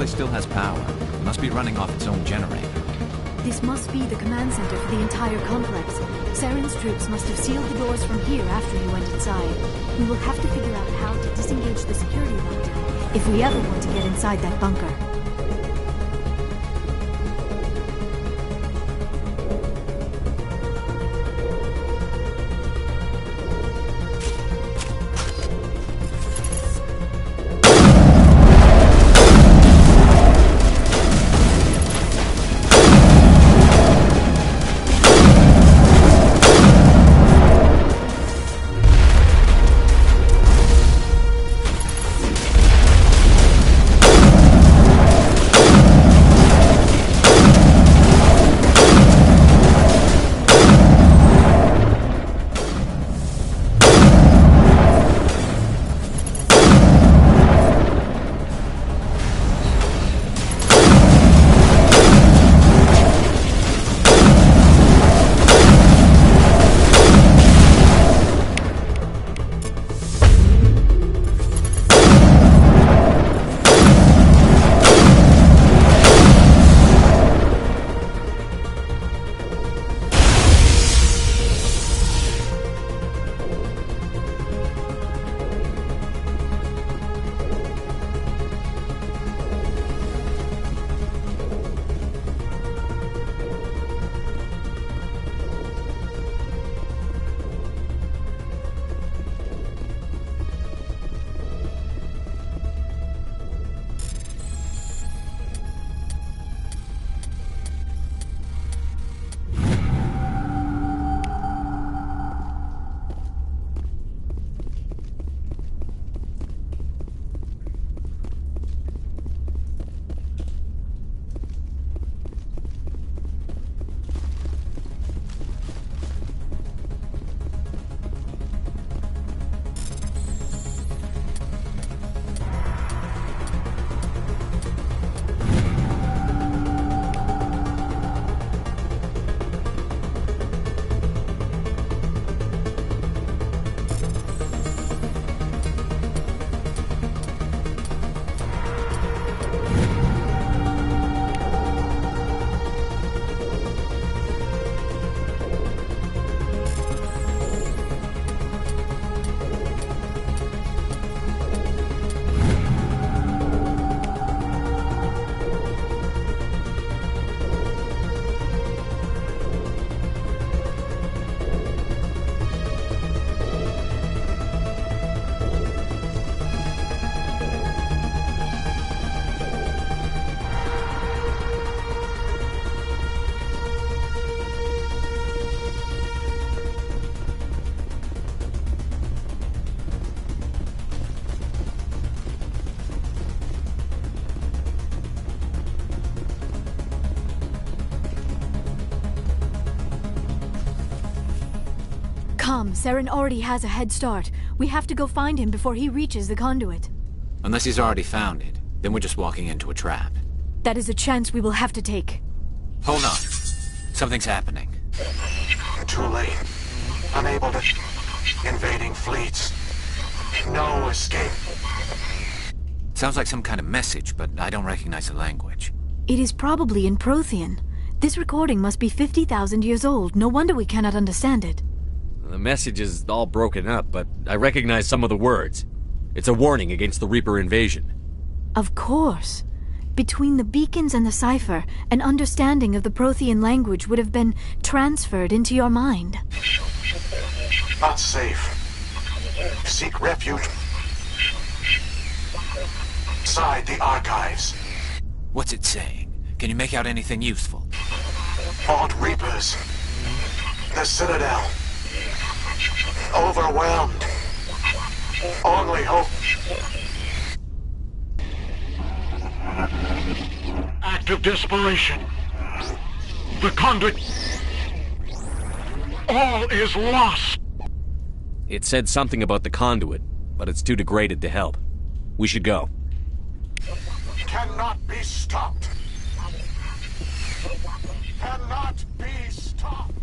place still has power. It must be running off its own generator. This must be the command center for the entire complex. Saren's troops must have sealed the doors from here after he went inside. We will have to figure out how to disengage the security lockdown if we ever want to get inside that bunker. Come, Saren already has a head start. We have to go find him before he reaches the conduit. Unless he's already found it, then we're just walking into a trap. That is a chance we will have to take. Hold on. Something's happening. Too late. Unable to... Invading fleets. No escape. Sounds like some kind of message, but I don't recognize the language. It is probably in Prothean. This recording must be 50,000 years old. No wonder we cannot understand it. The message is all broken up, but I recognize some of the words. It's a warning against the Reaper invasion. Of course. Between the beacons and the cipher, an understanding of the Prothean language would have been transferred into your mind. Not safe. Seek refuge inside the archives. What's it saying? Can you make out anything useful? Fought Reapers. The Citadel. Overwhelmed. Only hope. Act of desperation. The conduit. All is lost. It said something about the conduit, but it's too degraded to help. We should go. Cannot be stopped. Cannot be stopped.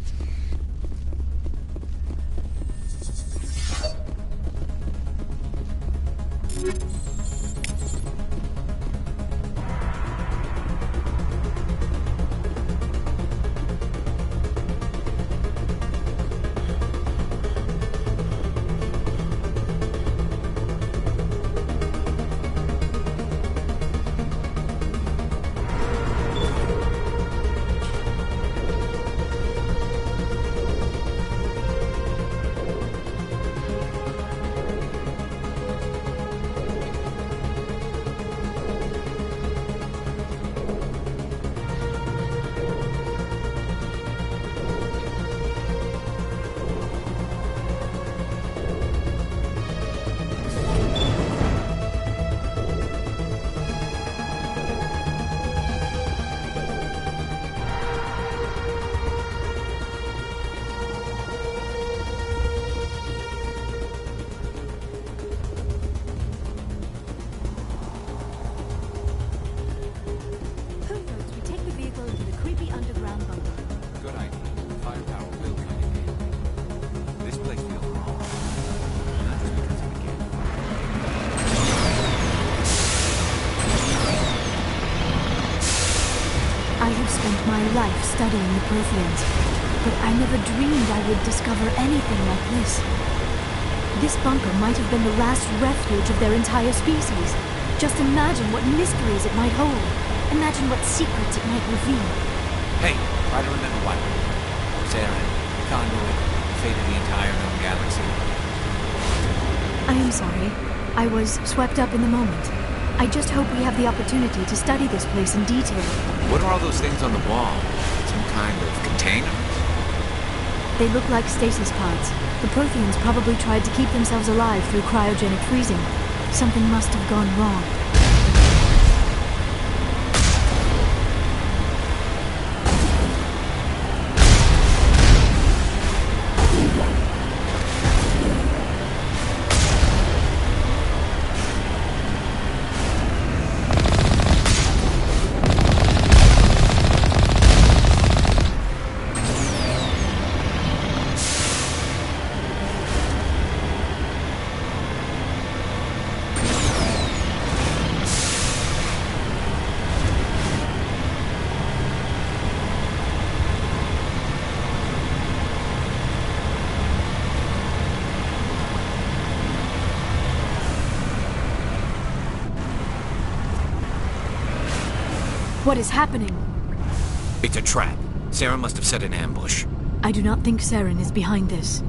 I have spent my life studying the Protheans, but I never dreamed I would discover anything like this. This bunker might have been the last refuge of their entire species. Just imagine what mysteries it might hold. Imagine what secrets it might reveal. Hey, try to remember what? Saren, Conduit, the fate of the entire known galaxy. I am sorry. I was swept up in the moment. I just hope we have the opportunity to study this place in detail. What are all those things on the wall? Some kind of container? They look like stasis pods. The Protheans probably tried to keep themselves alive through cryogenic freezing. Something must have gone wrong. What is happening? It's a trap. Saren must have set an ambush. I do not think Saren is behind this.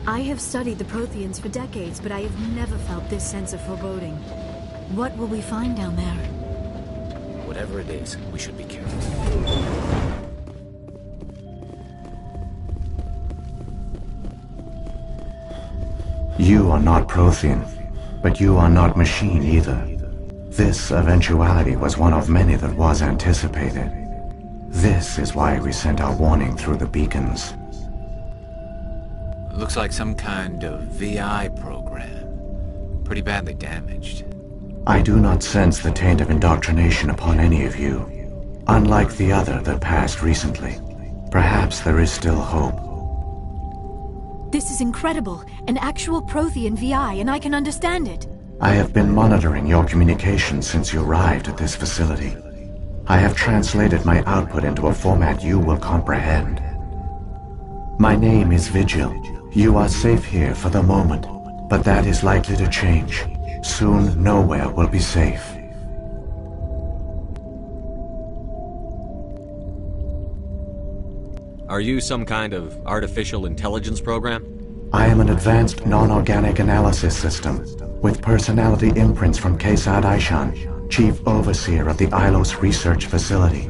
I have studied the Protheans for decades, but I have never felt this sense of foreboding. What will we find down there? Whatever it is, we should be careful. You are not Prothean, but you are not machine either. This eventuality was one of many that was anticipated. This is why we sent our warning through the beacons. Looks like some kind of VI program. Pretty badly damaged. I do not sense the taint of indoctrination upon any of you, unlike the other that passed recently. Perhaps there is still hope. This is incredible. An actual Prothean VI, and I can understand it. I have been monitoring your communications since you arrived at this facility. I have translated my output into a format you will comprehend. My name is Vigil. You are safe here for the moment, but that is likely to change. Soon, nowhere will be safe. Are you some kind of artificial intelligence program? I am an advanced non-organic analysis system, with personality imprints from Kesad Aishan, Chief Overseer of the Ilos Research Facility.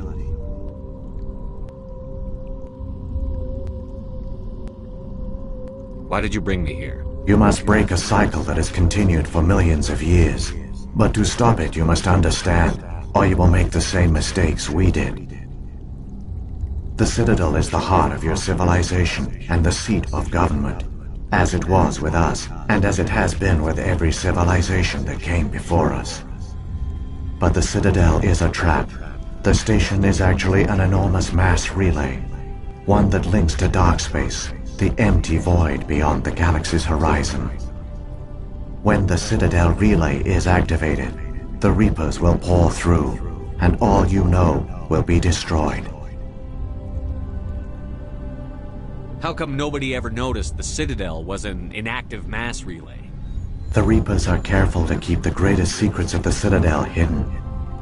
Why did you bring me here? You must break a cycle that has continued for millions of years. But to stop it, you must understand, or you will make the same mistakes we did. The Citadel is the heart of your civilization and the seat of government, as it was with us, and as it has been with every civilization that came before us. But the Citadel is a trap. The station is actually an enormous mass relay, one that links to dark space, the empty void beyond the galaxy's horizon. When the Citadel relay is activated, the Reapers will pour through, and all you know will be destroyed. How come nobody ever noticed the Citadel was an inactive mass relay? The Reapers are careful to keep the greatest secrets of the Citadel hidden.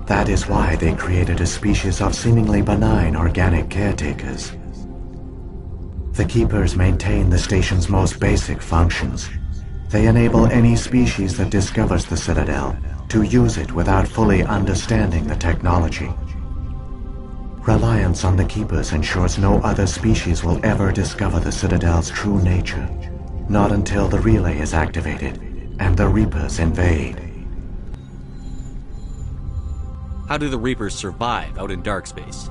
That is why they created a species of seemingly benign organic caretakers. The Keepers maintain the station's most basic functions. They enable any species that discovers the Citadel to use it without fully understanding the technology. Reliance on the Keepers ensures no other species will ever discover the Citadel's true nature, not until the relay is activated and the Reapers invade. How do the Reapers survive out in dark space?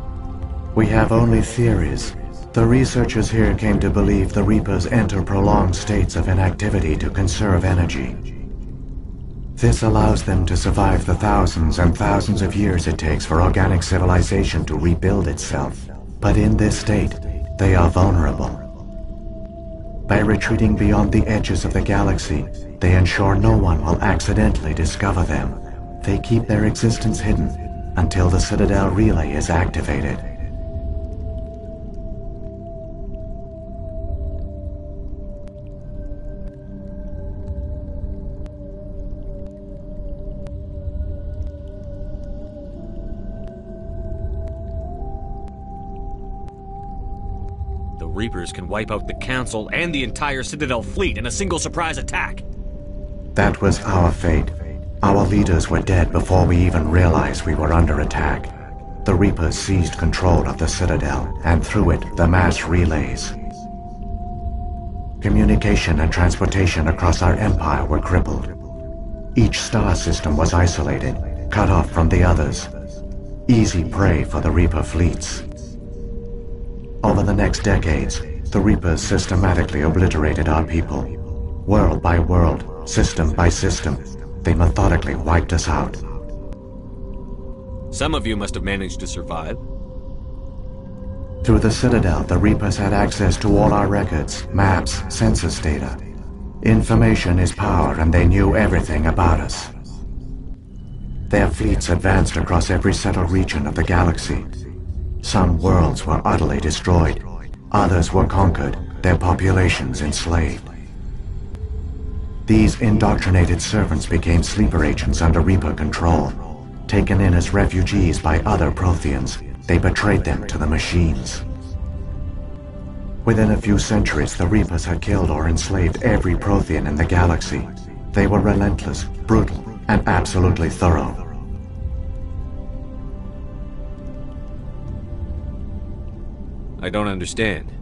We have only theories. The researchers here came to believe the Reapers enter prolonged states of inactivity to conserve energy. This allows them to survive the thousands and thousands of years it takes for organic civilization to rebuild itself. But in this state, they are vulnerable. By retreating beyond the edges of the galaxy, they ensure no one will accidentally discover them. They keep their existence hidden until the Citadel relay is activated. The Reapers can wipe out the Council and the entire Citadel fleet in a single surprise attack. That was our fate. Our leaders were dead before we even realized we were under attack. The Reapers seized control of the Citadel, and through it, the mass relays. Communication and transportation across our empire were crippled. Each star system was isolated, cut off from the others. Easy prey for the Reaper fleets. Over the next decades, the Reapers systematically obliterated our people. World by world, system by system, they methodically wiped us out. Some of you must have managed to survive. Through the Citadel, the Reapers had access to all our records, maps, census data. Information is power, and they knew everything about us. Their fleets advanced across every settled region of the galaxy. Some worlds were utterly destroyed. Others were conquered, their populations enslaved. These indoctrinated servants became sleeper agents under Reaper control. Taken in as refugees by other Protheans, they betrayed them to the machines. Within a few centuries, the Reapers had killed or enslaved every Prothean in the galaxy. They were relentless, brutal, and absolutely thorough. I don't understand.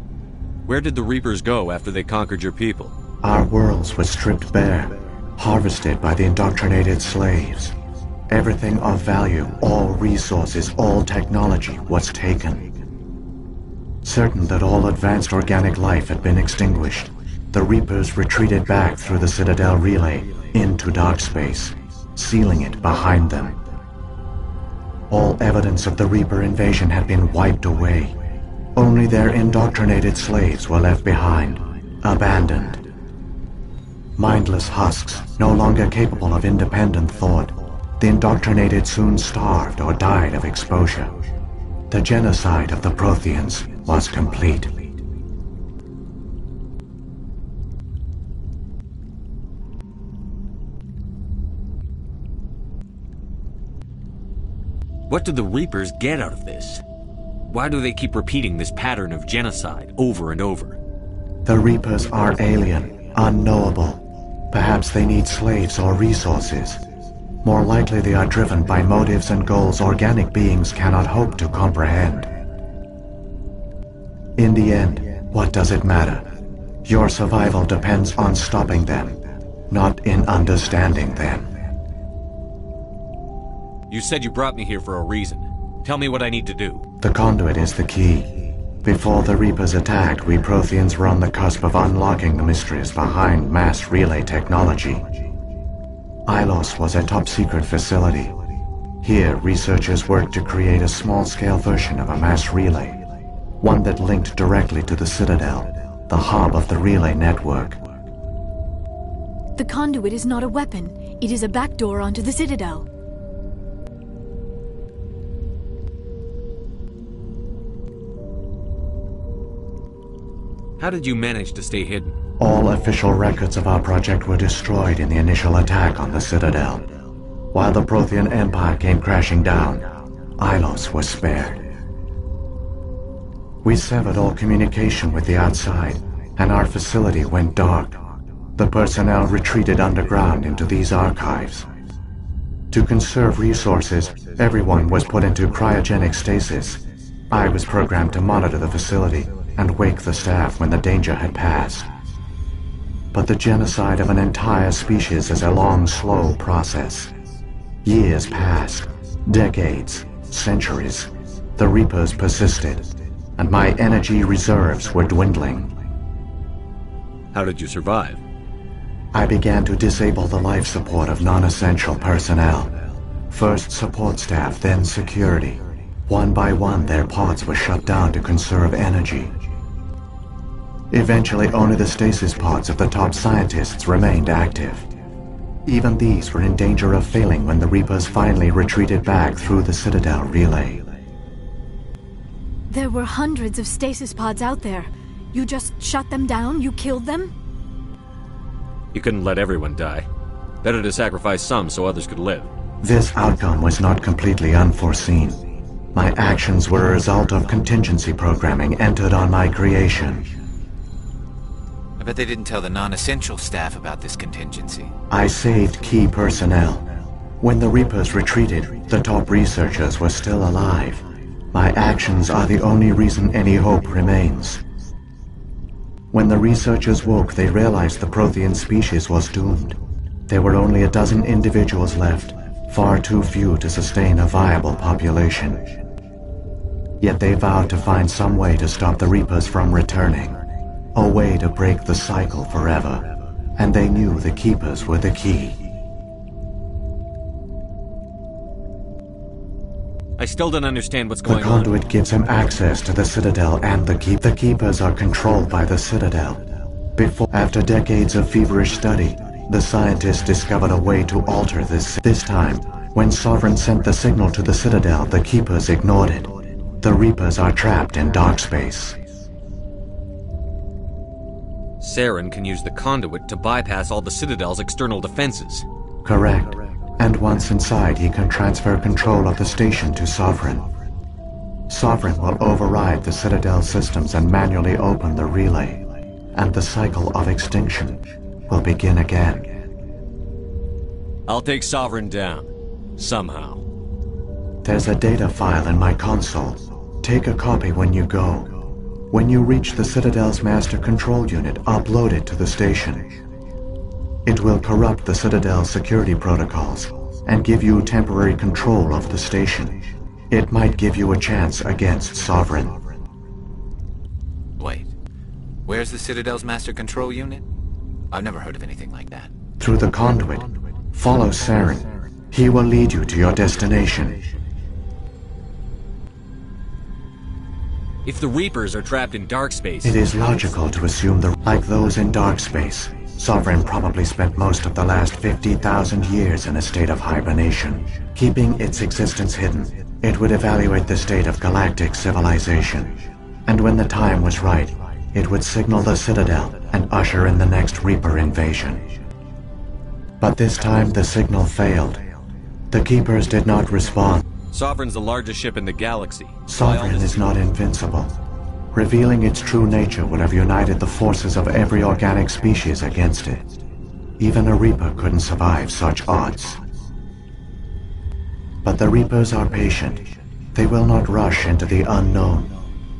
Where did the Reapers go after they conquered your people? Our worlds were stripped bare, harvested by the indoctrinated slaves. Everything of value, all resources, all technology was taken. Certain that all advanced organic life had been extinguished, the Reapers retreated back through the Citadel relay into dark space, sealing it behind them. All evidence of the Reaper invasion had been wiped away. Only their indoctrinated slaves were left behind, abandoned. Mindless husks, no longer capable of independent thought, the indoctrinated soon starved or died of exposure. The genocide of the Protheans was complete. What did the Reapers get out of this? Why do they keep repeating this pattern of genocide over and over? The Reapers are alien, unknowable. Perhaps they need slaves or resources. More likely they are driven by motives and goals organic beings cannot hope to comprehend. In the end, what does it matter? Your survival depends on stopping them, not in understanding them. You said you brought me here for a reason. Tell me what I need to do. The conduit is the key. Before the Reapers attacked, we Protheans were on the cusp of unlocking the mysteries behind mass relay technology. Ilos was a top-secret facility. Here, researchers worked to create a small-scale version of a mass relay, one that linked directly to the Citadel, the hub of the relay network. The conduit is not a weapon. It is a backdoor onto the Citadel. How did you manage to stay hidden? All official records of our project were destroyed in the initial attack on the Citadel. While the Prothean Empire came crashing down, Ilos was spared. We severed all communication with the outside, and our facility went dark. The personnel retreated underground into these archives. To conserve resources, everyone was put into cryogenic stasis. I was programmed to monitor the facility and wake the staff when the danger had passed. But the genocide of an entire species is a long, slow process. Years passed, decades, centuries. The Reapers persisted, and my energy reserves were dwindling. How did you survive? I began to disable the life support of non-essential personnel. First support staff, then security. One by one, their pods were shut down to conserve energy. Eventually, only the stasis pods of the top scientists remained active. Even these were in danger of failing when the Reapers finally retreated back through the Citadel relay. There were hundreds of stasis pods out there. You just shut them down? You killed them? You couldn't let everyone die. Better to sacrifice some so others could live. This outcome was not completely unforeseen. My actions were a result of contingency programming entered on my creation. I bet they didn't tell the non-essential staff about this contingency. I saved key personnel. When the Reapers retreated, the top researchers were still alive. My actions are the only reason any hope remains. When the researchers woke, they realized the Prothean species was doomed. There were only a dozen individuals left, far too few to sustain a viable population. Yet they vowed to find some way to stop the Reapers from returning. A way to break the cycle forever. And they knew the Keepers were the key. I still don't understand what's The going on. conduit gives him access to the Citadel and the Keep. The Keepers are controlled by the Citadel. After decades of feverish study, the scientists discovered a way to alter this. This time, when Sovereign sent the signal to the Citadel, the Keepers ignored it. The Reapers are trapped in dark space. Saren can use the conduit to bypass all the Citadel's external defenses. Correct. And once inside, he can transfer control of the station to Sovereign. Sovereign will override the Citadel systems and manually open the relay. And the cycle of extinction will begin again. I'll take Sovereign down. Somehow. There's a data file in my console. Take a copy when you go. When you reach the Citadel's master control unit, upload it to the station. It will corrupt the Citadel's security protocols and give you temporary control of the station. It might give you a chance against Sovereign. Wait. Where's the Citadel's master control unit? I've never heard of anything like that. Through the conduit, follow Saren. He will lead you to your destination. If the Reapers are trapped in dark space... It is logical to assume like those in dark space, Sovereign probably spent most of the last 50,000 years in a state of hibernation. Keeping its existence hidden, it would evaluate the state of galactic civilization. And when the time was right, it would signal the Citadel and usher in the next Reaper invasion. But this time the signal failed. The Keepers did not respond. Sovereign's the largest ship in the galaxy. Sovereign is not invincible. Revealing its true nature would have united the forces of every organic species against it. Even a Reaper couldn't survive such odds. But the Reapers are patient. They will not rush into the unknown.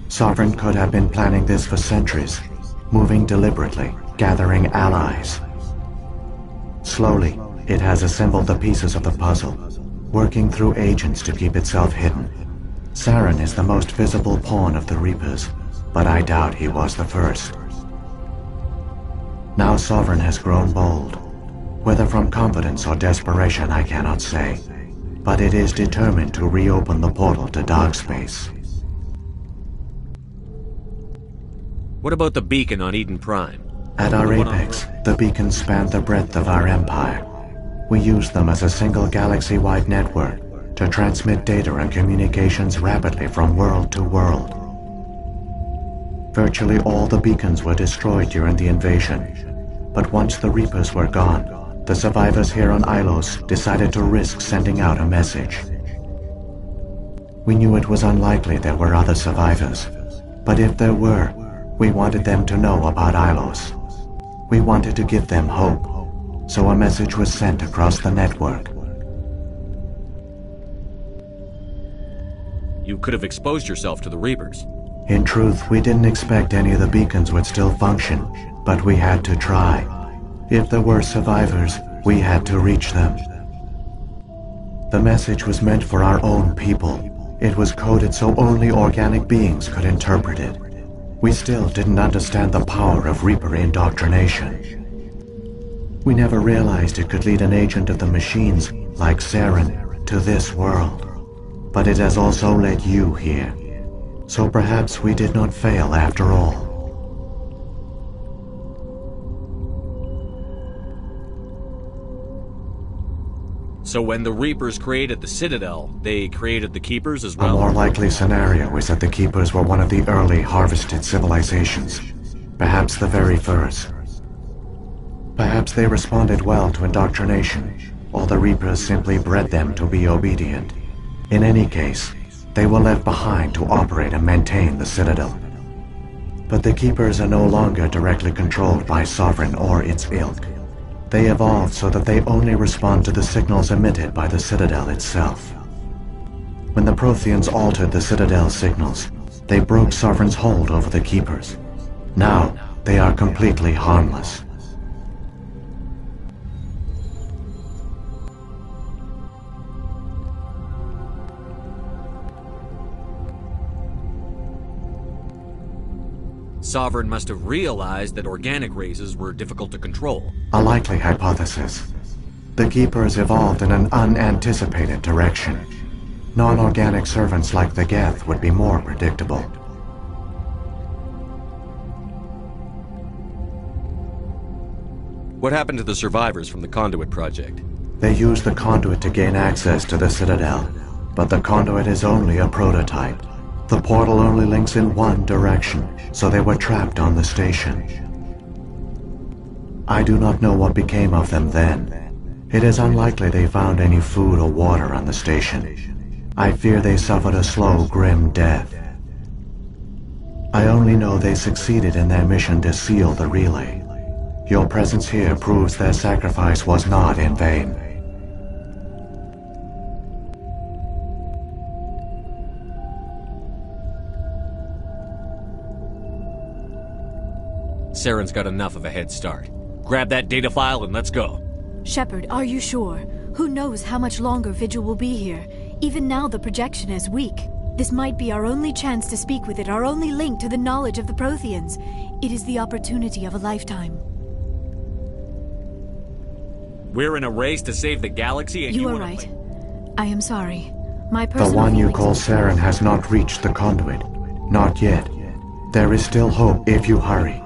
Sovereign could have been planning this for centuries, moving deliberately, gathering allies. Slowly, it has assembled the pieces of the puzzle, working through agents to keep itself hidden. Saren is the most visible pawn of the Reapers, but I doubt he was the first. Now Sovereign has grown bold. Whether from confidence or desperation, I cannot say. But it is determined to reopen the portal to dark space. What about the beacon on Eden Prime? At our apex, the beacons span the breadth of our empire. We use them as a single galaxy-wide network to transmit data and communications rapidly from world to world. Virtually all the beacons were destroyed during the invasion, but once the Reapers were gone, the survivors here on Ilos decided to risk sending out a message. We knew it was unlikely there were other survivors, but if there were, we wanted them to know about Ilos. We wanted to give them hope, so a message was sent across the network. You could have exposed yourself to the Reapers. In truth, we didn't expect any of the beacons would still function, but we had to try. If there were survivors, we had to reach them. The message was meant for our own people. It was coded so only organic beings could interpret it. We still didn't understand the power of Reaper indoctrination. We never realized it could lead an agent of the machines, like Saren, to this world. But it has also led you here. So perhaps we did not fail after all. So when the Reapers created the Citadel, they created the Keepers as A well? more likely scenario is that the Keepers were one of the early harvested civilizations. Perhaps the very first. Perhaps they responded well to indoctrination, or the Reapers simply bred them to be obedient. In any case, they were left behind to operate and maintain the Citadel. But the Keepers are no longer directly controlled by Sovereign or its ilk. They evolved so that they only respond to the signals emitted by the Citadel itself. When the Protheans altered the Citadel's signals, they broke Sovereign's hold over the Keepers. Now, they are completely harmless. Sovereign must have realized that organic races were difficult to control. A likely hypothesis. The Keepers evolved in an unanticipated direction. Non-organic servants like the Geth would be more predictable. What happened to the survivors from the Conduit project? They used the conduit to gain access to the Citadel, but the conduit is only a prototype. The portal only links in one direction, so they were trapped on the station. I do not know what became of them then. It is unlikely they found any food or water on the station. I fear they suffered a slow, grim death. I only know they succeeded in their mission to seal the relay. Your presence here proves their sacrifice was not in vain. Saren's got enough of a head start. Grab that data file and let's go. Shepard, are you sure? Who knows how much longer Vigil will be here? Even now the projection is weak. This might be our only chance to speak with it, our only link to the knowledge of the Protheans. It is the opportunity of a lifetime. We're in a race to save the galaxy and You are wanna right. play- I am sorry. My personal The one you feelings- call Saren has not reached the conduit. Not yet. There is still hope if you hurry.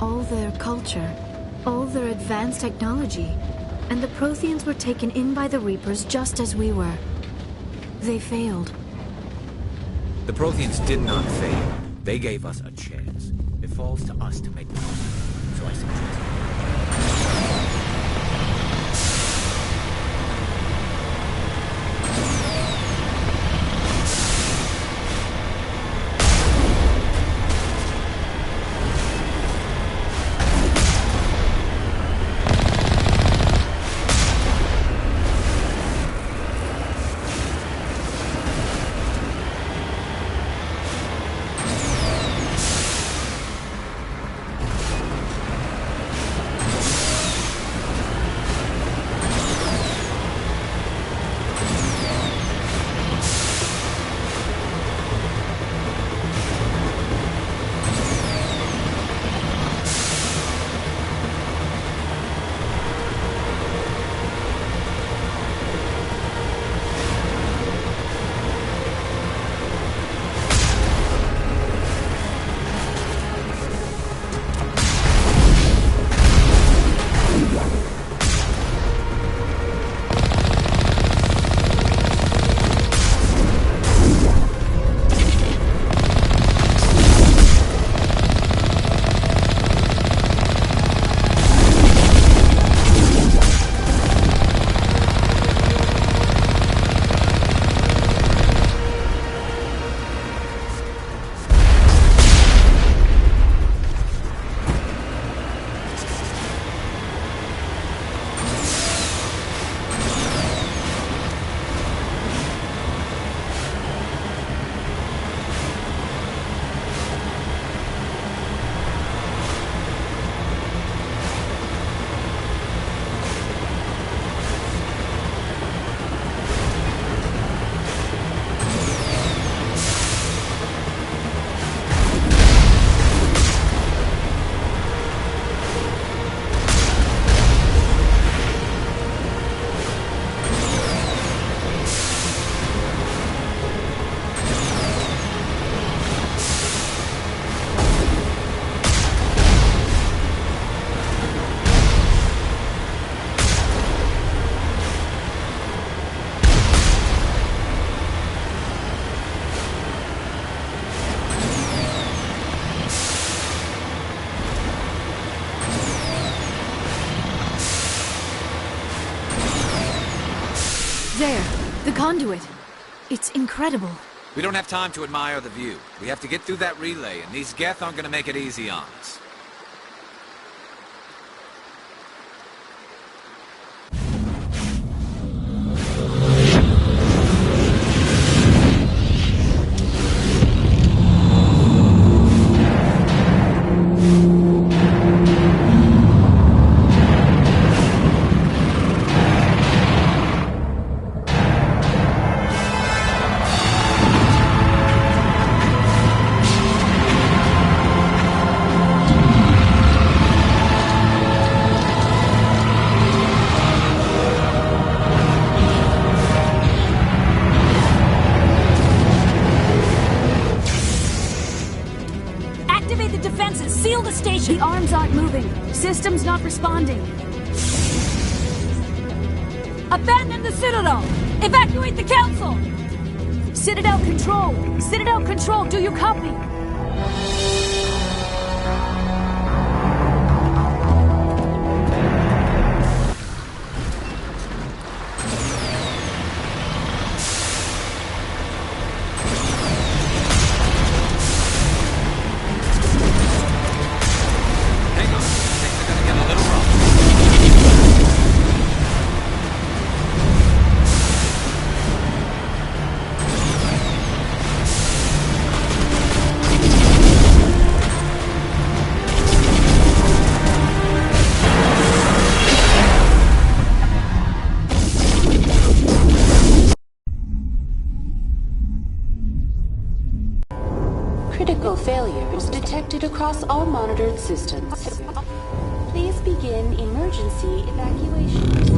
All their culture, all their advanced technology, and the Protheans were taken in by the Reapers just as we were. They failed. The Protheans did not fail. They gave us a chance. It falls to us to make the most. So I suggest... There, the conduit. It's incredible. We don't have time to admire the view. We have to get through that relay, and these Geth aren't gonna make it easy on us. Activate the defenses! Seal the station! The arms aren't moving. System's not responding. Abandon the Citadel! Evacuate the Council! Citadel Control! Citadel Control, do you copy? Hang on, things are gonna get a little rough. Critical failures detected across all monitored systems. Please begin emergency evacuation procedure.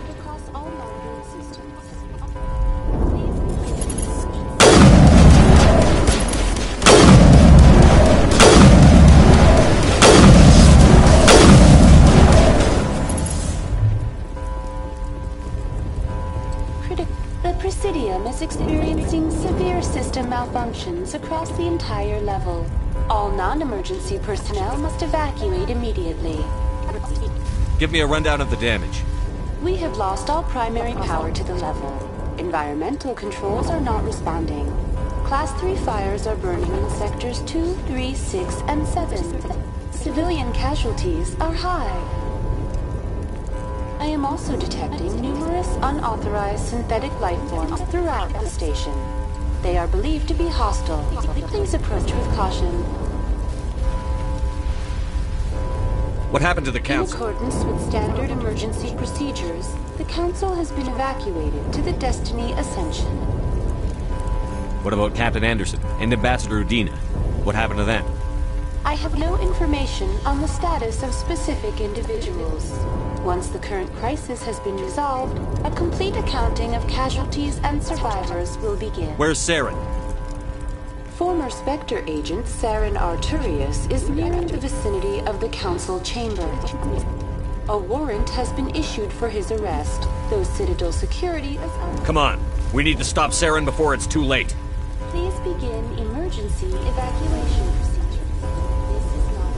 Across all monitored systems. Please begin The Presidium is experiencing severe system malfunctions across the entire level. All non-emergency personnel must evacuate immediately. Give me a rundown of the damage. We have lost all primary power to the level. Environmental controls are not responding. Class 3 fires are burning in sectors 2, 3, 6, and 7. Civilian casualties are high. I am also detecting numerous unauthorized synthetic life forms throughout the station. They are believed to be hostile. Please approach with caution. What happened to the In council? accordance with standard emergency procedures, the Council has been evacuated to the Destiny Ascension. What about Captain Anderson and Ambassador Udina? What happened to them? I have no information on the status of specific individuals. Once the current crisis has been resolved, a complete accounting of casualties and survivors will begin. Where's Saren? Former Spectre agent Saren Arturius is nearing the vicinity of the Council chamber. A warrant has been issued for his arrest, though Citadel security is Come on. We need to stop Saren before it's too late. Please begin emergency evacuation procedures. This is not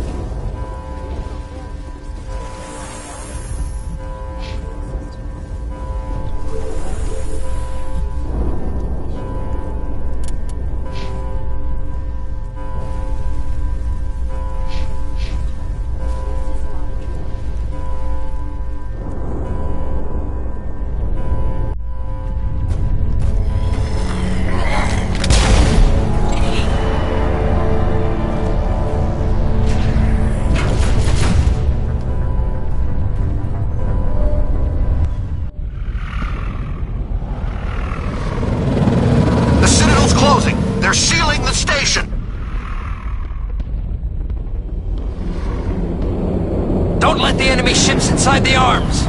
not let the enemy ships inside the arms!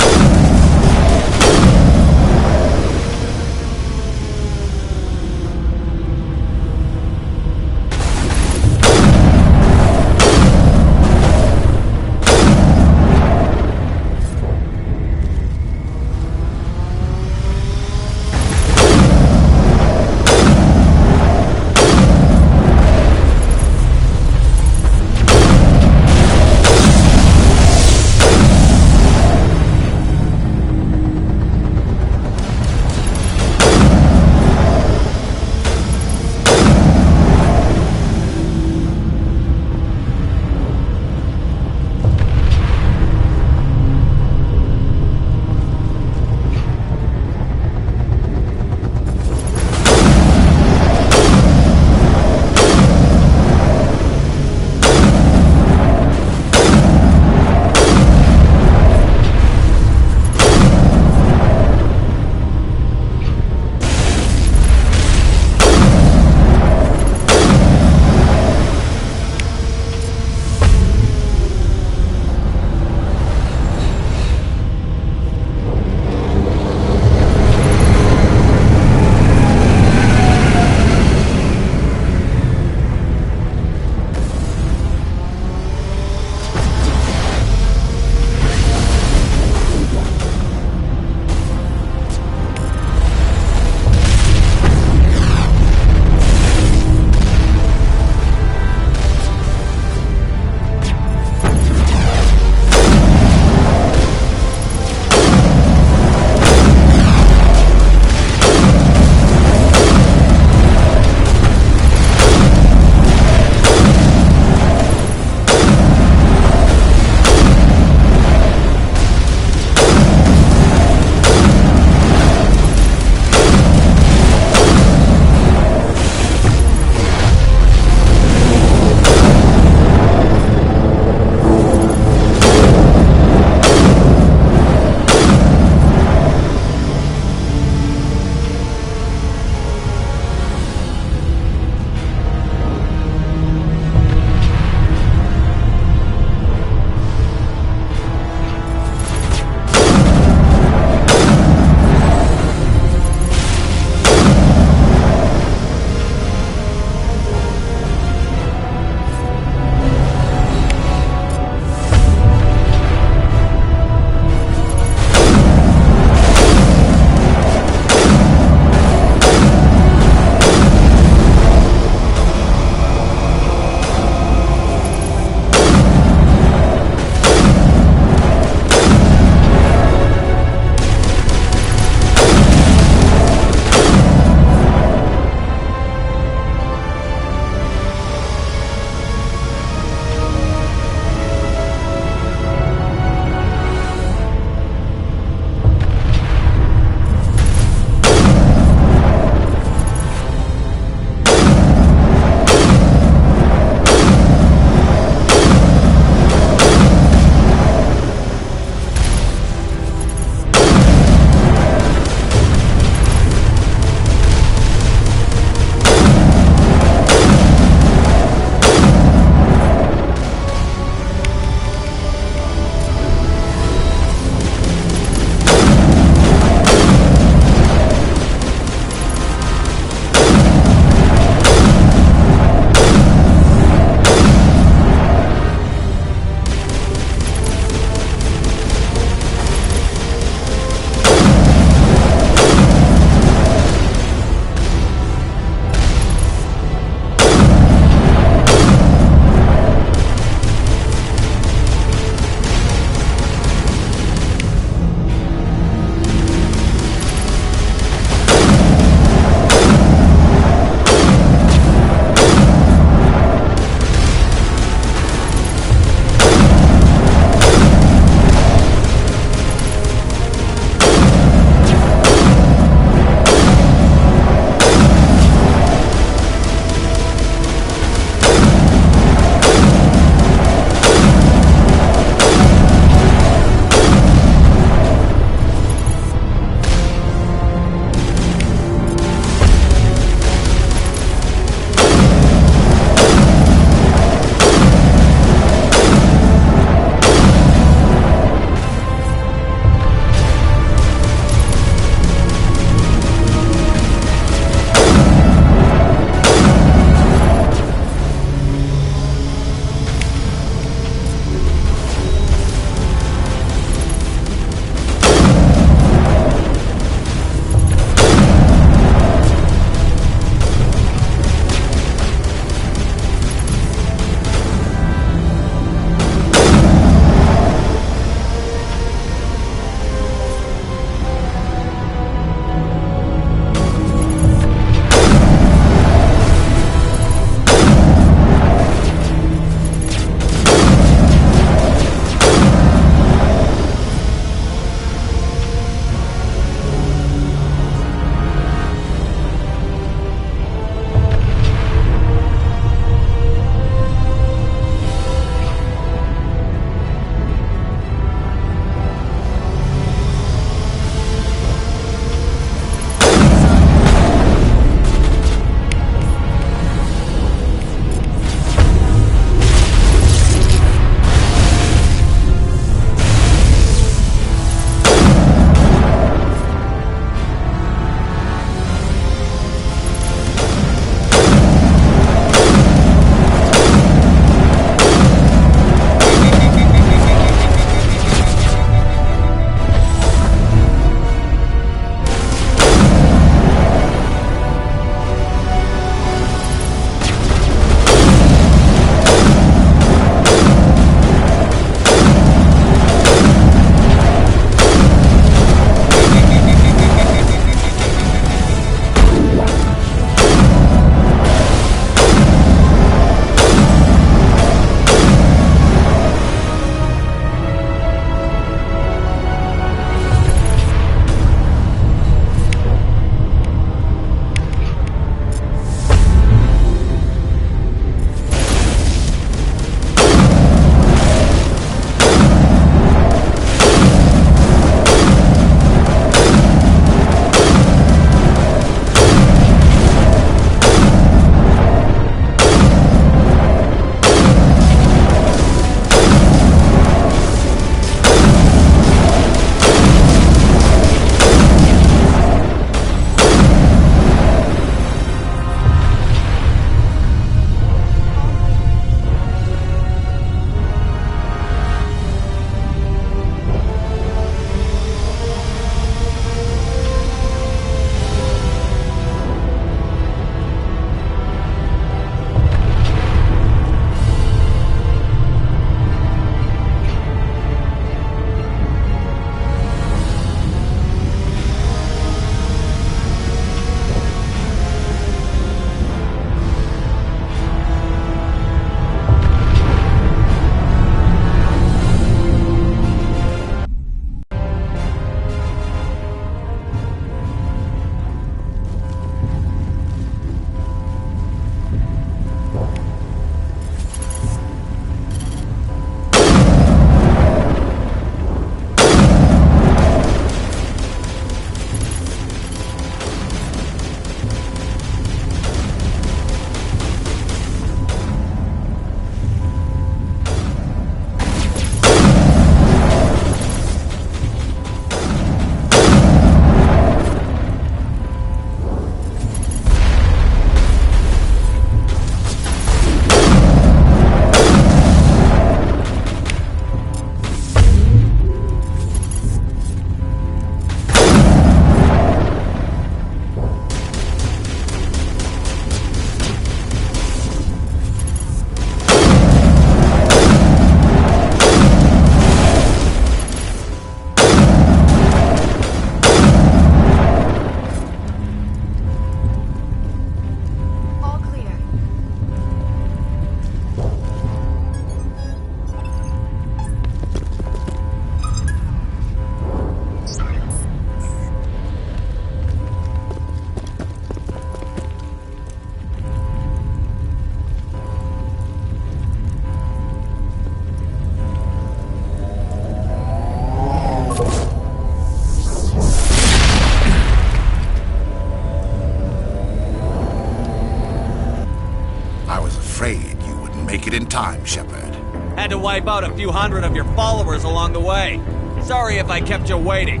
it in time, Shepard. Had to wipe out a few hundred of your followers along the way. Sorry if I kept you waiting.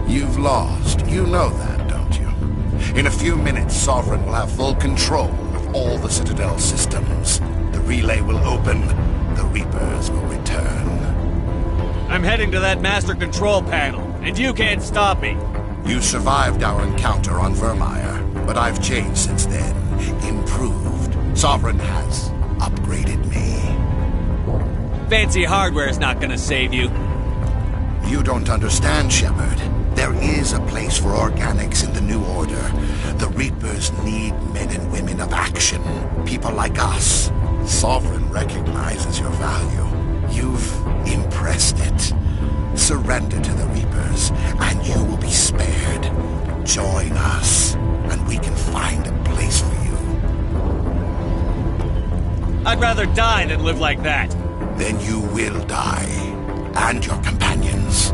You've lost. You know that, don't you? In a few minutes, Sovereign will have full control of all the Citadel systems. The relay will open. The Reapers will return. I'm heading to that master control panel, and you can't stop me. You survived our encounter on Vermeer, but I've changed since then. Improved. Sovereign has upgraded me. Fancy hardware's not gonna save you. You don't understand, Shepard. There is a place for organics in the New Order. The Reapers need men and women of action. People like us. Sovereign recognizes your value. You've impressed it. Surrender to the Reapers, and you will be spared. Join us, and we can find a place for you. I'd rather die than live like that. Then you will die. And your companions.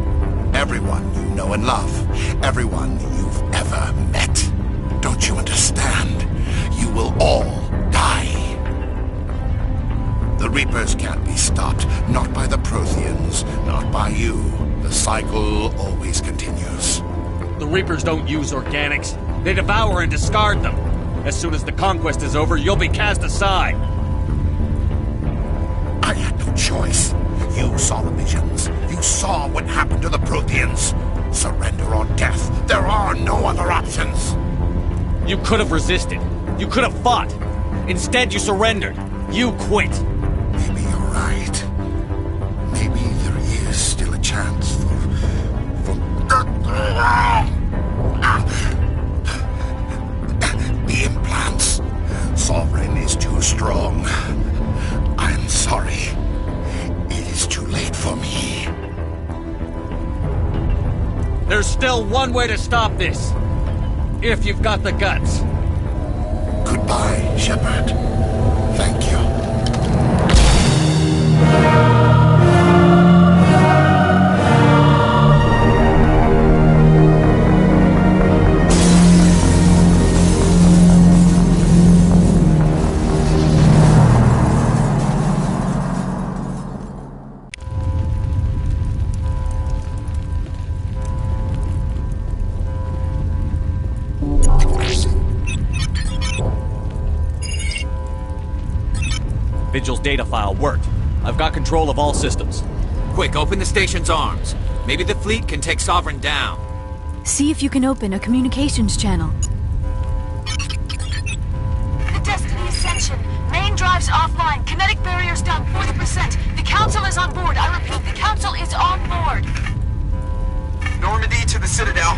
Everyone you know and love. Everyone you've ever met. Don't you understand? You will all die. The Reapers can't be stopped. Not by the Protheans. Not by you. The cycle always continues. The Reapers don't use organics. They devour and discard them. As soon as the conquest is over, you'll be cast aside. I had no choice. You saw the visions. You saw what happened to the Protheans. Surrender or death. There are no other options. You could have resisted. You could have fought. Instead, you surrendered. You quit. Maybe you're right. Maybe there is still a chance for... The implants. Sovereign is too strong. I'm sorry. It is too late for me. There's still one way to stop this. If you've got the guts. Goodbye, Shepard. Thank you. Vigil's data file worked. I've got control of all systems. Quick, open the station's arms. Maybe the fleet can take Sovereign down. See if you can open a communications channel. The Destiny Ascension. Main drives offline. Kinetic barriers down 40%. The Council is on board. I repeat, the Council is on board. Normandy to the Citadel.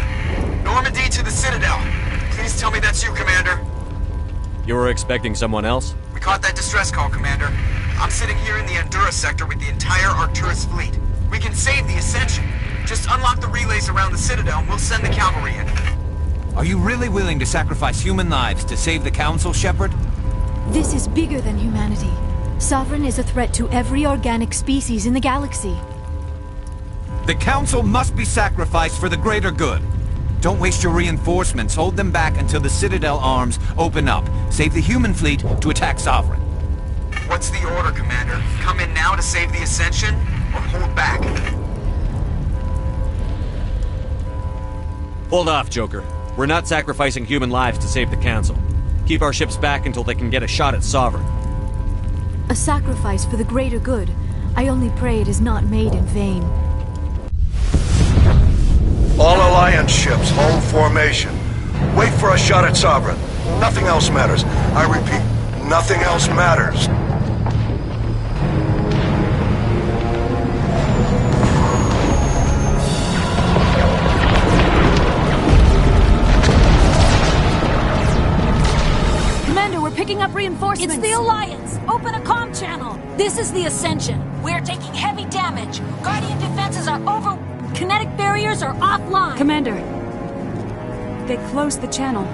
Normandy to the Citadel. Please tell me that's you, Commander. You were expecting someone else? We caught that distress call, Commander. I'm sitting here in the Andurra sector with the entire Arcturus fleet. We can save the Ascension. Just unlock the relays around the Citadel and we'll send the cavalry in. Are you really willing to sacrifice human lives to save the Council, Shepard? This is bigger than humanity. Sovereign is a threat to every organic species in the galaxy. The Council must be sacrificed for the greater good. Don't waste your reinforcements. Hold them back until the Citadel arms open up. Save the human fleet to attack Sovereign. What's the order, Commander? Come in now to save the Ascension, or hold back? Hold off, Joker. We're not sacrificing human lives to save the Council. Keep our ships back until they can get a shot at Sovereign. A sacrifice for the greater good. I only pray it is not made in vain. All Alliance ships, hold formation. Wait for a shot at Sovereign. Nothing else matters. I repeat, nothing else matters. Commander, we're picking up reinforcements. It's the Alliance. Open a comm channel. This is the Ascension. We're taking heavy damage. Guardian defenses are over. Kinetic barriers are offline. Commander, they closed the channel.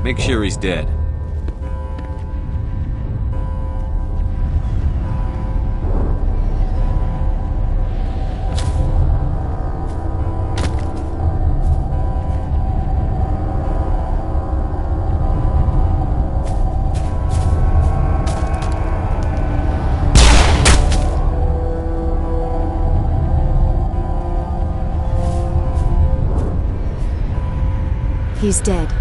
Make sure he's dead. He's dead.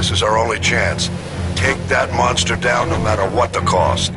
This is our only chance. Take that monster down no matter what the cost.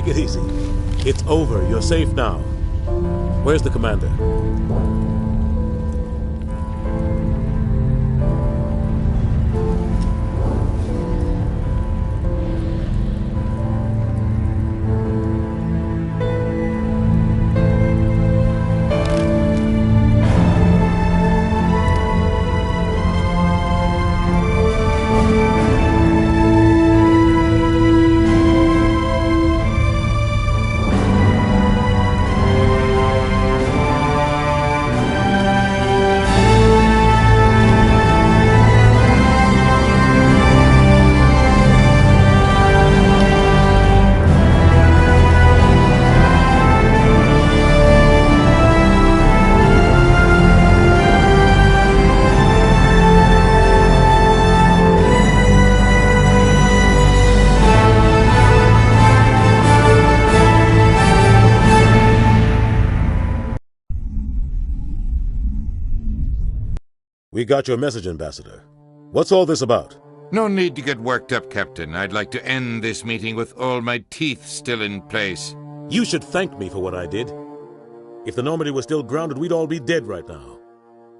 Take it easy. It's over. You're safe now. Where's the commander? We got your message, Ambassador. What's all this about? No need to get worked up, Captain. I'd like to end this meeting with all my teeth still in place. You should thank me for what I did. If the Normandy was still grounded, we'd all be dead right now.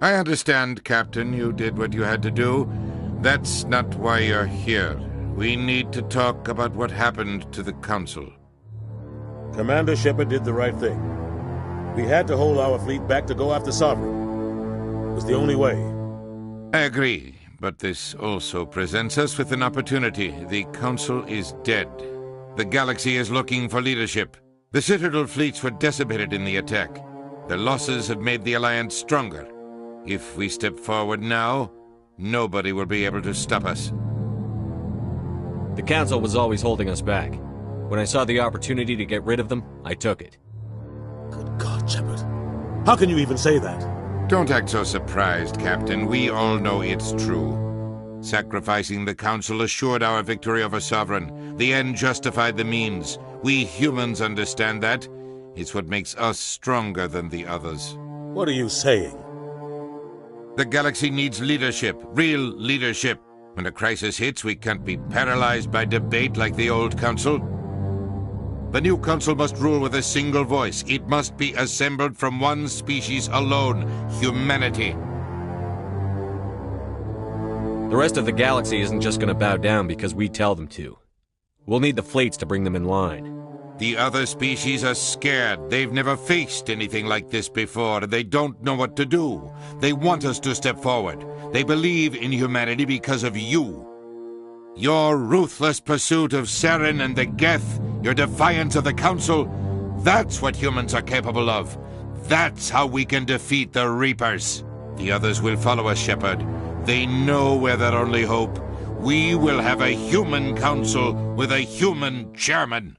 I understand, Captain. You did what you had to do. That's not why you're here. We need to talk about what happened to the Council. Commander Shepard did the right thing. We had to hold our fleet back to go after Sovereign. It was the only way. I agree, but this also presents us with an opportunity. The Council is dead. The galaxy is looking for leadership. The Citadel fleets were decimated in the attack. Their losses have made the Alliance stronger. If we step forward now, nobody will be able to stop us. The Council was always holding us back. When I saw the opportunity to get rid of them, I took it. Good God, Shepard. How can you even say that? Don't act so surprised, Captain. We all know it's true. Sacrificing the Council assured our victory over Sovereign. The end justified the means. We humans understand that. It's what makes us stronger than the others. What are you saying? The galaxy needs leadership. Real leadership. When a crisis hits, we can't be paralyzed by debate like the old Council. The new Council must rule with a single voice. It must be assembled from one species alone, humanity. The rest of the galaxy isn't just going to bow down because we tell them to. We'll need the fleets to bring them in line. The other species are scared. They've never faced anything like this before, and they don't know what to do. They want us to step forward. They believe in humanity because of you. Your ruthless pursuit of Saren and the Geth, your defiance of the Council, that's what humans are capable of. That's how we can defeat the Reapers. The others will follow us, Shepard. They know we're their only hope. We will have a human council with a human chairman.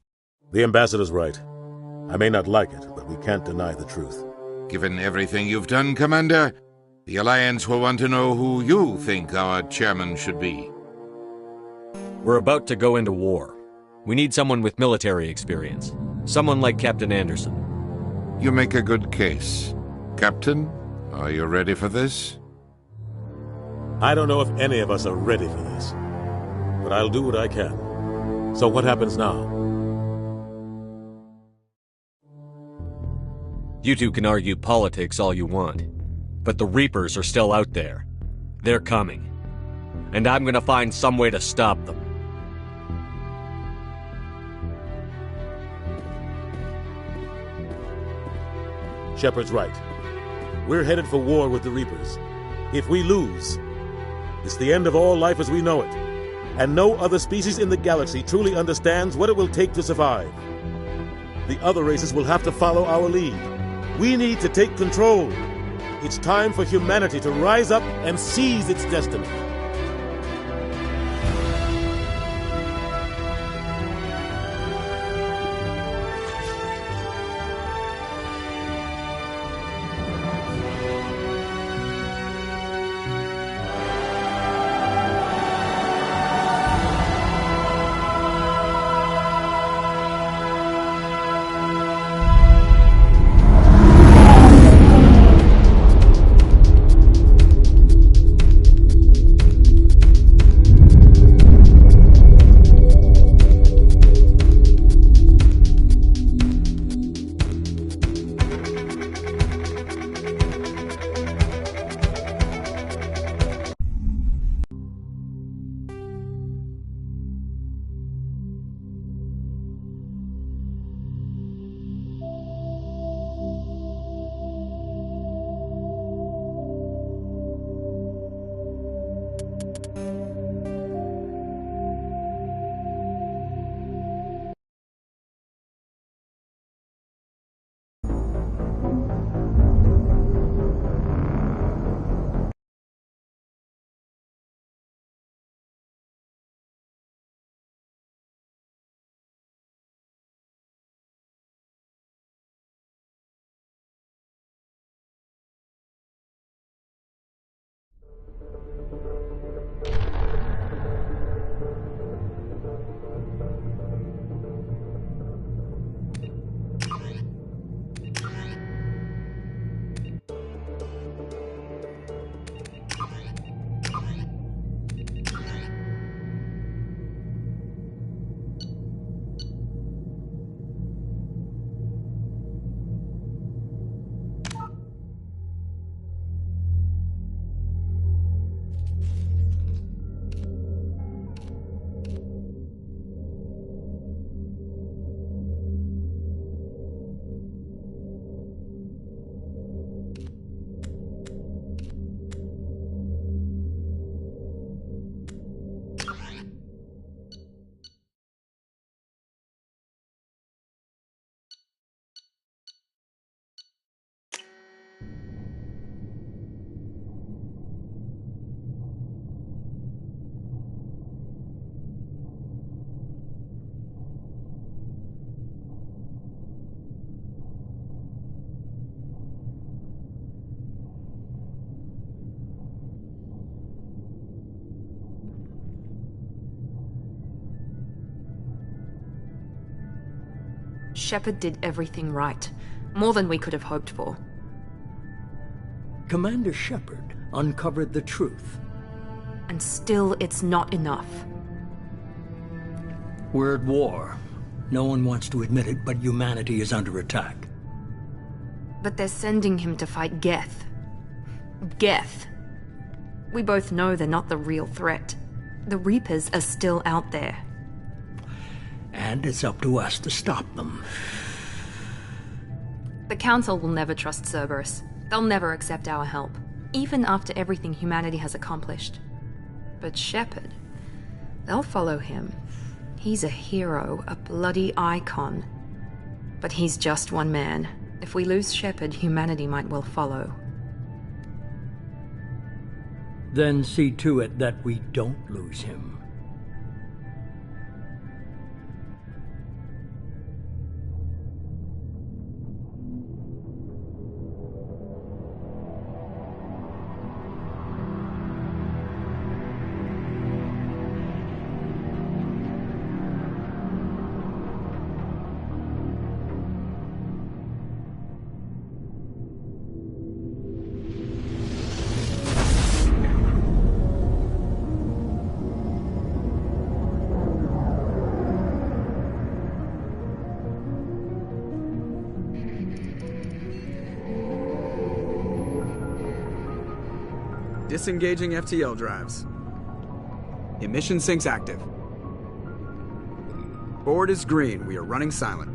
The Ambassador's right. I may not like it, but we can't deny the truth. Given everything you've done, Commander, the Alliance will want to know who you think our chairman should be. We're about to go into war. We need someone with military experience. Someone like Captain Anderson. You make a good case. Captain, are you ready for this? I don't know if any of us are ready for this, but I'll do what I can. So what happens now? You two can argue politics all you want, but the Reapers are still out there. They're coming. And I'm gonna find some way to stop them. Shepard's right. We're headed for war with the Reapers. If we lose, it's the end of all life as we know it. And no other species in the galaxy truly understands what it will take to survive. The other races will have to follow our lead. We need to take control. It's time for humanity to rise up and seize its destiny. Shepard did everything right. More than we could have hoped for. Commander Shepard uncovered the truth. And still, it's not enough. We're at war. No one wants to admit it, but humanity is under attack. But they're sending him to fight Geth. Geth. We both know they're not the real threat. The Reapers are still out there. And it's up to us to stop them. The Council will never trust Cerberus. They'll never accept our help, even after everything humanity has accomplished. But Shepard, they'll follow him. He's a hero, a bloody icon. But he's just one man. If we lose Shepard, humanity might well follow. Then see to it that we don't lose him. Disengaging FTL drives. Emission sinks active. Board is green. We are running silent.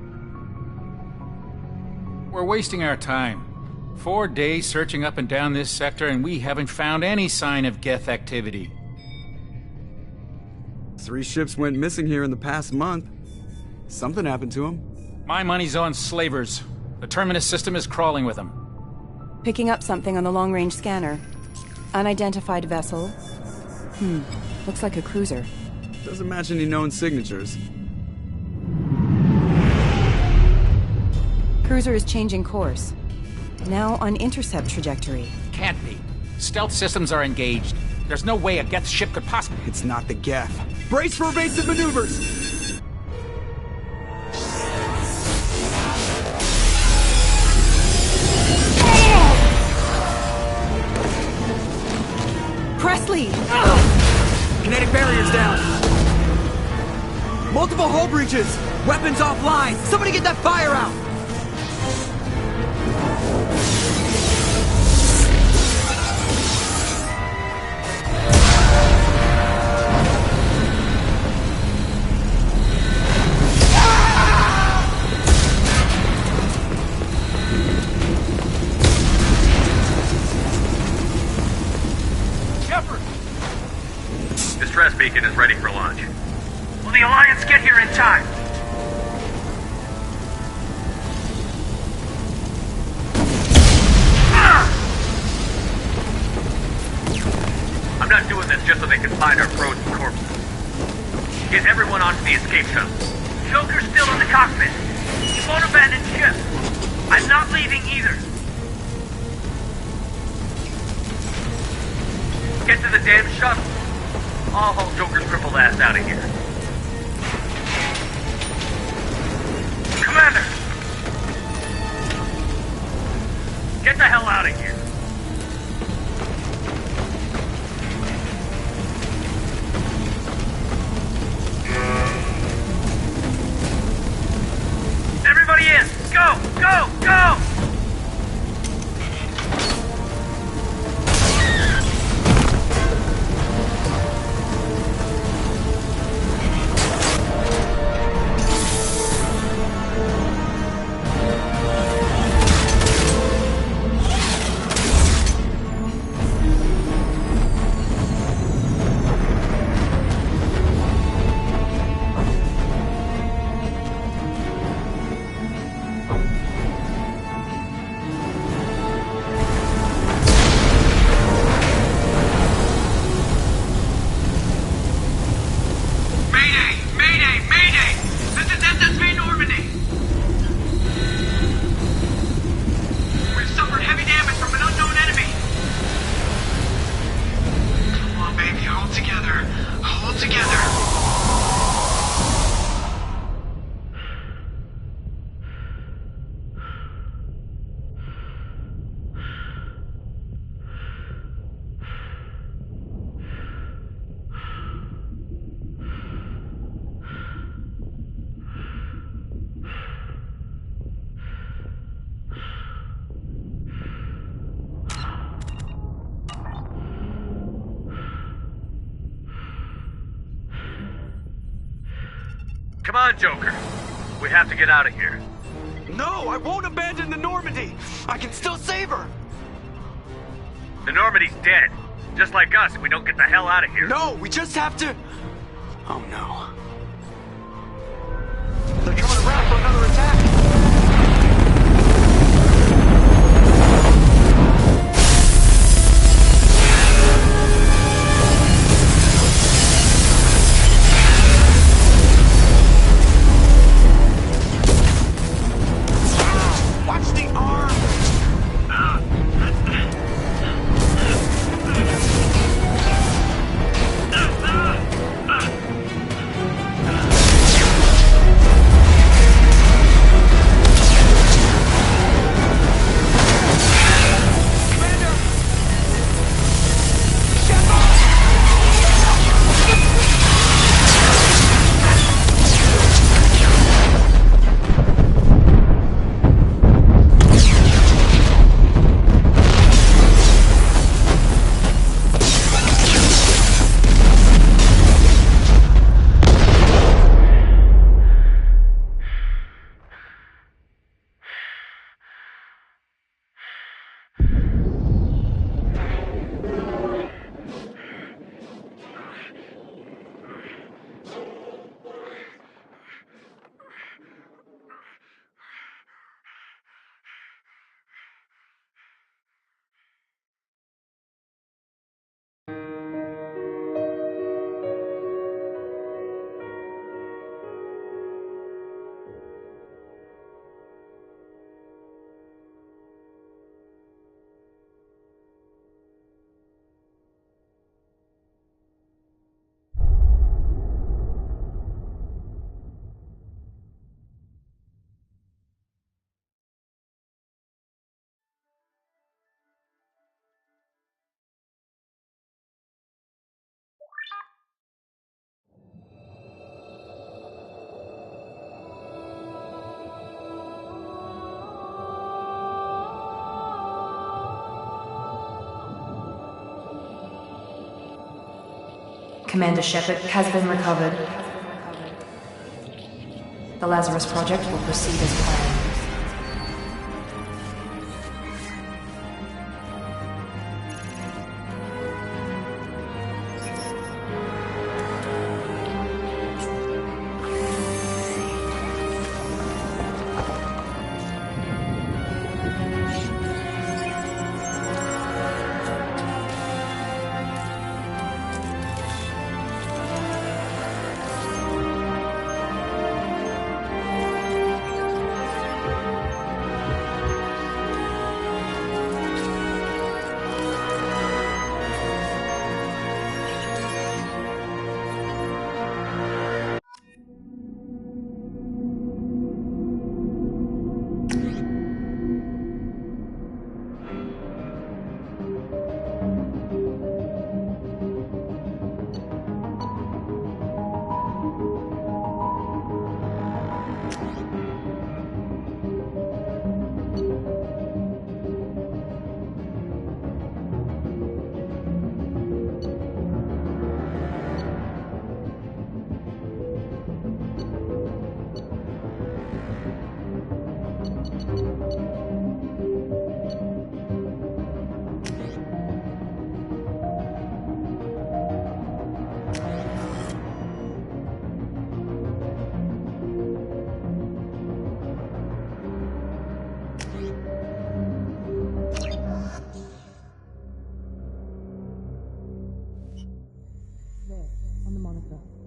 We're wasting our time. 4 days searching up and down this sector, and we haven't found any sign of Geth activity. 3 ships went missing here in the past month. Something happened to them. My money's on slavers. The Terminus system is crawling with them. Picking up something on the long-range scanner. Unidentified vessel. Looks like a cruiser. Doesn't match any known signatures. Cruiser is changing course. Now on intercept trajectory. Can't be. Stealth systems are engaged. There's no way a Geth ship could possibly... It's not the Geth. Brace for evasive maneuvers! Presley! Kinetic barriers down! Multiple hull breaches! Weapons offline! Somebody get that fire out! Distress beacon is ready for launch. Will the Alliance get here in time? I'm not doing this just so they can find our frozen corpses. Get everyone onto the escape shuttle. Joker's still in the cockpit. He won't abandon ship. I'm not leaving either. Get to the damn shuttle. I'll haul Joker's crippled ass out of here. Commander! Get the hell out of here. Everybody in! Go! Go! Go! Come on, Joker. We have to get out of here. No, I won't abandon the Normandy! I can still save her! The Normandy's dead. Just like us if we don't get the hell out of here. No, we just have to... Oh no. They're coming around for another attack! Commander Shepard has been recovered. The Lazarus Project will proceed as planned.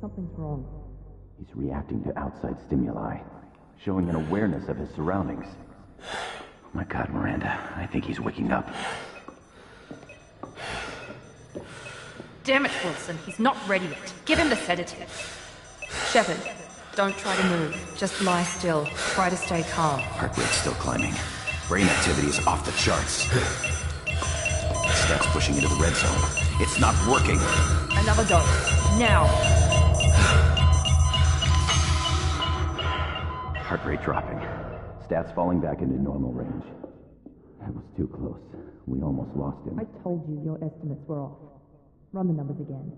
Something's wrong. He's reacting to outside stimuli, showing an awareness of his surroundings. Oh my God, Miranda, I think he's waking up. Damn it, Wilson, he's not ready yet. Give him the sedative. Shepard, don't try to move. Just lie still. Try to stay calm. Heart rate's still climbing. Brain activity is off the charts. Steps pushing into the red zone. It's not working. Another dose. Now. Heart rate dropping. Stats falling back into normal range. That was too close. We almost lost him. I told you your estimates were off. Run the numbers again.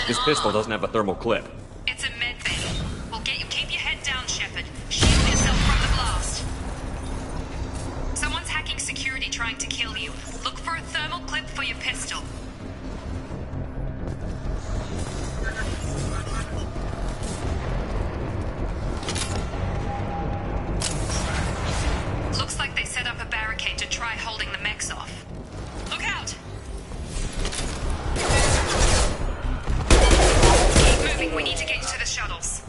This pistol doesn't have a thermal clip. It's a med bay. We'll get you. Keep your head down, Shepard. Shield yourself from the blast. Someone's hacking security trying to kill you. Look for a thermal clip for your pistol. Looks like they set up a barricade to try holding the mechs off. Look out! Keep moving, we need to get you to the shuttles.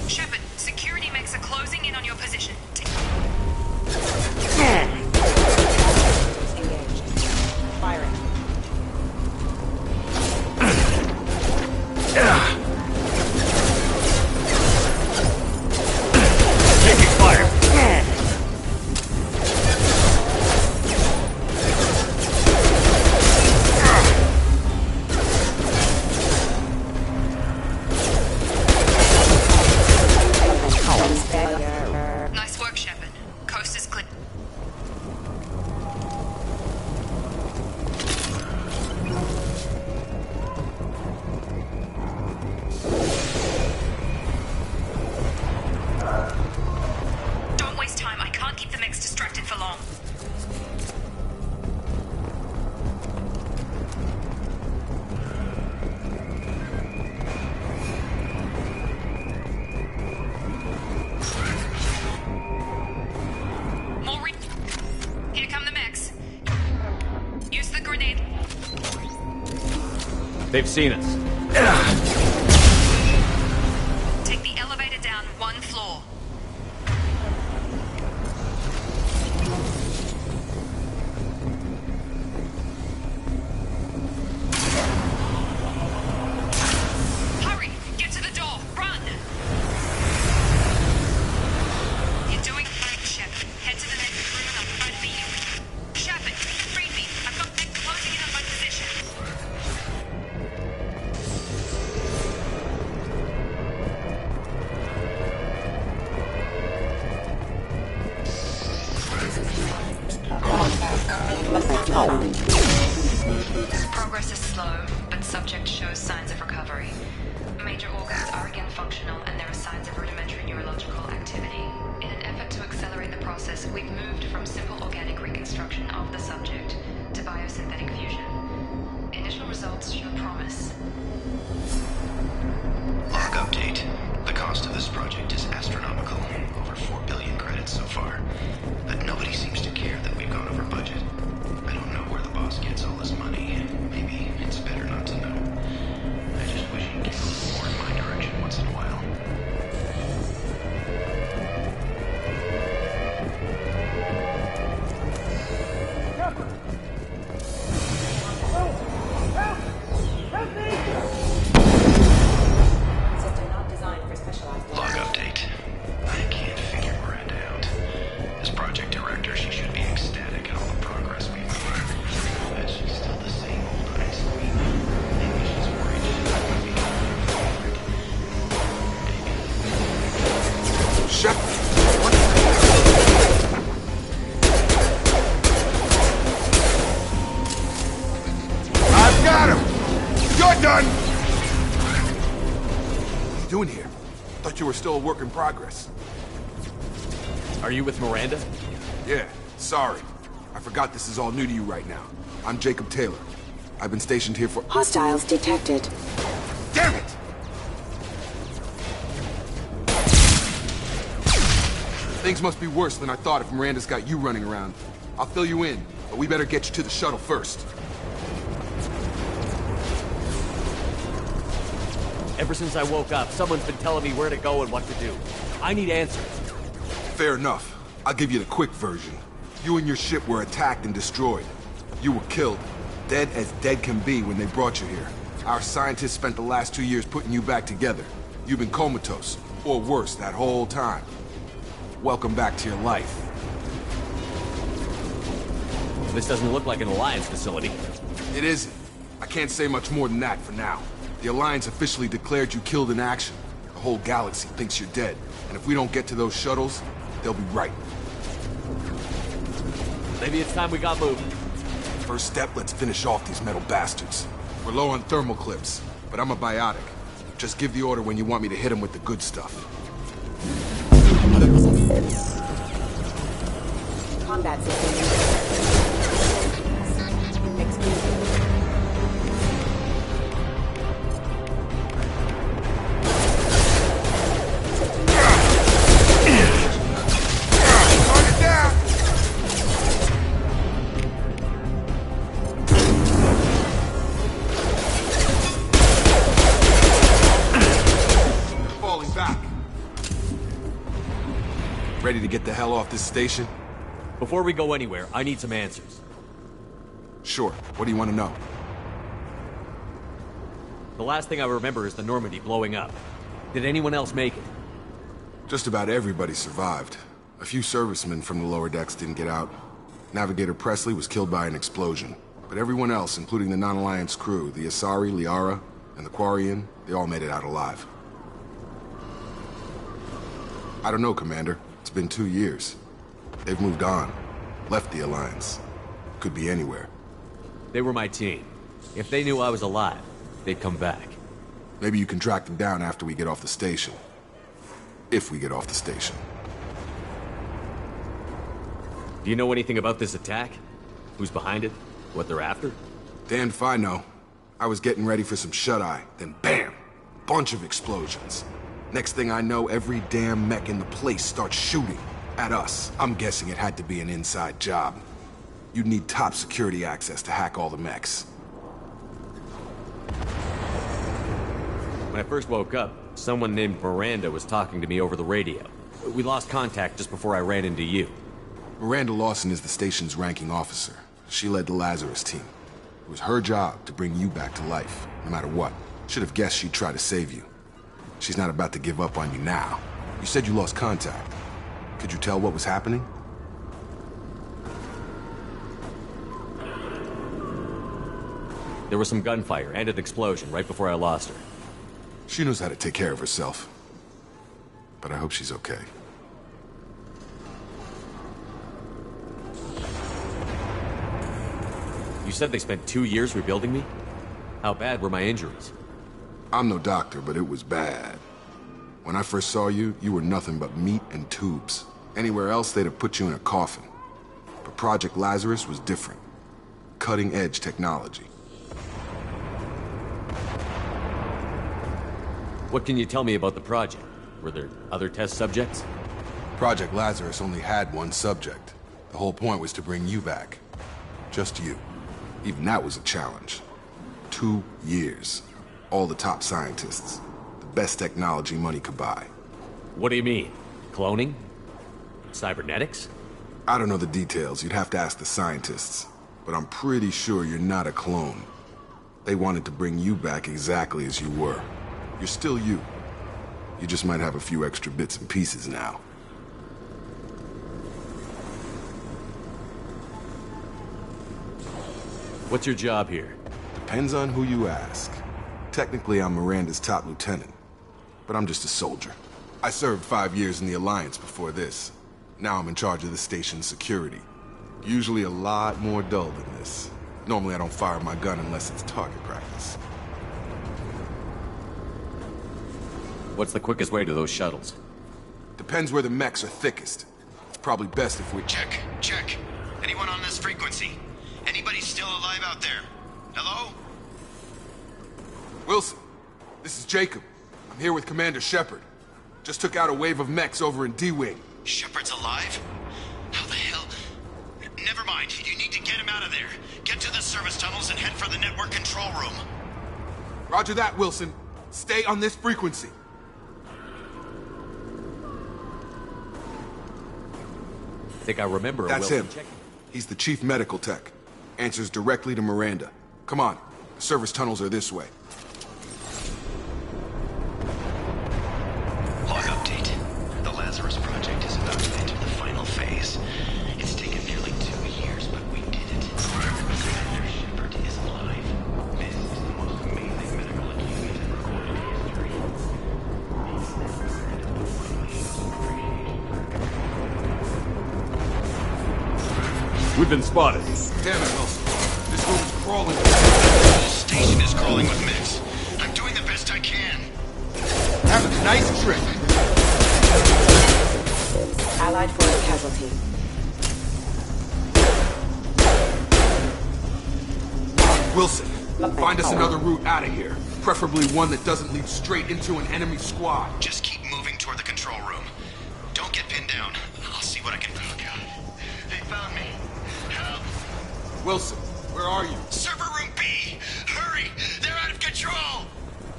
Shepard, security mechs are closing in on your position. Engaged. Firing. Taking fire! Nice work, Shepard. Coast is clear. Don't waste time. I can't keep the mechs distracted for long. More re- Here come the mechs. Use the grenade. They've seen us. Take the elevator down one floor. Hurry! Get to the door! Run! You're doing fine, Shepard. Head to the next room and I'll try to beat you. Shepard, read me. I've got mechs closing in on my position. Progress is slow, but subject shows signs of recovery. Major organs are again functional, and there are signs of rudimentary neurological activity. In an effort to accelerate the process, we've moved from simple organic reconstruction of the subject to biosynthetic fusion. Initial results show promise. Log update. The cost of this project is astronomical. Over 4 billion credits so far. But nobody seems to care that we've gone over budget. I don't know where the boss gets all this money. Maybe it's better not to know. I just wish he'd give a little more in my direction once in a while. System not designed for specialized. Log update. I can't figure Miranda out. As project director, she should be ecstatic at all the progress we've made. But she's still the same old ice queen. Maybe she's worried she's not going to be forward. Shep! I've got him! You're done! What are you doing here? Thought you were still a work in progress. Are you with Miranda? Yeah, sorry. I forgot this is all new to you right now. I'm Jacob Taylor. I've been stationed here for— Hostiles detected. Damn it! Things must be worse than I thought if Miranda's got you running around. I'll fill you in, but we better get you to the shuttle first. Ever since I woke up, someone's been telling me where to go and what to do. I need answers. Fair enough. I'll give you the quick version. You and your ship were attacked and destroyed. You were killed. Dead as dead can be when they brought you here. Our scientists spent the last 2 years putting you back together. You've been comatose, or worse, that whole time. Welcome back to your life. This doesn't look like an Alliance facility. It isn't. I can't say much more than that for now. The Alliance officially declared you killed in action. The whole galaxy thinks you're dead. And if we don't get to those shuttles, they'll be right. Maybe it's time we got moving. First step, let's finish off these metal bastards. We're low on thermal clips, but I'm a biotic. Just give the order when you want me to hit them with the good stuff. Combat system. Ready to get the hell off this station? Before we go anywhere, I need some answers. Sure. What do you want to know? The last thing I remember is the Normandy blowing up. Did anyone else make it? Just about everybody survived. A few servicemen from the lower decks didn't get out. Navigator Presley was killed by an explosion. But everyone else, including the non-Alliance crew, the Asari, Liara, and the Quarian, they all made it out alive. I don't know, Commander. It's been 2 years. They've moved on. Left the Alliance. Could be anywhere. They were my team. If they knew I was alive, they'd come back. Maybe you can track them down after we get off the station. If we get off the station. Do you know anything about this attack? Who's behind it? What they're after? Damned if I know. I was getting ready for some shut-eye, then BAM! Bunch of explosions. Next thing I know, every damn mech in the place starts shooting at us. I'm guessing it had to be an inside job. You'd need top security access to hack all the mechs. When I first woke up, someone named Miranda was talking to me over the radio. We lost contact just before I ran into you. Miranda Lawson is the station's ranking officer. She led the Lazarus team. It was her job to bring you back to life, no matter what. Should have guessed she'd try to save you. She's not about to give up on you now. You said you lost contact. Could you tell what was happening? There was some gunfire and an explosion right before I lost her. She knows how to take care of herself. But I hope she's okay. You said they spent 2 years rebuilding me? How bad were my injuries? I'm no doctor, but it was bad. When I first saw you, you were nothing but meat and tubes. Anywhere else, they'd have put you in a coffin. But Project Lazarus was different. Cutting-edge technology. What can you tell me about the project? Were there other test subjects? Project Lazarus only had one subject. The whole point was to bring you back. Just you. Even that was a challenge. 2 years. All the top scientists. The best technology money could buy. What do you mean? Cloning? Cybernetics? I don't know the details. You'd have to ask the scientists. But I'm pretty sure you're not a clone. They wanted to bring you back exactly as you were. You're still you. You just might have a few extra bits and pieces now. What's your job here? Depends on who you ask. Technically, I'm Miranda's top lieutenant, but I'm just a soldier. I served 5 years in the Alliance before this. Now I'm in charge of the station's security. Usually a lot more dull than this. Normally I don't fire my gun unless it's target practice. What's the quickest way to those shuttles? Depends where the mechs are thickest. It's probably best if we... Check. Anyone on this frequency? Anybody still alive out there? Hello? Wilson, this is Jacob. I'm here with Commander Shepard. Just took out a wave of mechs over in D-Wing. Shepard's alive? How the hell? Never mind. You need to get him out of there. Get to the service tunnels and head for the network control room. Roger that, Wilson. Stay on this frequency. I think I remember That's Wilson him. checking. He's the chief medical tech. Answers directly to Miranda. Come on. The service tunnels are this way. Log update. The Lazarus project is about to enter the final phase. It's taken nearly 2 years, but we did it. Commander Shepard is alive. This is the most amazing medical achievement in recorded history. We've been spotted. Damn it, Wilson. This room's crawling. The whole station is crawling with mechs. I'm doing the best I can. Have a nice trip. Allied force casualty. Wilson, find us another route out of here. Preferably one that doesn't lead straight into an enemy squad. Just keep moving toward the control room. Don't get pinned down. I'll see what I can do. Oh, God. They found me. Help. Wilson, where are you? Server room B. Hurry. They're out of control.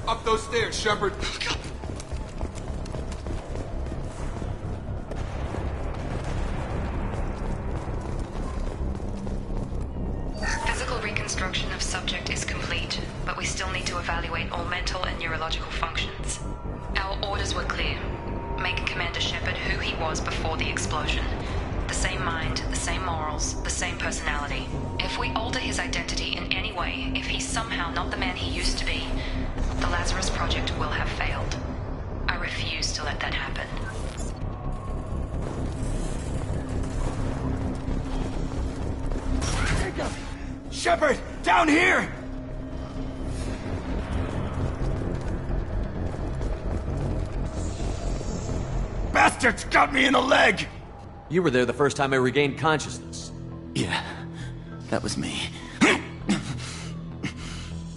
Up those stairs, Shepard. Oh, God. Physical reconstruction of subject is complete, but we still need to evaluate all mental and neurological functions. Our orders were clear. Make Commander Shepard who he was before the explosion. The same mind, the same morals, the same personality. If we alter his identity in any way, if he's somehow not the man he used to be, the Lazarus Project will have failed. I refuse to let that happen. Shepard, down here! Bastards got me in the leg! You were there the first time I regained consciousness. Yeah, that was me.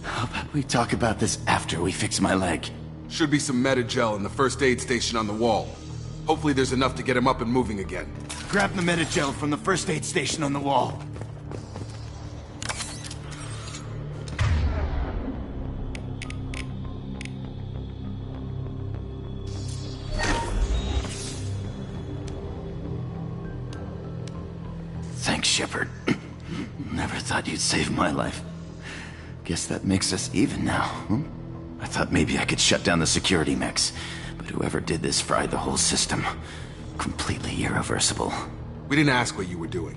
How about we talk about this after we fix my leg? Should be some Medi-gel in the first aid station on the wall. Hopefully there's enough to get him up and moving again. Grab the Medi-gel from the first aid station on the wall. Thanks, Shepard. Never thought you'd save my life. Guess that makes us even now, huh? I thought maybe I could shut down the security mechs, but whoever did this fried the whole system. Completely irreversible. We didn't ask what you were doing.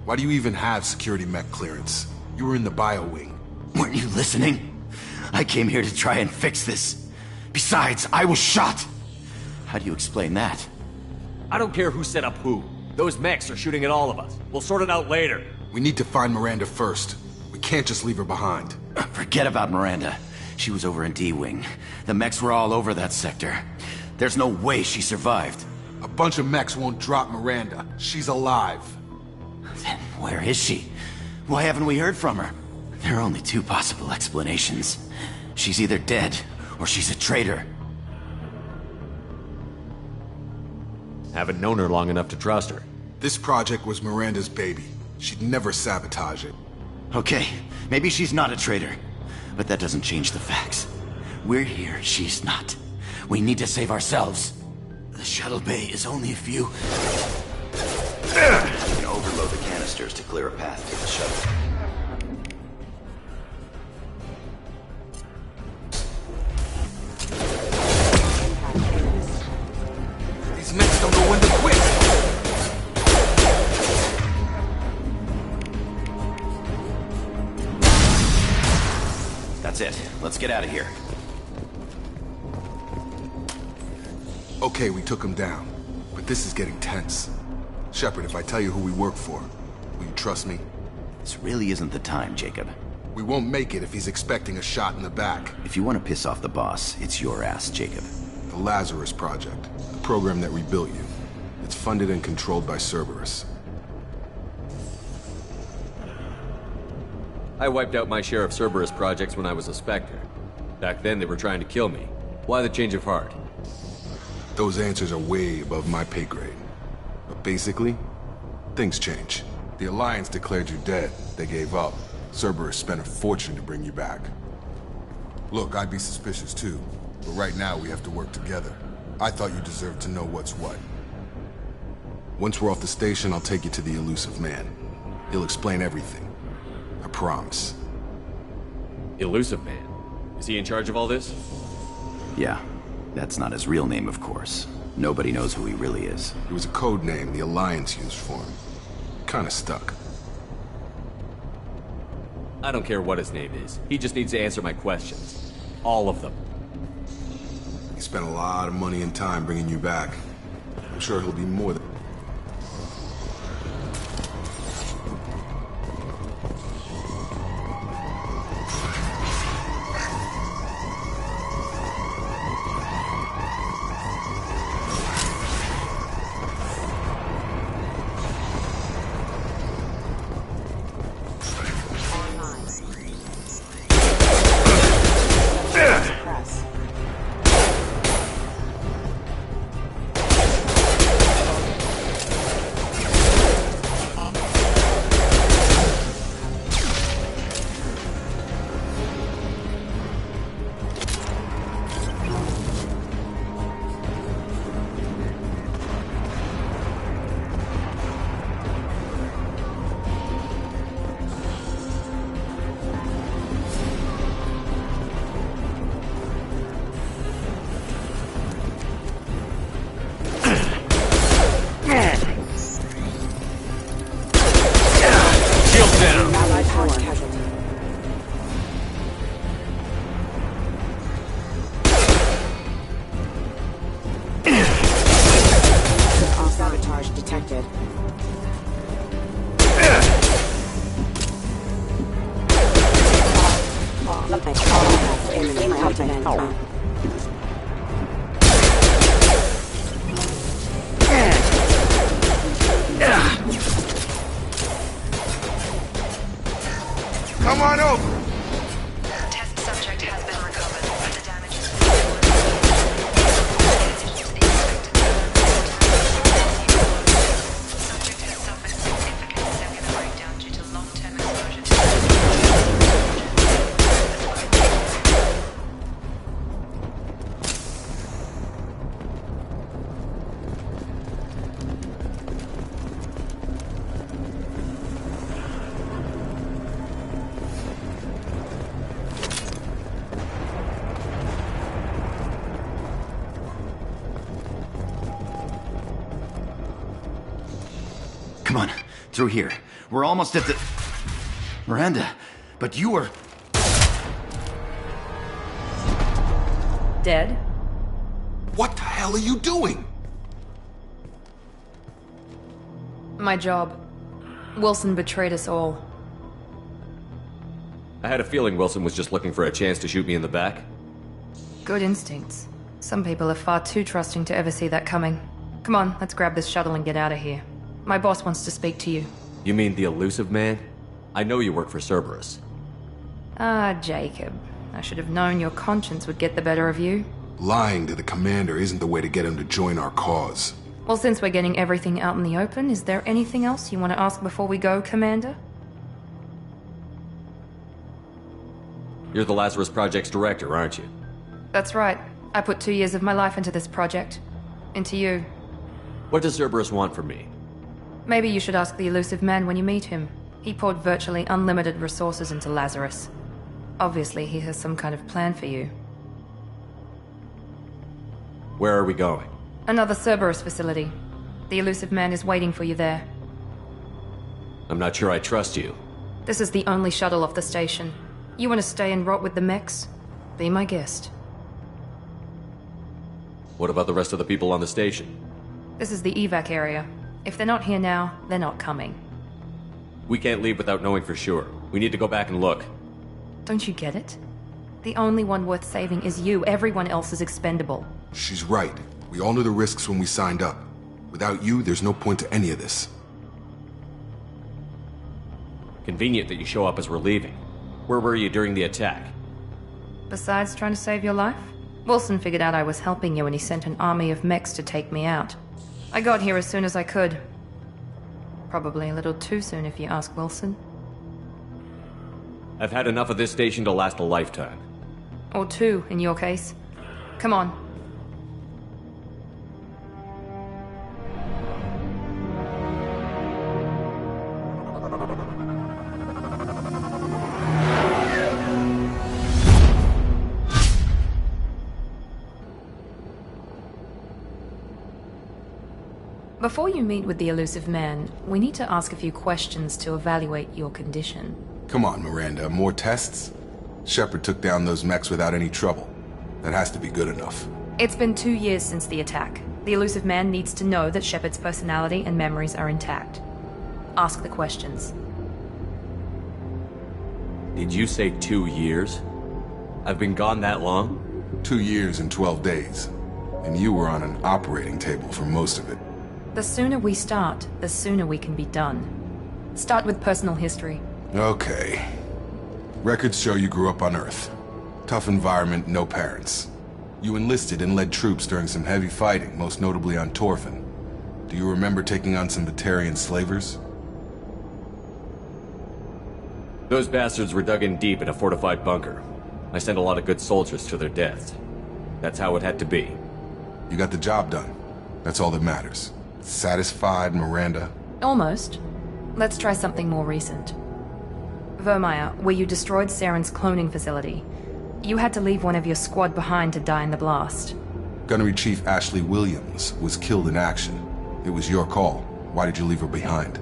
Why do you even have security mech clearance? You were in the bio wing. Weren't you listening? I came here to try and fix this. Besides, I was shot! How do you explain that? I don't care who set up who. Those mechs are shooting at all of us. We'll sort it out later. We need to find Miranda first. We can't just leave her behind. Forget about Miranda. She was over in D-Wing. The mechs were all over that sector. There's no way she survived. A bunch of mechs won't drop Miranda. She's alive. Then where is she? Why haven't we heard from her? There are only two possible explanations. She's either dead, or she's a traitor. Haven't known her long enough to trust her. This project was Miranda's baby. She'd never sabotage it. Okay, maybe she's not a traitor. But that doesn't change the facts. We're here, she's not. We need to save ourselves. The shuttle bay is only a few... You can overload the canisters to clear a path to the shuttle. These mechs don't know when to quit! That's it. Let's get out of here. Okay, we took him down. But this is getting tense. Shepard, if I tell you who we work for, will you trust me? This really isn't the time, Jacob. We won't make it if he's expecting a shot in the back. If you want to piss off the boss, it's your ass, Jacob. The Lazarus Project, the program that rebuilt you. It's funded and controlled by Cerberus. I wiped out my share of Cerberus projects when I was a Spectre. Back then they were trying to kill me. Why the change of heart? Those answers are way above my pay grade. But basically, things change. The Alliance declared you dead. They gave up. Cerberus spent a fortune to bring you back. Look, I'd be suspicious too. But right now we have to work together. I thought you deserved to know what's what. Once we're off the station, I'll take you to the Elusive Man. He'll explain everything. I promise. Elusive Man? Is he in charge of all this? Yeah. That's not his real name, of course. Nobody knows who he really is. It was a code name the Alliance used for him. Kinda stuck. I don't care what his name is. He just needs to answer my questions. All of them. He spent a lot of money and time bringing you back. I'm sure he'll be more than... Come on, through here. We're almost at the... Miranda, but you were... Dead? What the hell are you doing? My job. Wilson betrayed us all. I had a feeling Wilson was just looking for a chance to shoot me in the back. Good instincts. Some people are far too trusting to ever see that coming. Come on, let's grab this shuttle and get out of here. My boss wants to speak to you. You mean the elusive man? I know you work for Cerberus. Ah, Jacob. I should have known your conscience would get the better of you. Lying to the commander isn't the way to get him to join our cause. Well, since we're getting everything out in the open, is there anything else you want to ask before we go, Commander? You're the Lazarus Project's director, aren't you? That's right. I put 2 years of my life into this project. Into you. What does Cerberus want from me? Maybe you should ask the elusive man when you meet him. He poured virtually unlimited resources into Lazarus. Obviously, he has some kind of plan for you. Where are we going? Another Cerberus facility. The elusive man is waiting for you there. I'm not sure I trust you. This is the only shuttle off the station. You want to stay and rot with the mechs? Be my guest. What about the rest of the people on the station? This is the evac area. If they're not here now, they're not coming. We can't leave without knowing for sure. We need to go back and look. Don't you get it? The only one worth saving is you. Everyone else is expendable. She's right. We all knew the risks when we signed up. Without you, there's no point to any of this. Convenient that you show up as we're leaving. Where were you during the attack? Besides trying to save your life, Wilson figured out I was helping you and he sent an army of mechs to take me out. I got here as soon as I could. Probably a little too soon if you ask Wilson. I've had enough of this station to last a lifetime. Or 2, in your case. Come on. Before you meet with the elusive man, we need to ask a few questions to evaluate your condition. Come on, Miranda, more tests? Shepard took down those mechs without any trouble. That has to be good enough. It's been 2 years since the attack. The elusive man needs to know that Shepard's personality and memories are intact. Ask the questions. Did you say 2 years? I've been gone that long? 2 years and 12 days. And you were on an operating table for most of it. The sooner we start, the sooner we can be done. Start with personal history. Okay. Records show you grew up on Earth. Tough environment, no parents. You enlisted and led troops during some heavy fighting, most notably on Torfin. Do you remember taking on some Batarian slavers? Those bastards were dug in deep in a fortified bunker. I sent a lot of good soldiers to their deaths. That's how it had to be. You got the job done. That's all that matters. Satisfied, Miranda? Almost. Let's try something more recent. Vermeer, where you destroyed Saren's cloning facility. You had to leave one of your squad behind to die in the blast. Gunnery Chief Ashley Williams was killed in action. It was your call. Why did you leave her behind?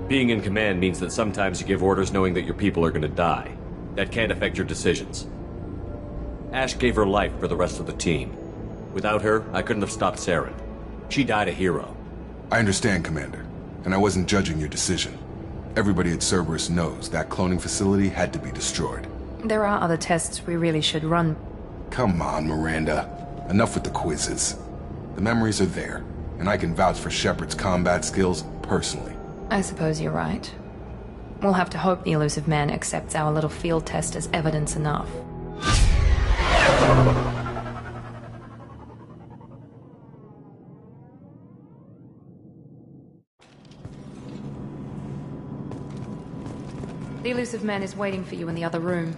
Being in command means that sometimes you give orders knowing that your people are gonna die. That can't affect your decisions. Ash gave her life for the rest of the team. Without her, I couldn't have stopped Saren. She died a hero. I understand, Commander, and I wasn't judging your decision. Everybody at Cerberus knows that cloning facility had to be destroyed. There are other tests we really should run. Come on, Miranda. Enough with the quizzes. The memories are there, and I can vouch for Shepard's combat skills personally. I suppose you're right. We'll have to hope the elusive man accepts our little field test as evidence enough. The elusive man is waiting for you in the other room.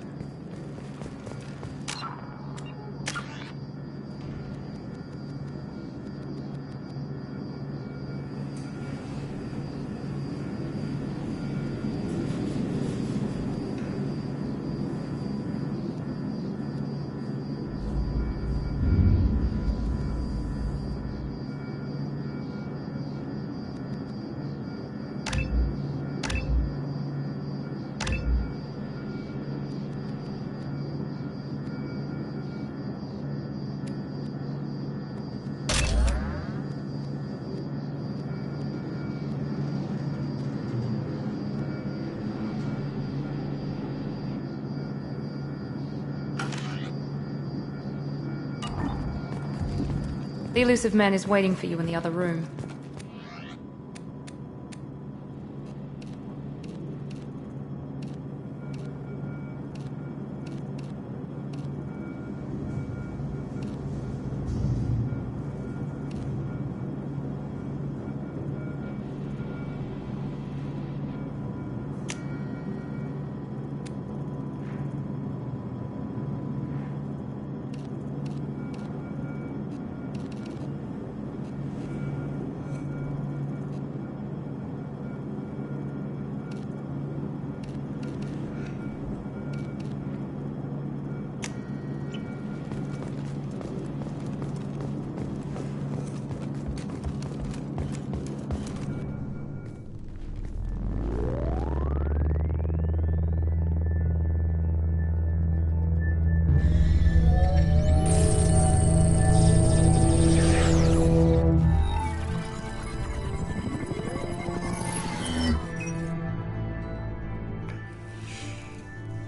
The elusive man is waiting for you in the other room.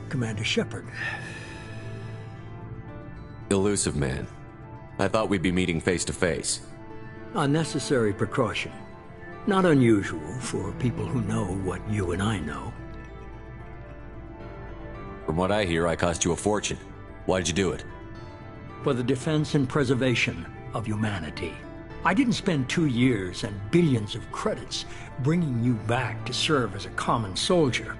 Commander Shepard. Elusive man. I thought we'd be meeting face to face. A necessary precaution. Not unusual for people who know what you and I know. From what I hear, I cost you a fortune. Why'd you do it? For the defense and preservation of humanity. I didn't spend 2 years and billions of credits bringing you back to serve as a common soldier.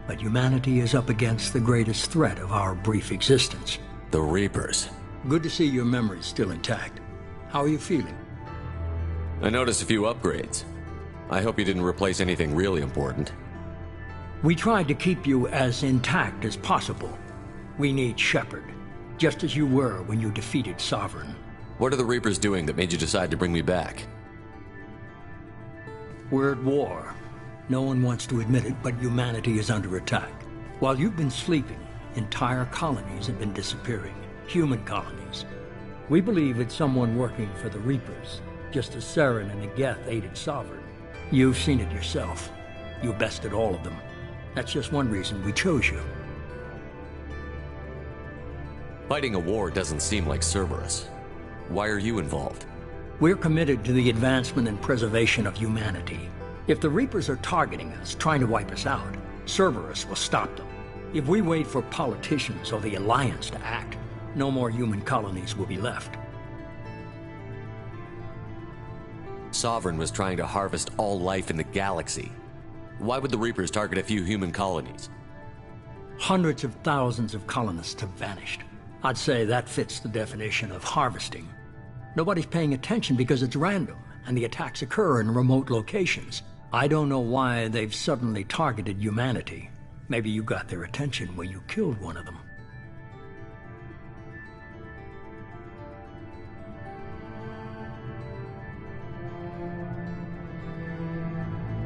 But humanity is up against the greatest threat of our brief existence. The Reapers. Good to see your memory's still intact. How are you feeling? I noticed a few upgrades. I hope you didn't replace anything really important. We tried to keep you as intact as possible. We need Shepard, just as you were when you defeated Sovereign. What are the Reapers doing that made you decide to bring me back? We're at war. No one wants to admit it, but humanity is under attack. While you've been sleeping, entire colonies have been disappearing. Human colonies. We believe it's someone working for the Reapers, just as Saren and Geth aided Sovereign. You've seen it yourself. You bested all of them. That's just one reason we chose you. Fighting a war doesn't seem like Cerberus. Why are you involved? We're committed to the advancement and preservation of humanity. If the Reapers are targeting us, trying to wipe us out, Cerberus will stop them. If we wait for politicians or the Alliance to act, no more human colonies will be left. Sovereign was trying to harvest all life in the galaxy. Why would the Reapers target a few human colonies? Hundreds of thousands of colonists have vanished. I'd say that fits the definition of harvesting. Nobody's paying attention because it's random, and the attacks occur in remote locations. I don't know why they've suddenly targeted humanity. Maybe you got their attention when you killed one of them.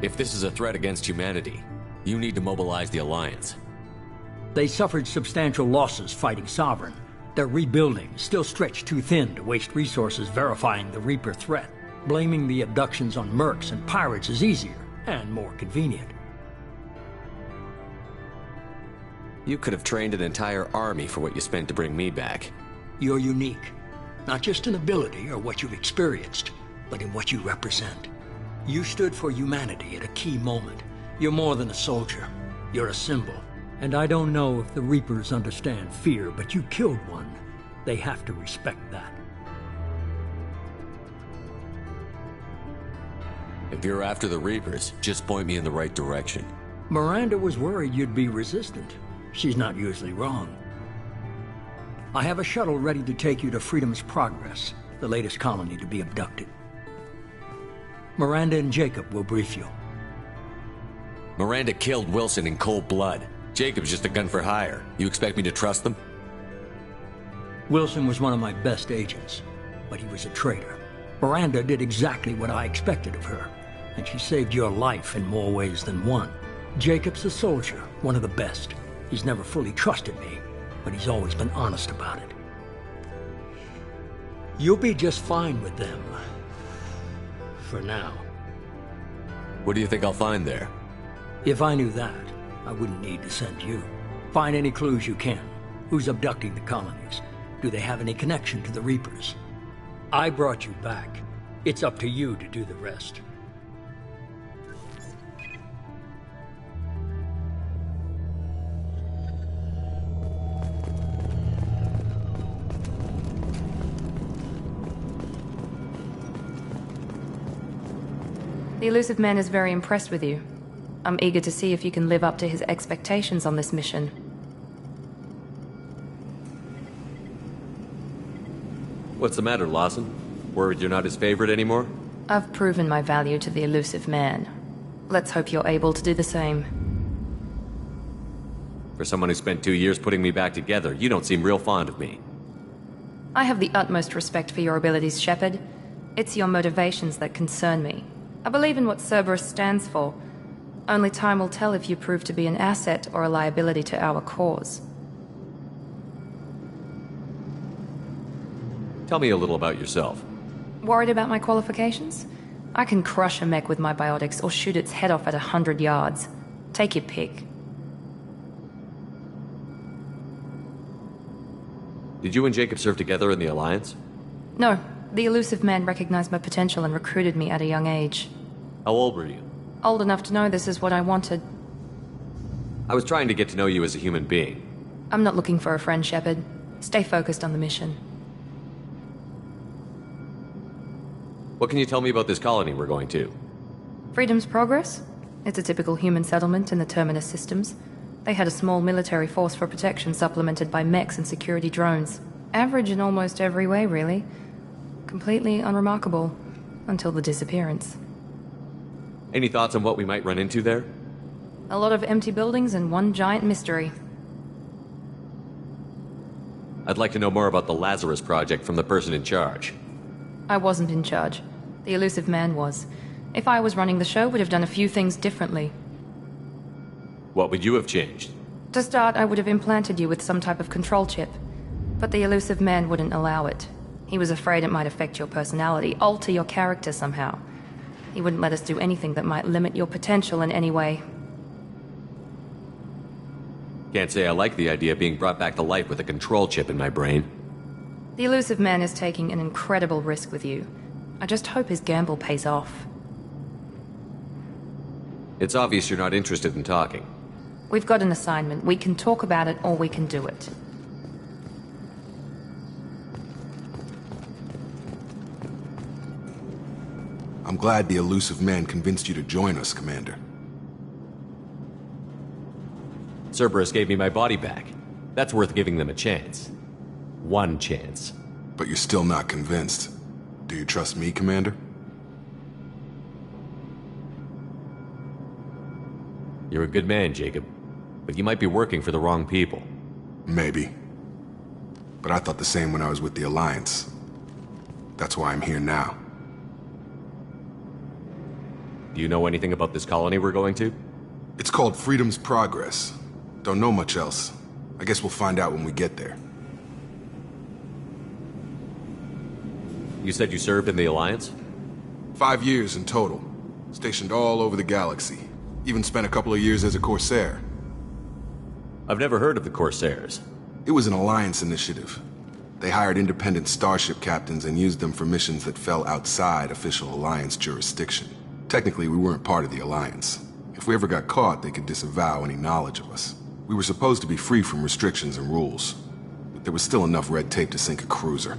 If this is a threat against humanity, you need to mobilize the Alliance. They suffered substantial losses fighting Sovereign. They're rebuilding, still stretched too thin to waste resources verifying the Reaper threat. Blaming the abductions on mercs and pirates is easier and more convenient. You could have trained an entire army for what you spent to bring me back. You're unique. Not just in ability or what you've experienced, but in what you represent. You stood for humanity at a key moment. You're more than a soldier. You're a symbol. And I don't know if the Reapers understand fear, but you killed one. They have to respect that. If you're after the Reapers, just point me in the right direction. Miranda was worried you'd be resistant. She's not usually wrong. I have a shuttle ready to take you to Freedom's Progress, the latest colony to be abducted. Miranda and Jacob will brief you. Miranda killed Wilson in cold blood. Jacob's just a gun for hire. You expect me to trust them? Wilson was one of my best agents, but he was a traitor. Miranda did exactly what I expected of her, and she saved your life in more ways than one. Jacob's a soldier, one of the best. He's never fully trusted me, but he's always been honest about it. You'll be just fine with them. For now. What do you think I'll find there? If I knew that, I wouldn't need to send you. Find any clues you can. Who's abducting the colonies? Do they have any connection to the Reapers? I brought you back. It's up to you to do the rest. The Illusive Man is very impressed with you. I'm eager to see if you can live up to his expectations on this mission. What's the matter, Lawson? Worried you're not his favorite anymore? I've proven my value to the Illusive Man. Let's hope you're able to do the same. For someone who spent 2 years putting me back together, you don't seem real fond of me. I have the utmost respect for your abilities, Shepard. It's your motivations that concern me. I believe in what Cerberus stands for. Only time will tell if you prove to be an asset or a liability to our cause. Tell me a little about yourself. Worried about my qualifications? I can crush a mech with my biotics or shoot its head off at 100 yards. Take your pick. Did you and Jacob serve together in the Alliance? No, the Illusive Man recognized my potential and recruited me at a young age. How old were you? Old enough to know this is what I wanted. I was trying to get to know you as a human being. I'm not looking for a friend, Shepard. Stay focused on the mission. What can you tell me about this colony we're going to? Freedom's Progress? It's a typical human settlement in the Terminus systems. They had a small military force for protection supplemented by mechs and security drones. Average in almost every way, really. Completely unremarkable. Until the disappearance. Any thoughts on what we might run into there? A lot of empty buildings and one giant mystery. I'd like to know more about the Lazarus Project from the person in charge. I wasn't in charge. The Illusive Man was. If I was running the show, would have done a few things differently. What would you have changed? To start, I would have implanted you with some type of control chip. But the Illusive Man wouldn't allow it. He was afraid it might affect your personality, alter your character somehow. He wouldn't let us do anything that might limit your potential in any way. Can't say I like the idea of being brought back to life with a control chip in my brain. The Illusive Man is taking an incredible risk with you. I just hope his gamble pays off. It's obvious you're not interested in talking. We've got an assignment. We can talk about it, or we can do it. I'm glad the Illusive Man convinced you to join us, Commander. Cerberus gave me my body back. That's worth giving them a chance. One chance. But you're still not convinced. Do you trust me, Commander? You're a good man, Jacob. But you might be working for the wrong people. Maybe. But I thought the same when I was with the Alliance. That's why I'm here now. Do you know anything about this colony we're going to? It's called Freedom's Progress. Don't know much else. I guess we'll find out when we get there. You said you served in the Alliance? 5 years in total. Stationed all over the galaxy. Even spent a couple of years as a Corsair. I've never heard of the Corsairs. It was an Alliance initiative. They hired independent starship captains and used them for missions that fell outside official Alliance jurisdiction. Technically, we weren't part of the Alliance. If we ever got caught, they could disavow any knowledge of us. We were supposed to be free from restrictions and rules. But there was still enough red tape to sink a cruiser.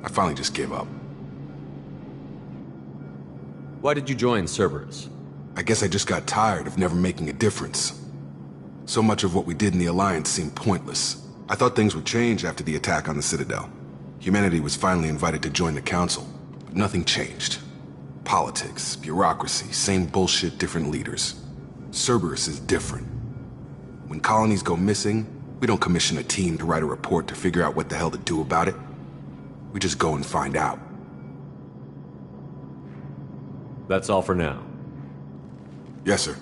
I finally just gave up. Why did you join Cerberus? I guess I just got tired of never making a difference. So much of what we did in the Alliance seemed pointless. I thought things would change after the attack on the Citadel. Humanity was finally invited to join the Council, but nothing changed. Politics, bureaucracy, same bullshit, different leaders. Cerberus is different. When colonies go missing, we don't commission a team to write a report to figure out what the hell to do about it. We just go and find out. That's all for now. Yes, sir.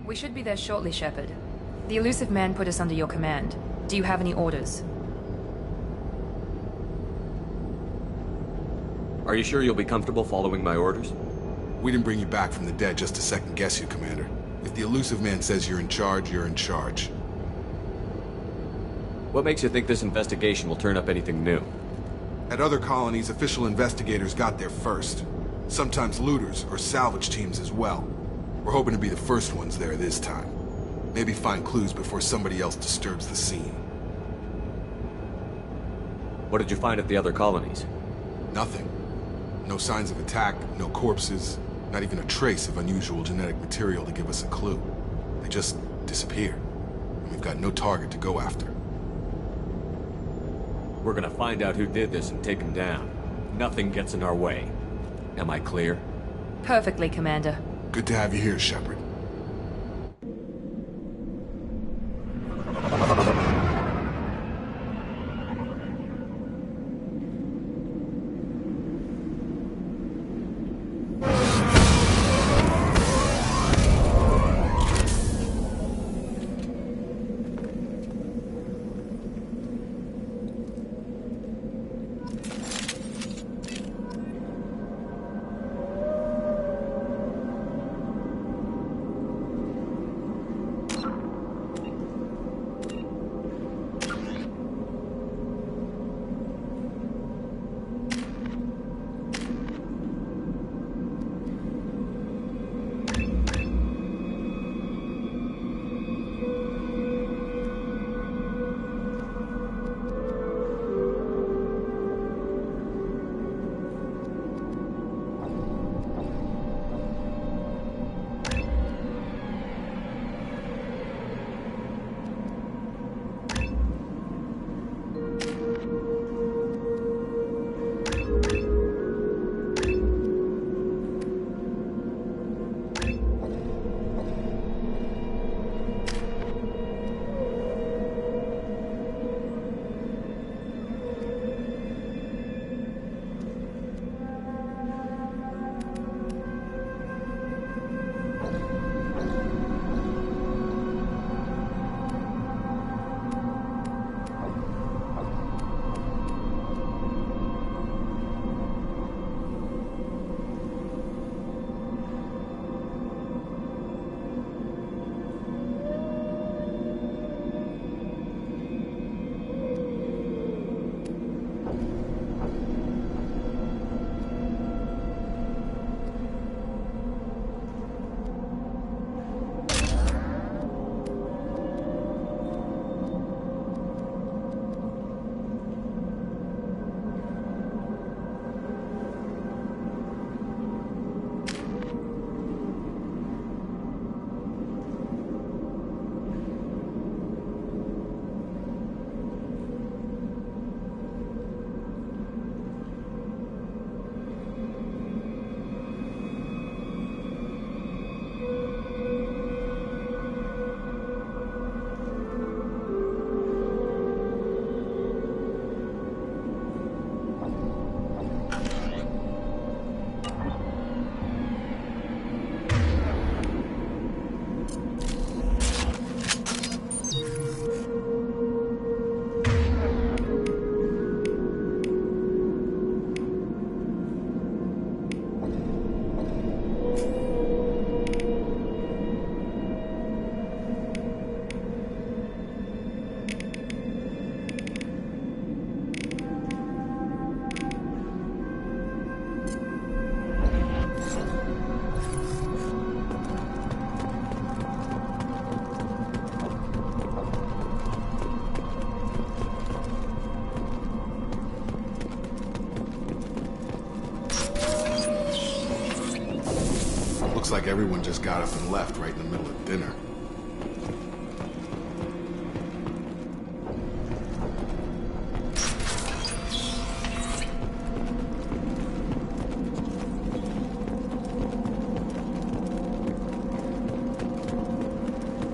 We should be there shortly, Shepard. The Illusive Man put us under your command. Do you have any orders? Are you sure you'll be comfortable following my orders? We didn't bring you back from the dead just to second guess you, Commander. If the Illusive Man says you're in charge, you're in charge. What makes you think this investigation will turn up anything new? At other colonies, official investigators got there first. Sometimes looters or salvage teams as well. We're hoping to be the first ones there this time. Maybe find clues before somebody else disturbs the scene. What did you find at the other colonies? Nothing. No signs of attack, no corpses, not even a trace of unusual genetic material to give us a clue. They just disappeared. And we've got no target to go after. We're gonna find out who did this and take him down. Nothing gets in our way. Am I clear? Perfectly, Commander. Good to have you here, Shepard. Looks like everyone just got up and left right in the middle of dinner.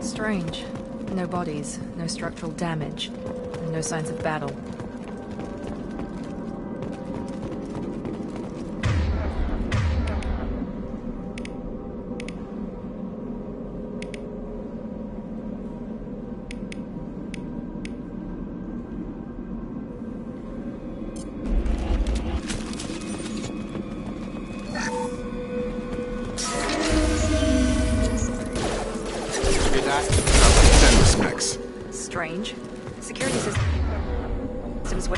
Strange. No bodies, no structural damage, and no signs of battle. Send this mix. Strange. Security systems were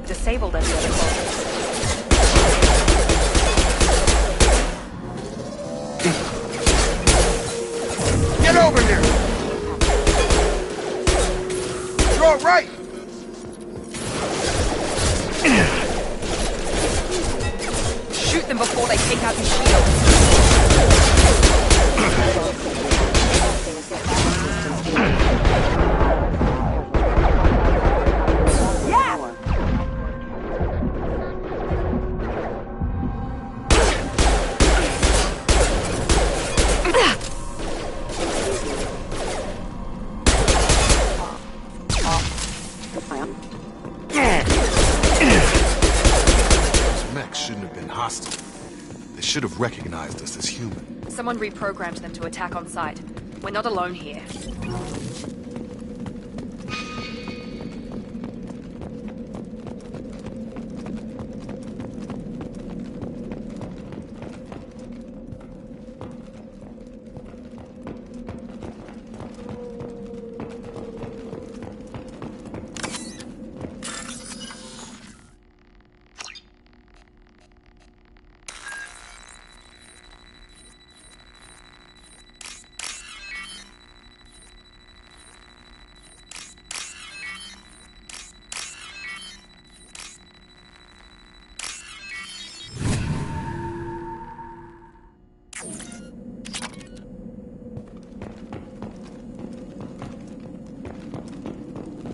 disabled at the other quarters. Get over here! You're right! Shoot them before they take out your shields. They should have recognized us as human. Someone reprogrammed them to attack on sight. We're not alone here.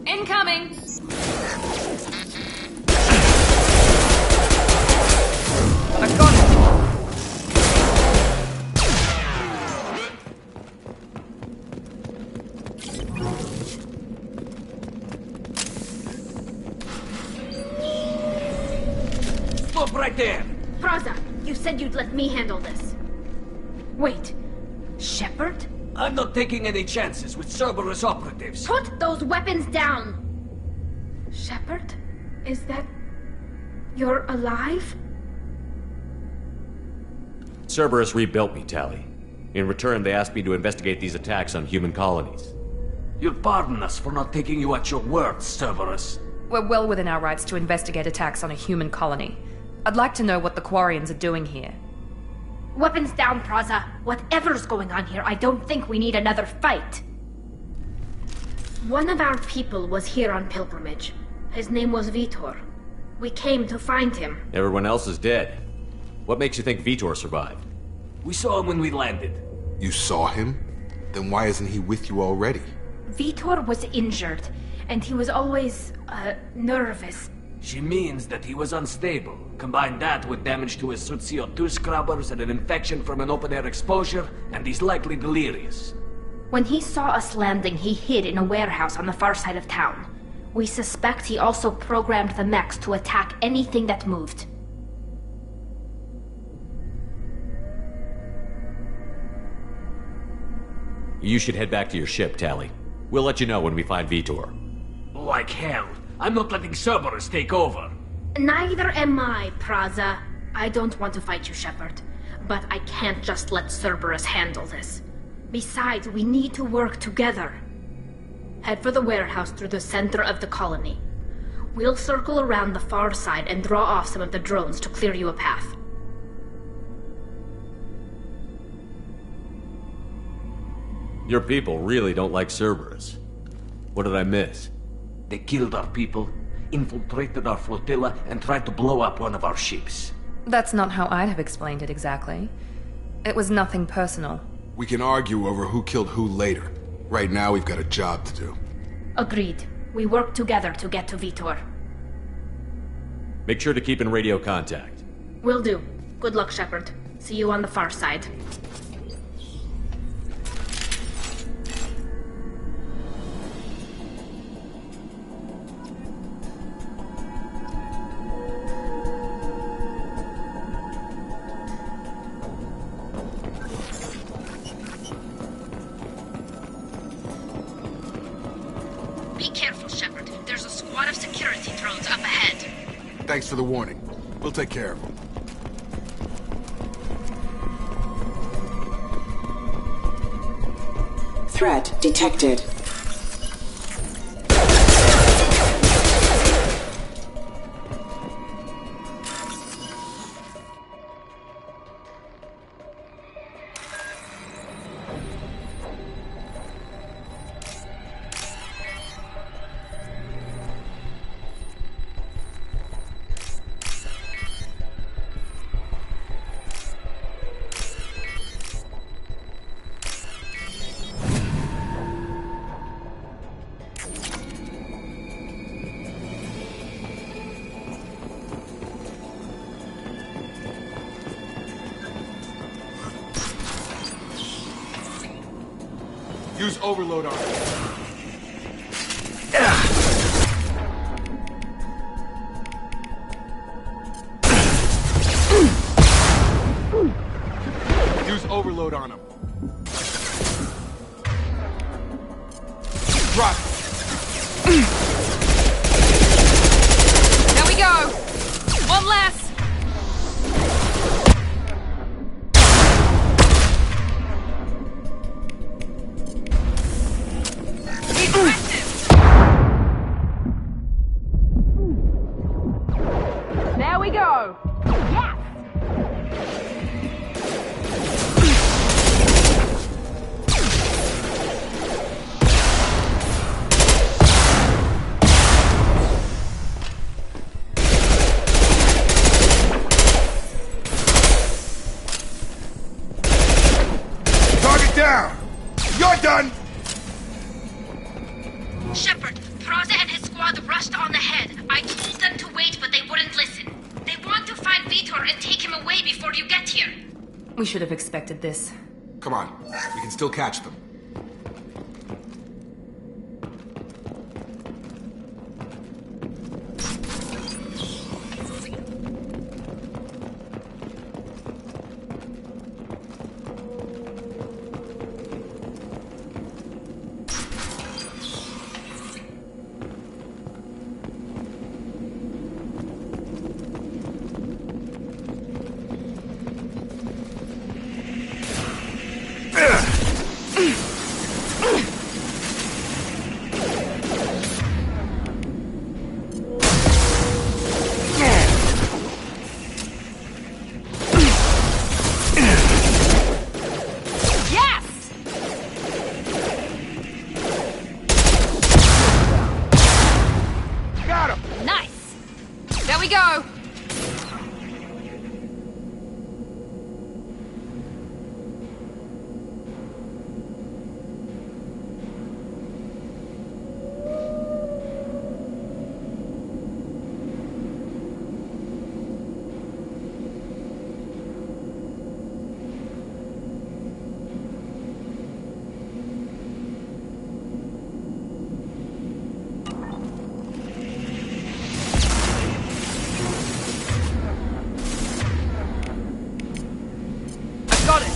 Incoming! I've got it! Stop right there! Praza, you said you'd let me handle this. Wait, Shepard? I'm not taking any chances with Cerberus operatives. Put those weapons down! Shepard? Is that... you're alive? Cerberus rebuilt me, Tali. In return, they asked me to investigate these attacks on human colonies. You'll pardon us for not taking you at your word, Cerberus. We're well within our rights to investigate attacks on a human colony. I'd like to know what the Quarians are doing here. Weapons down, Praza. Whatever's going on here, I don't think we need another fight. One of our people was here on pilgrimage. His name was Vitor. We came to find him. Everyone else is dead. What makes you think Vitor survived? We saw him when we landed. You saw him? Then why isn't he with you already? Vitor was injured, and he was always, nervous. She means that he was unstable. Combine that with damage to his suit CO2 scrubbers and an infection from an open-air exposure, and he's likely delirious. When he saw us landing, he hid in a warehouse on the far side of town. We suspect he also programmed the mechs to attack anything that moved. You should head back to your ship, Tali. We'll let you know when we find Vitor. Like hell. I'm not letting Cerberus take over. Neither am I, Praza. I don't want to fight you, Shepard. But I can't just let Cerberus handle this. Besides, we need to work together. Head for the warehouse through the center of the colony. We'll circle around the far side and draw off some of the drones to clear you a path. Your people really don't like Cerberus. What did I miss? They killed our people, infiltrated our flotilla, and tried to blow up one of our ships. That's not how I'd have explained it exactly. It was nothing personal. We can argue over who killed who later. Right now, we've got a job to do. Agreed. We work together to get to Vitor. Make sure to keep in radio contact. Will do. Good luck, Shepard. See you on the far side. Be careful, Shepard. There's a squad of security drones up ahead. Thanks for the warning. We'll take care of them. Threat detected. Use overload on it. Use overload on him. Drop. There we go. One less. There we go. Yes. Target down! You're done! Shepard, Praza and his squad rushed on ahead. I told them to wait, but they wouldn't listen. They want to find Vitor and take him away before you get here. We should have expected this. Come on, we can still catch them. There we go! Got it!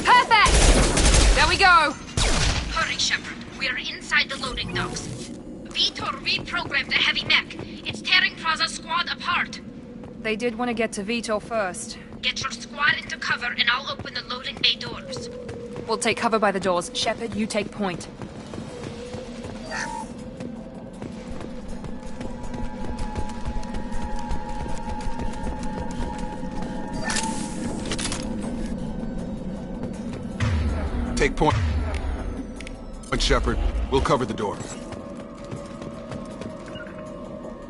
Perfect! There we go! Hurry, Shepard. We are inside the loading docks. Vitor reprogrammed the heavy mech. It's tearing Praza's squad apart. They did want to get to Vitor first. Get your squad into cover and I'll open the loading bay doors. We'll take cover by the doors. Shepard, you take point. Take point. Shepard, we'll cover the door.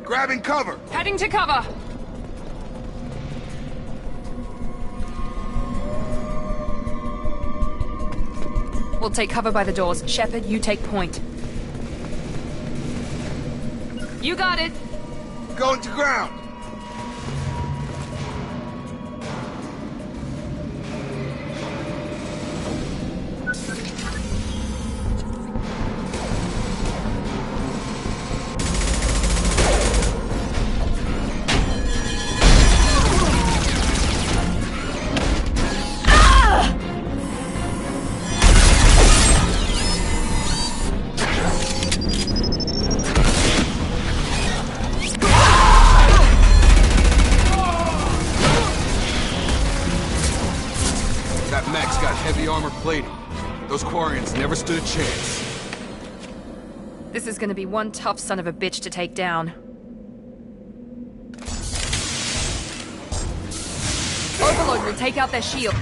Grabbing cover! Heading to cover! We'll take cover by the doors. Shepard, you take point. You got it! Going to ground! plating. Those Quarians never stood a chance. This is gonna be one tough son of a bitch to take down. Overload will take out their shield.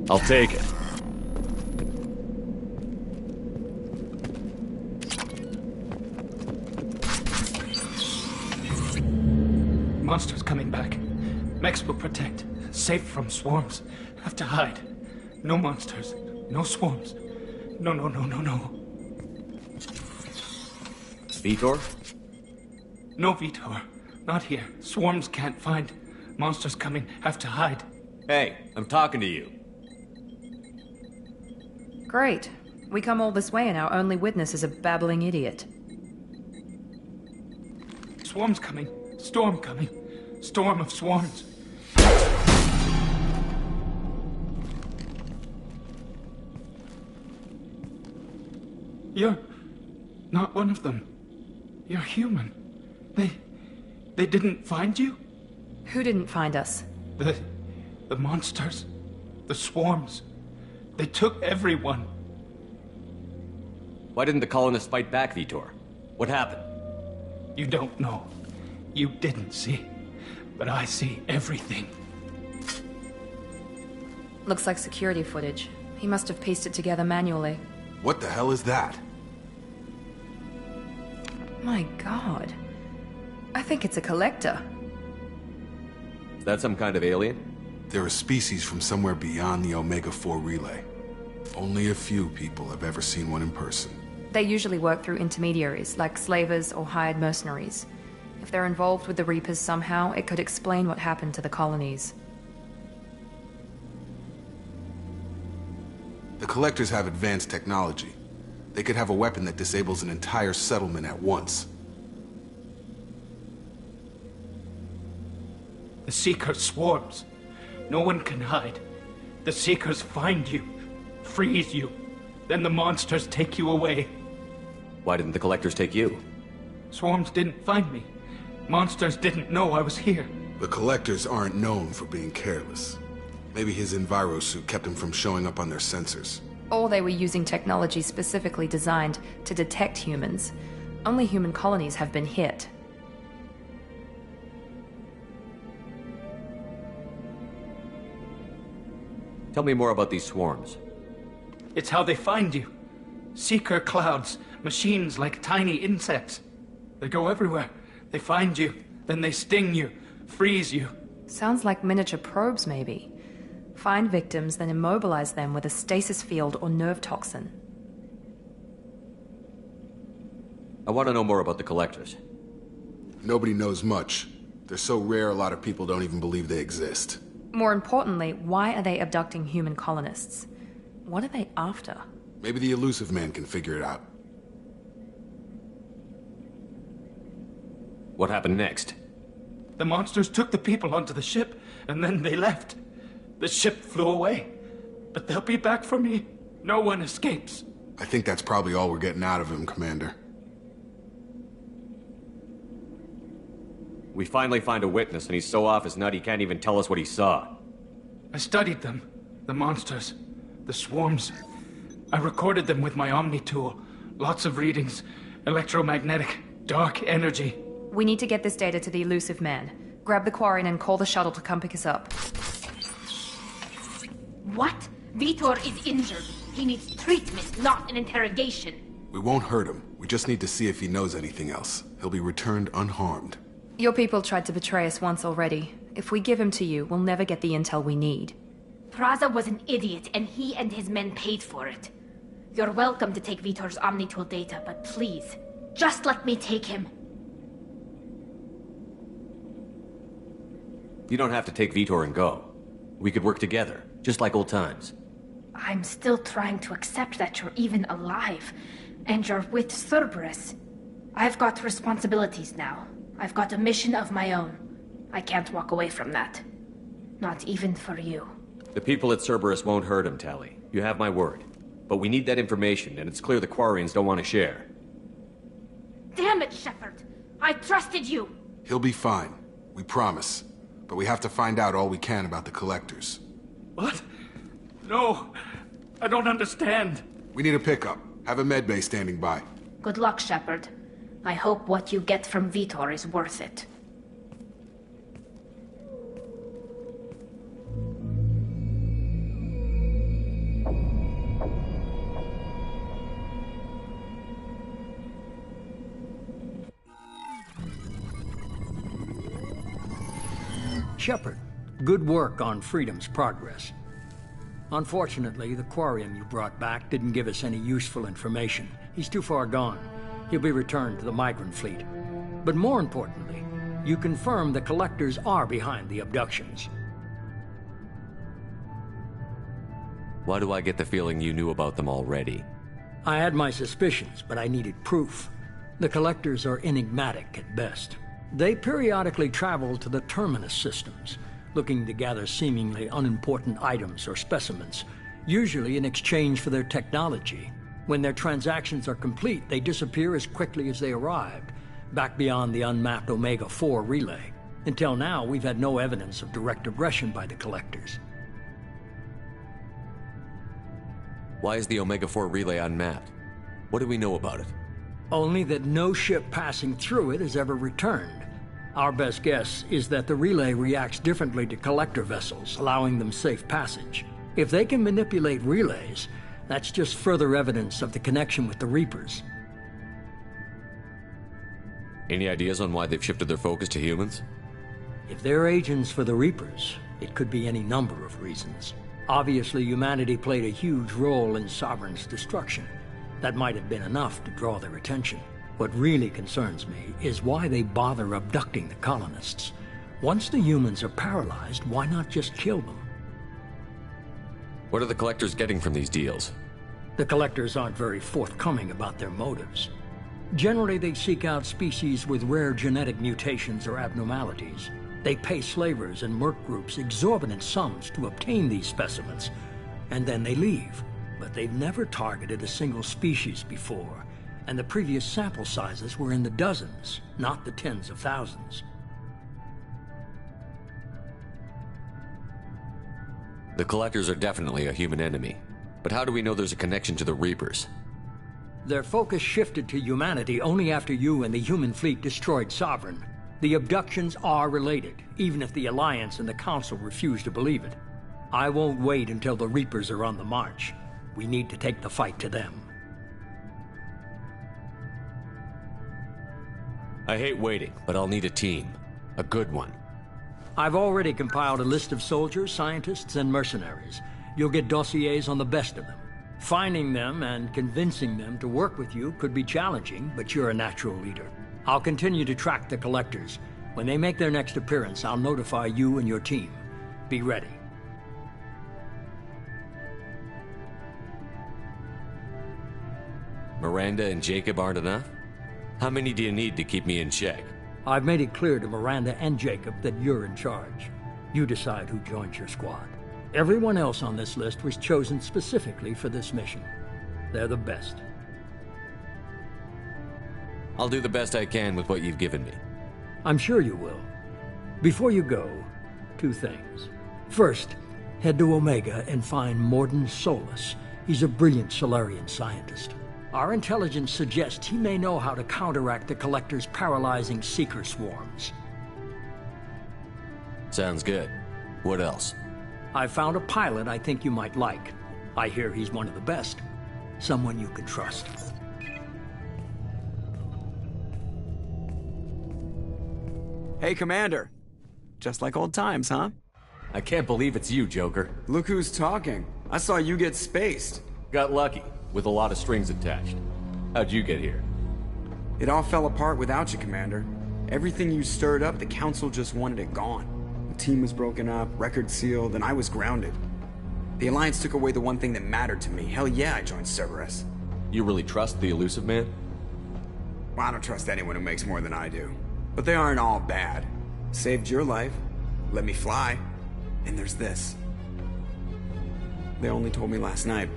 I'll take it. Monsters coming back. Mechs will protect. Safe from swarms. Have to hide. No monsters. No swarms. No. Vitor? No Vitor. Not here. Swarms can't find. Monsters coming. Have to hide. Hey, I'm talking to you. Great. We come all this way and our only witness is a babbling idiot. Swarms coming. Storm coming. Storm of swarms. You're not one of them. You're human. They didn't find you? Who didn't find us? The monsters. The swarms. They took everyone. Why didn't the colonists fight back, Vitor? What happened? You don't know. You didn't see. But I see everything. Looks like security footage. He must have pieced it together manually. What the hell is that? My god. I think it's a collector. Is that some kind of alien? They're a species from somewhere beyond the Omega-4 relay. Only a few people have ever seen one in person. They usually work through intermediaries, like slavers or hired mercenaries. If they're involved with the Reapers somehow, it could explain what happened to the colonies. The Collectors have advanced technology. They could have a weapon that disables an entire settlement at once. The Seeker swarms. No one can hide. The Seekers find you, freeze you, then the monsters take you away. Why didn't the Collectors take you? Swarms didn't find me. Monsters didn't know I was here. The Collectors aren't known for being careless. Maybe his enviro suit kept him from showing up on their sensors. Or they were using technology specifically designed to detect humans. Only human colonies have been hit. Tell me more about these swarms. It's how they find you. Seeker clouds, machines like tiny insects. They go everywhere. They find you, then they sting you, freeze you. Sounds like miniature probes, maybe. Find victims, then immobilize them with a stasis field or nerve toxin. I want to know more about the Collectors. Nobody knows much. They're so rare, a lot of people don't even believe they exist. More importantly, why are they abducting human colonists? What are they after? Maybe the Elusive Man can figure it out. What happened next? The monsters took the people onto the ship, and then they left. The ship flew away. But they'll be back for me. No one escapes. I think that's probably all we're getting out of him, Commander. We finally find a witness, and he's so off his nut he can't even tell us what he saw. I studied them. The monsters. The swarms. I recorded them with my Omni tool. Lots of readings. Electromagnetic. Dark energy. We need to get this data to the Elusive Man. Grab the Quarian and call the shuttle to come pick us up. What? Vitor is injured. He needs treatment, not an interrogation. We won't hurt him. We just need to see if he knows anything else. He'll be returned unharmed. Your people tried to betray us once already. If we give him to you, we'll never get the intel we need. Praza was an idiot, and he and his men paid for it. You're welcome to take Vitor's Omnitool data, but please, just let me take him. You don't have to take Vitor and go. We could work together, just like old times. I'm still trying to accept that you're even alive, and you're with Cerberus. I've got responsibilities now. I've got a mission of my own. I can't walk away from that. Not even for you. The people at Cerberus won't hurt him, Tali. You have my word. But we need that information, and it's clear the Quarians don't want to share. Damn it, Shepard! I trusted you! He'll be fine. We promise. But we have to find out all we can about the Collectors. What? No, I don't understand. We need a pickup. Have a medbay standing by. Good luck, Shepard. I hope what you get from Vitor is worth it. Shepard, good work on Freedom's progress. Unfortunately, the Quarian you brought back didn't give us any useful information. He's too far gone. He'll be returned to the migrant fleet. But more importantly, you confirm the Collectors are behind the abductions. Why do I get the feeling you knew about them already? I had my suspicions, but I needed proof. The Collectors are enigmatic at best. They periodically travel to the Terminus systems, looking to gather seemingly unimportant items or specimens, usually in exchange for their technology. When their transactions are complete, they disappear as quickly as they arrived, back beyond the unmapped Omega-4 relay. Until now, we've had no evidence of direct aggression by the Collectors. Why is the Omega-4 relay unmapped? What do we know about it? Only that no ship passing through it has ever returned. Our best guess is that the relay reacts differently to Collector vessels, allowing them safe passage. If they can manipulate relays, that's just further evidence of the connection with the Reapers. Any ideas on why they've shifted their focus to humans? If they're agents for the Reapers, it could be any number of reasons. Obviously, humanity played a huge role in Sovereign's destruction. That might have been enough to draw their attention. What really concerns me is why they bother abducting the colonists. Once the humans are paralyzed, why not just kill them? What are the Collectors getting from these deals? The Collectors aren't very forthcoming about their motives. Generally, they seek out species with rare genetic mutations or abnormalities. They pay slavers and merc groups exorbitant sums to obtain these specimens, and then they leave. But they've never targeted a single species before, and the previous sample sizes were in the dozens, not the tens of thousands. The Collectors are definitely a human enemy. but how do we know there's a connection to the Reapers? Their focus shifted to humanity only after you and the human fleet destroyed Sovereign. The abductions are related, even if the Alliance and the Council refuse to believe it. I won't wait until the Reapers are on the march. We need to take the fight to them. I hate waiting, but I'll need a team. A good one. I've already compiled a list of soldiers, scientists, and mercenaries. You'll get dossiers on the best of them. Finding them and convincing them to work with you could be challenging, but you're a natural leader. I'll continue to track the Collectors. When they make their next appearance, I'll notify you and your team. Be ready. Miranda and Jacob aren't enough? How many do you need to keep me in check? I've made it clear to Miranda and Jacob that you're in charge. You decide who joins your squad. Everyone else on this list was chosen specifically for this mission. They're the best. I'll do the best I can with what you've given me. I'm sure you will. Before you go, 2 things. First, head to Omega and find Mordin Solus. He's a brilliant Solarian scientist. Our intelligence suggests he may know how to counteract the Collector's paralyzing Seeker swarms. Sounds good. What else? I found a pilot I think you might like. I hear he's one of the best. Someone you can trust. Hey, Commander. Just like old times, huh? I can't believe it's you, Joker. Look who's talking. I saw you get spaced. Got lucky, with a lot of strings attached. How'd you get here? It all fell apart without you, Commander. Everything you stirred up, the Council just wanted it gone. The team was broken up, record sealed, and I was grounded. The Alliance took away the one thing that mattered to me. Hell yeah, I joined Cerberus. You really trust the Illusive Man? Well, I don't trust anyone who makes more than I do. But they aren't all bad. Saved your life, let me fly, and there's this. They only told me last night.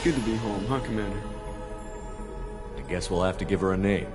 Good to be home, huh, Commander? I guess we'll have to give her a name.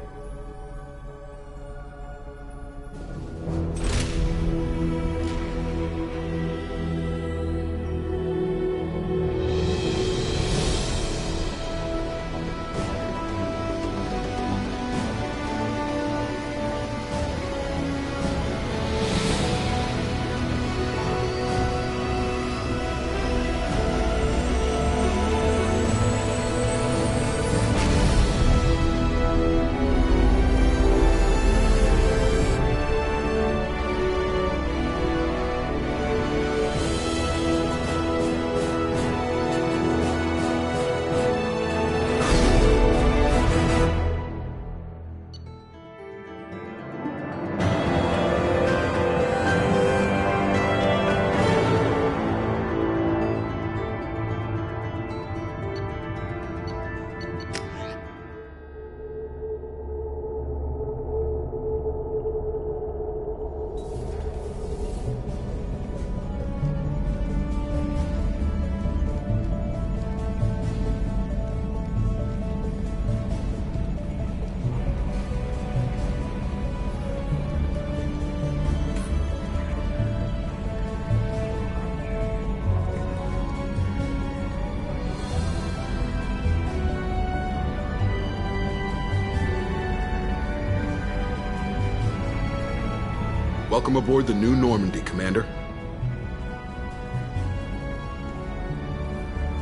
Welcome aboard the New Normandy, Commander.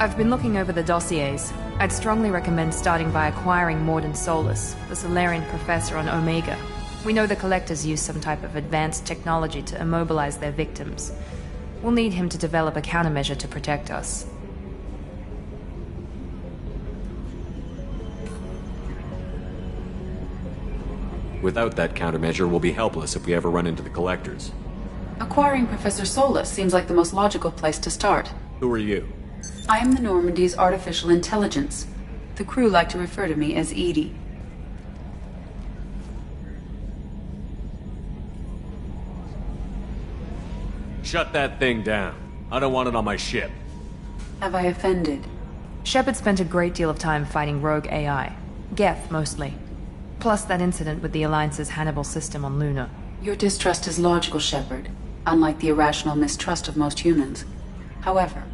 I've been looking over the dossiers. I'd strongly recommend starting by acquiring Mordin Solus, the Solarian professor on Omega. We know the Collectors use some type of advanced technology to immobilize their victims. We'll need him to develop a countermeasure to protect us. Without that countermeasure, we'll be helpless if we ever run into the Collectors. Acquiring Professor Solus seems like the most logical place to start. Who are you? I am the Normandy's artificial intelligence. The crew like to refer to me as Edie. Shut that thing down. I don't want it on my ship. Have I offended? Shepard spent a great deal of time fighting rogue AI. Geth, mostly. Plus that incident with the Alliance's Hannibal system on Luna. Your distrust is logical, Shepard, unlike the irrational mistrust of most humans. However,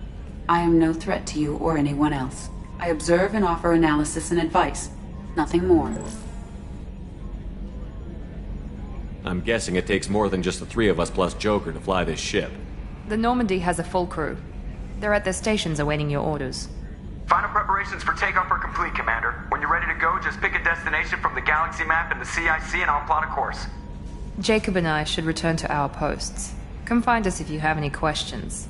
I am no threat to you or anyone else. I observe and offer analysis and advice. Nothing more. I'm guessing it takes more than just the three of us plus Joker to fly this ship. The Normandy has a full crew. They're at their stations awaiting your orders. Final preparations for takeoff are complete, Commander. When you're ready to go, just pick a destination from the galaxy map and the CIC and I'll plot a course. Jacob and I should return to our posts. Come find us if you have any questions.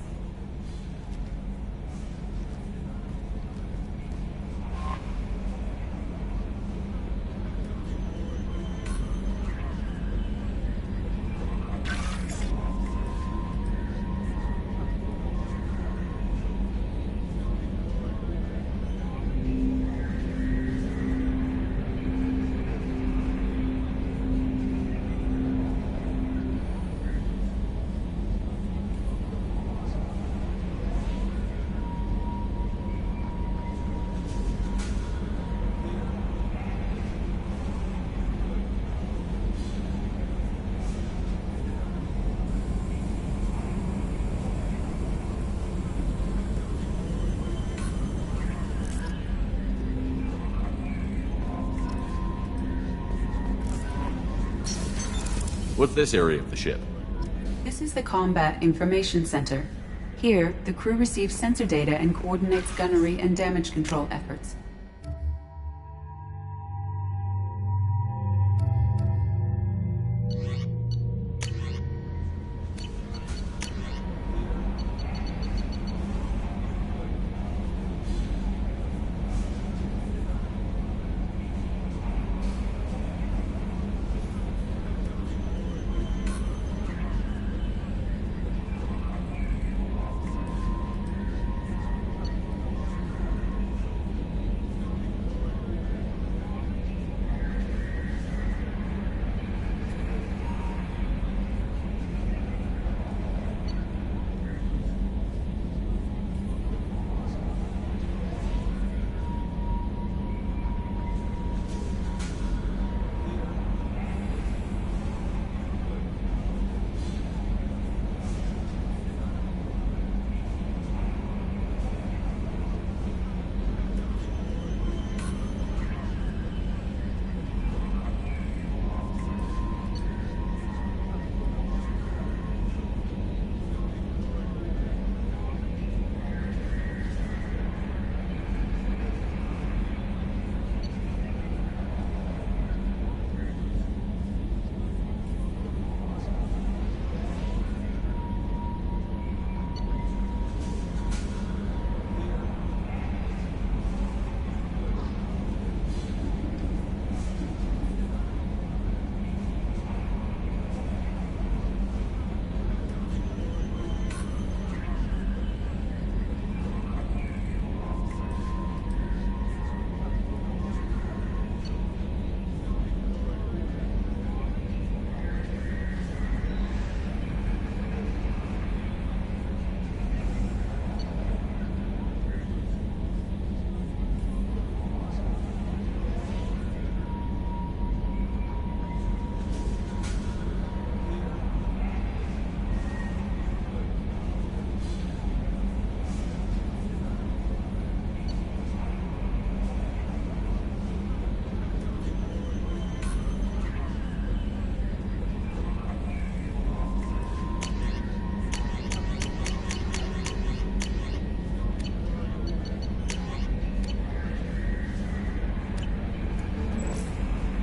What's this area of the ship? This is the Combat Information Center. Here, the crew receives sensor data and coordinates gunnery and damage control efforts.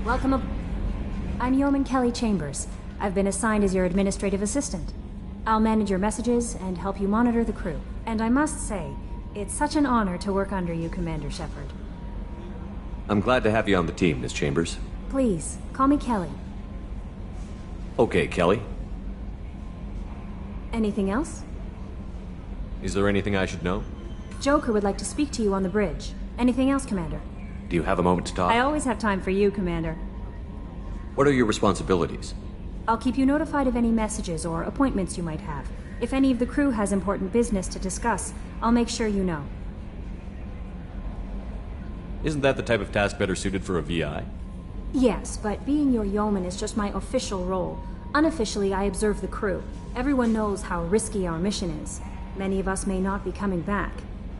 Welcome I'm Yeoman Kelly Chambers. I've been assigned as your administrative assistant. I'll manage your messages and help you monitor the crew. And I must say, it's such an honor to work under you, Commander Shepard. I'm glad to have you on the team, Miss Chambers. Please, call me Kelly. Okay, Kelly. Anything else? Is there anything I should know? Joker would like to speak to you on the bridge. Anything else, Commander? Do you have a moment to talk? I always have time for you, Commander. What are your responsibilities? I'll keep you notified of any messages or appointments you might have. If any of the crew has important business to discuss, I'll make sure you know. Isn't that the type of task better suited for a VI? Yes, but being your yeoman is just my official role. Unofficially, I observe the crew. Everyone knows how risky our mission is. Many of us may not be coming back.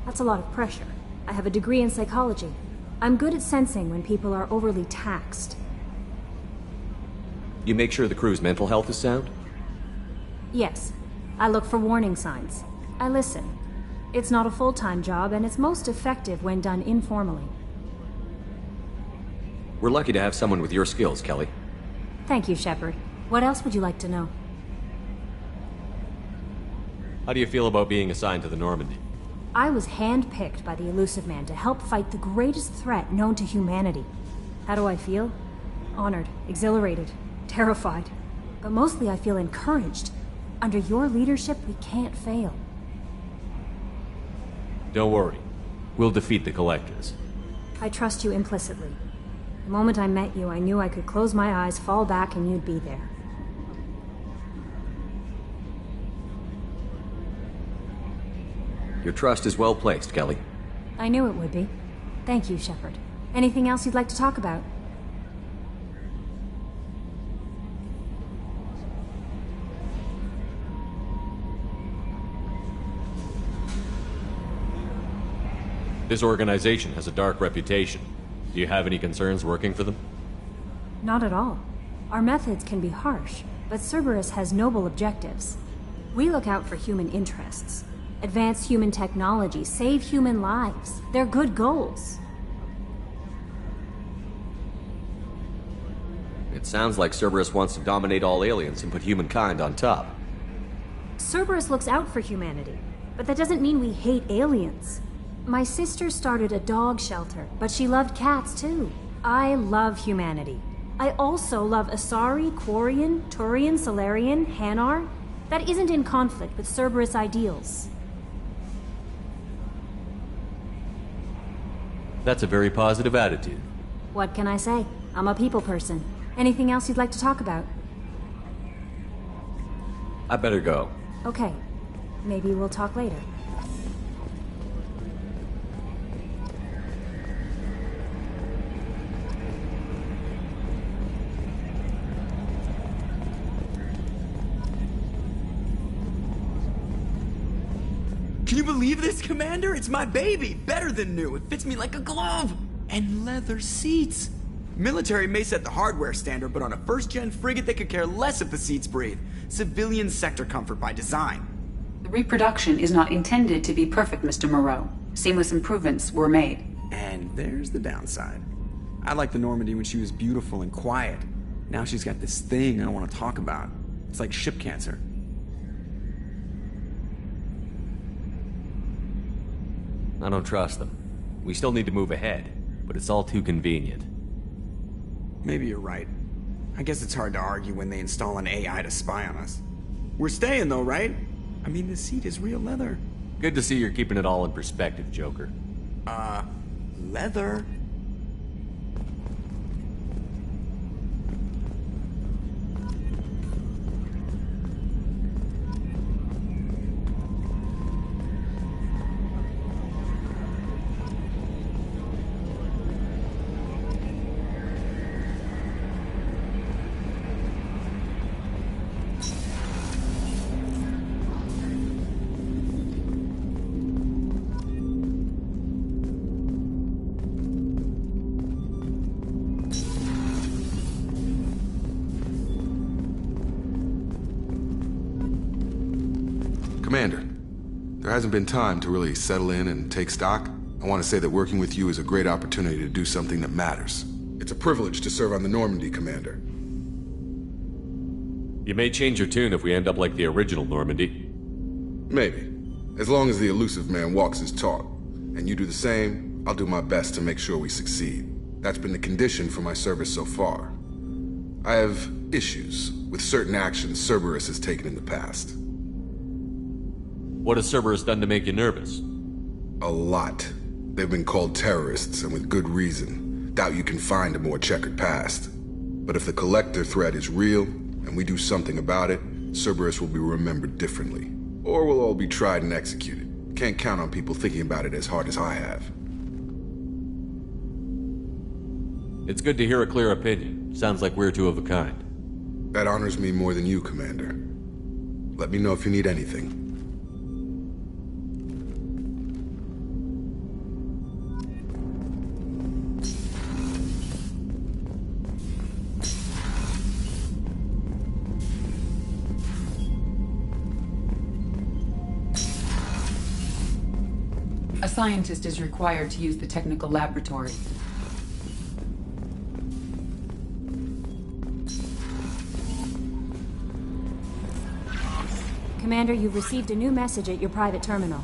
That's a lot of pressure. I have a degree in psychology. I'm good at sensing when people are overly taxed. You make sure the crew's mental health is sound? Yes. I look for warning signs. I listen. It's not a full-time job, and it's most effective when done informally. We're lucky to have someone with your skills, Kelly. Thank you, Shepard. What else would you like to know? How do you feel about being assigned to the Normandy? I was handpicked by the Illusive Man to help fight the greatest threat known to humanity. How do I feel? Honored, exhilarated, terrified. But mostly I feel encouraged. Under your leadership, we can't fail. Don't worry. We'll defeat the Collectors. I trust you implicitly. The moment I met you, I knew I could close my eyes, fall back, and you'd be there. Your trust is well placed, Kelly. I knew it would be. Thank you, Shepard. Anything else you'd like to talk about? This organization has a dark reputation. Do you have any concerns working for them? Not at all. Our methods can be harsh, but Cerberus has noble objectives. We look out for human interests. Advance human technology, save human lives. They're good goals. It sounds like Cerberus wants to dominate all aliens and put humankind on top. Cerberus looks out for humanity, but that doesn't mean we hate aliens. My sister started a dog shelter, but she loved cats too. I love humanity. I also love Asari, Quarian, Turian, Solarian, Hanar. That isn't in conflict with Cerberus ideals. That's a very positive attitude. What can I say? I'm a people person. Anything else you'd like to talk about? I better go. Okay. Maybe we'll talk later. Can you believe this, Commander? It's my baby! Better than new. It fits me like a glove! And leather seats! Military may set the hardware standard, but on a first-gen frigate they could care less if the seats breathe. Civilian sector comfort by design. The reproduction is not intended to be perfect, Mr. Moreau. Seamless improvements were made. And there's the downside. I liked the Normandy when she was beautiful and quiet. Now she's got this thing I don't want to talk about. It's like ship cancer. I don't trust them. We still need to move ahead, but it's all too convenient. Maybe you're right. I guess it's hard to argue when they install an AI to spy on us. We're staying though, right? I mean, the seat is real leather. Good to see you're keeping it all in perspective, Joker. Leather? Commander, there hasn't been time to really settle in and take stock. I want to say that working with you is a great opportunity to do something that matters. It's a privilege to serve on the Normandy, Commander. You may change your tune if we end up like the original Normandy. Maybe. As long as the Illusive Man walks his talk, and you do the same, I'll do my best to make sure we succeed. That's been the condition for my service so far. I have issues with certain actions Cerberus has taken in the past. What has Cerberus done to make you nervous? A lot. They've been called terrorists, and with good reason. Doubt you can find a more checkered past. But if the Collector threat is real, and we do something about it, Cerberus will be remembered differently. Or we'll all be tried and executed. Can't count on people thinking about it as hard as I have. It's good to hear a clear opinion. Sounds like we're two of a kind. That honors me more than you, Commander. Let me know if you need anything. A scientist is required to use the technical laboratory. Commander, you've received a new message at your private terminal.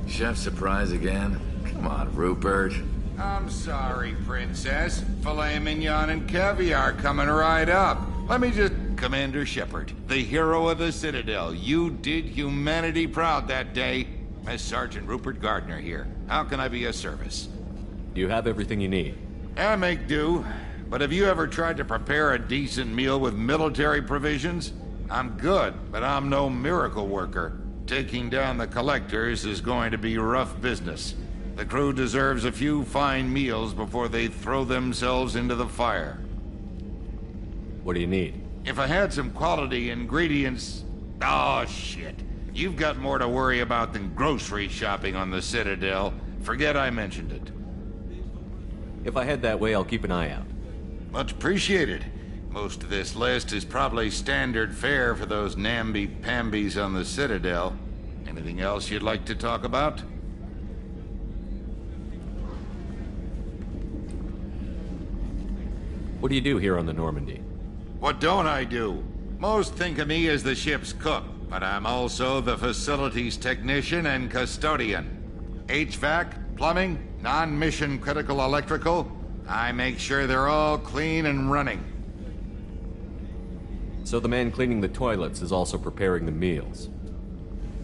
Chef surprise again? Come on, Rupert. I'm sorry, Princess. Filet mignon and caviar coming right up. Let me just... Commander Shepard, the hero of the Citadel. You did humanity proud that day. As Sergeant Rupert Gardner here. How can I be of service? You have everything you need. I make do. But have you ever tried to prepare a decent meal with military provisions? I'm good, but I'm no miracle worker. Taking down the Collectors is going to be rough business. The crew deserves a few fine meals before they throw themselves into the fire. What do you need? If I had some quality ingredients... Oh, shit. You've got more to worry about than grocery shopping on the Citadel. Forget I mentioned it. If I head that way, I'll keep an eye out. Much appreciated. Most of this list is probably standard fare for those namby-pambies on the Citadel. Anything else you'd like to talk about? What do you do here on the Normandy? What don't I do? Most think of me as the ship's cook, but I'm also the facilities technician and custodian. HVAC, plumbing, non-mission critical electrical. I make sure they're all clean and running. So the man cleaning the toilets is also preparing the meals.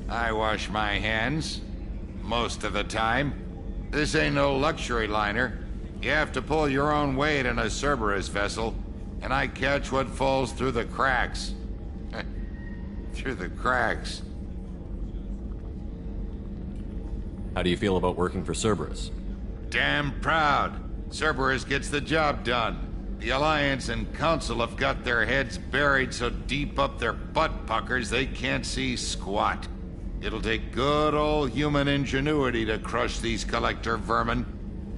I wash my hands. Most of the time. This ain't no luxury liner. You have to pull your own weight in a Cerberus vessel, and I catch what falls through the cracks. Through the cracks. How do you feel about working for Cerberus? Damn proud. Cerberus gets the job done. The Alliance and Council have got their heads buried so deep up their butt puckers they can't see squat. It'll take good old human ingenuity to crush these Collector vermin.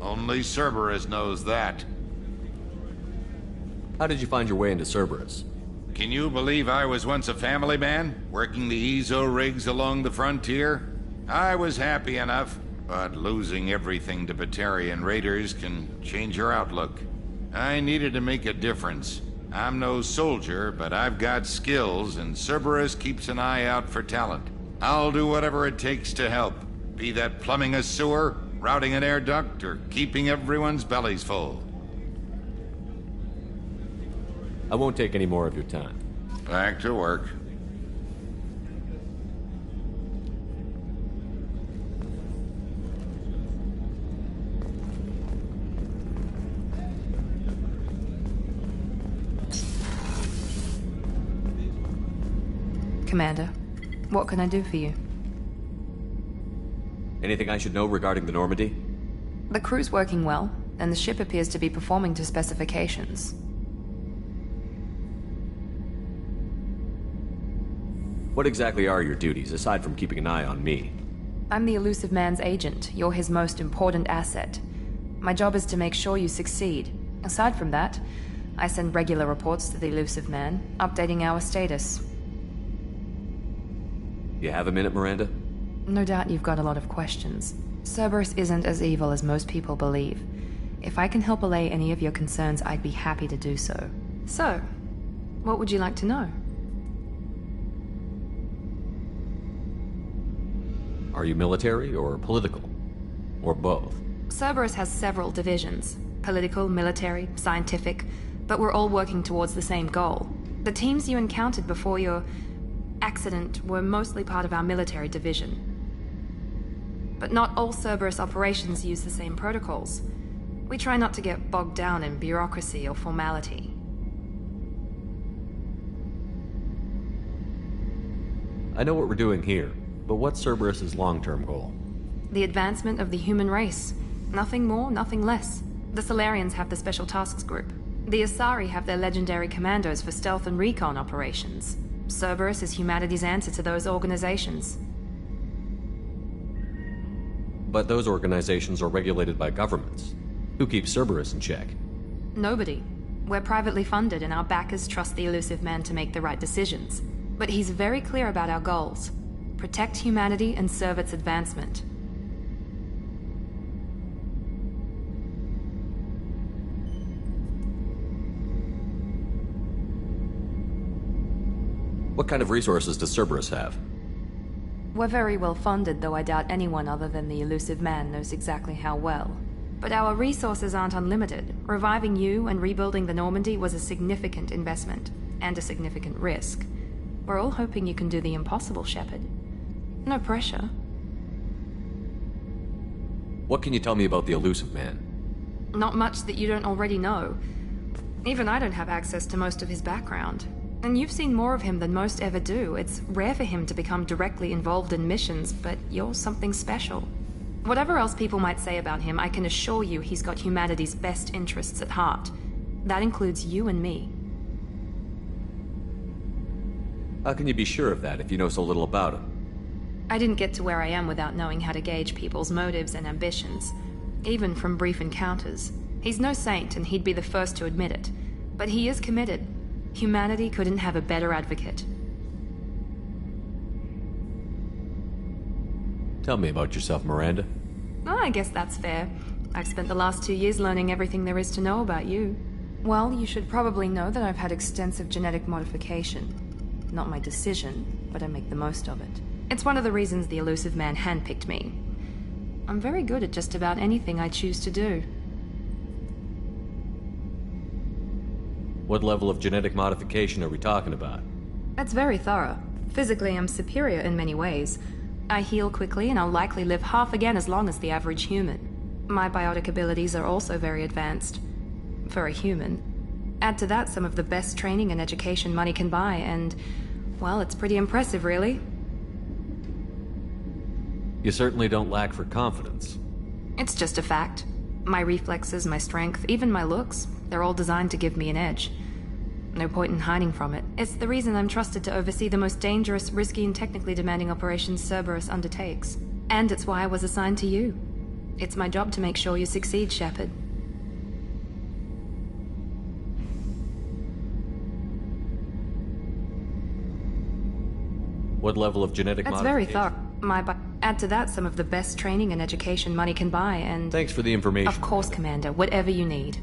Only Cerberus knows that. How did you find your way into Cerberus? Can you believe I was once a family man, working the EZO rigs along the frontier? I was happy enough, but losing everything to Batarian raiders can change your outlook. I needed to make a difference. I'm no soldier, but I've got skills, and Cerberus keeps an eye out for talent. I'll do whatever it takes to help. Be that plumbing a sewer, routing an air duct, or keeping everyone's bellies full. I won't take any more of your time. Back to work. Commander. What can I do for you? Anything I should know regarding the Normandy? The crew's working well, and the ship appears to be performing to specifications. What exactly are your duties, aside from keeping an eye on me? I'm the Elusive Man's agent. You're his most important asset. My job is to make sure you succeed. Aside from that, I send regular reports to the Elusive Man, updating our status. You have a minute, Miranda? No doubt you've got a lot of questions. Cerberus isn't as evil as most people believe. If I can help allay any of your concerns, I'd be happy to do so. So, what would you like to know? Are you military or political? Or both? Cerberus has several divisions. Political, military, scientific, but we're all working towards the same goal. The teams you encountered before your accident were mostly part of our military division. But not all Cerberus operations use the same protocols. We try not to get bogged down in bureaucracy or formality. I know what we're doing here, but what's Cerberus's long-term goal? The advancement of the human race. Nothing more, nothing less. The Solarians have the Special Tasks Group. The Asari have their legendary commandos for stealth and recon operations. Cerberus is humanity's answer to those organizations. But those organizations are regulated by governments. Who keeps Cerberus in check? Nobody. We're privately funded and our backers trust the Elusive Man to make the right decisions. But he's very clear about our goals. Protect humanity and serve its advancement. What kind of resources does Cerberus have? We're very well funded, though I doubt anyone other than the Elusive Man knows exactly how well. But our resources aren't unlimited. Reviving you and rebuilding the Normandy was a significant investment, and a significant risk. We're all hoping you can do the impossible, Shepard. No pressure. What can you tell me about the Elusive Man? Not much that you don't already know. Even I don't have access to most of his background. And you've seen more of him than most ever do. It's rare for him to become directly involved in missions, but you're something special. Whatever else people might say about him, I can assure you he's got humanity's best interests at heart. That includes you and me. How can you be sure of that if you know so little about him? I didn't get to where I am without knowing how to gauge people's motives and ambitions. Even from brief encounters. He's no saint, and he'd be the first to admit it. But he is committed. Humanity couldn't have a better advocate. Tell me about yourself, Miranda. Oh, I guess that's fair. I've spent the last 2 years learning everything there is to know about you. Well, you should probably know that I've had extensive genetic modification. Not my decision, but I make the most of it. It's one of the reasons the Elusive Man handpicked me. I'm very good at just about anything I choose to do. What level of genetic modification are we talking about? That's very thorough. Physically, I'm superior in many ways. I heal quickly, and I'll likely live half again as long as the average human. My biotic abilities are also very advanced. For a human. Add to that some of the best training and education money can buy, and, well, it's pretty impressive, really. You certainly don't lack for confidence. It's just a fact. My reflexes, my strength, even my looks, they're all designed to give me an edge. No point in hiding from it. It's the reason I'm trusted to oversee the most dangerous, risky, and technically demanding operations Cerberus undertakes. And it's why I was assigned to you. It's my job to make sure you succeed, Shepard. What level of genetic That's modification? very thorough. Add to that some of the best training and education money can buy, and... Thanks for the information. Of course, Commander. Whatever you need.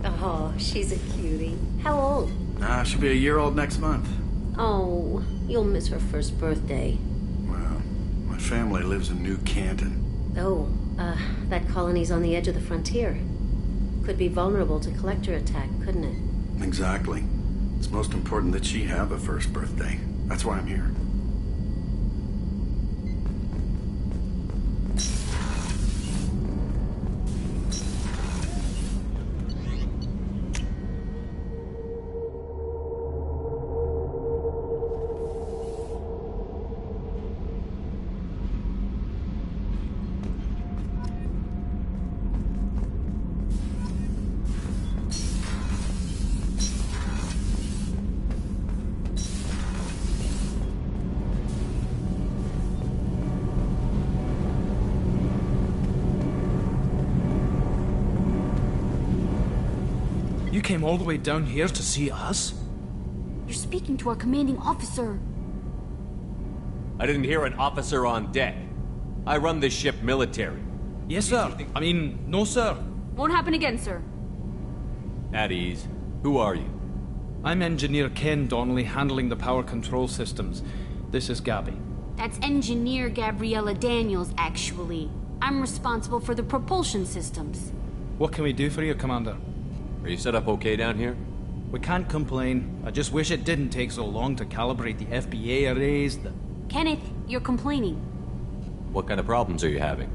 Oh, she's a cutie. How old? She'll be a year old next month. Oh, you'll miss her first birthday. Well, my family lives in New Canton. Oh, that colony's on the edge of the frontier. Could be vulnerable to collector attack, couldn't it? Exactly. It's most important that she have a first birthday. That's why I'm here. You came all the way down here to see us? You're speaking to our commanding officer. I didn't hear an officer on deck. I run this ship military. Yes, sir. I mean, no, sir. Won't happen again, sir. At ease. Who are you? I'm Engineer Ken Donnelly, handling the power control systems. This is Gabby. That's Engineer Gabriella Daniels, actually. I'm responsible for the propulsion systems. What can we do for you, Commander? Are you set up okay down here? We can't complain. I just wish it didn't take so long to calibrate the FBA arrays. Kenneth, you're complaining. What kind of problems are you having?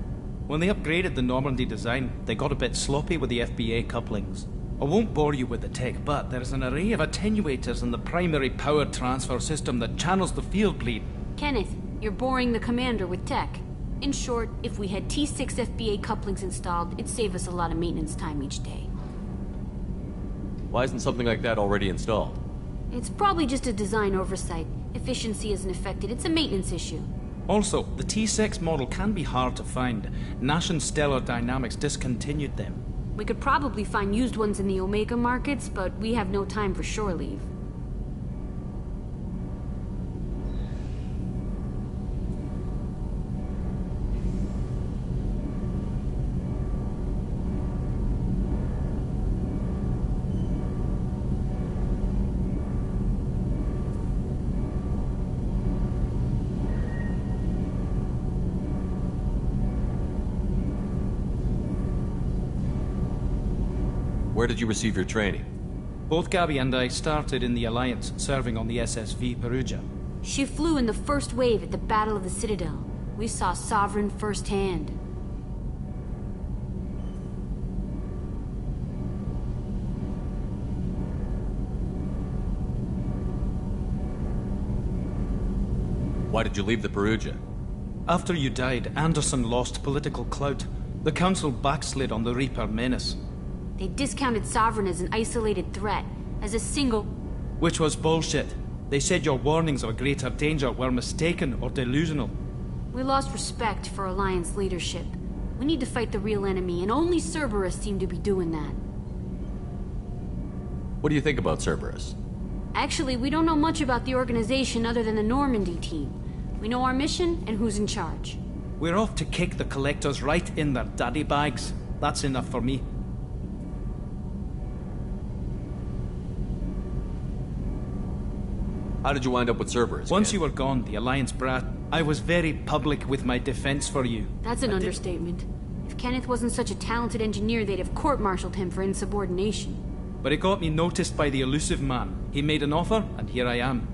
When they upgraded the Normandy design, they got a bit sloppy with the FBA couplings. I won't bore you with the tech, but there's an array of attenuators in the primary power transfer system that channels the field bleed. Kenneth, you're boring the commander with tech. In short, if we had T6 FBA couplings installed, it'd save us a lot of maintenance time each day. Why isn't something like that already installed? It's probably just a design oversight. Efficiency isn't affected, it's a maintenance issue. Also, the T6 model can be hard to find. Nash and Stellar Dynamics discontinued them. We could probably find used ones in the Omega markets, but we have no time for shore leave. Where did you receive your training? Both Gabby and I started in the Alliance, serving on the SSV Perugia. She flew in the first wave at the Battle of the Citadel. We saw Sovereign firsthand. Why did you leave the Perugia? After you died, Anderson lost political clout. The Council backslid on the Reaper menace. They discounted Sovereign as an isolated threat, as a single... Which was bullshit. They said your warnings of a greater danger were mistaken or delusional. We lost respect for Alliance leadership. We need to fight the real enemy, and only Cerberus seemed to be doing that. What do you think about Cerberus? Actually, we don't know much about the organization other than the Normandy team. We know our mission and who's in charge. We're off to kick the Collectors right in their daddy bags. That's enough for me. How did you wind up with Cerberus? Once you were gone, the Alliance brat, I was very public with my defense for you. That's an understatement. If Kenneth wasn't such a talented engineer, they'd have court-martialed him for insubordination. But it got me noticed by the elusive man. He made an offer, and here I am.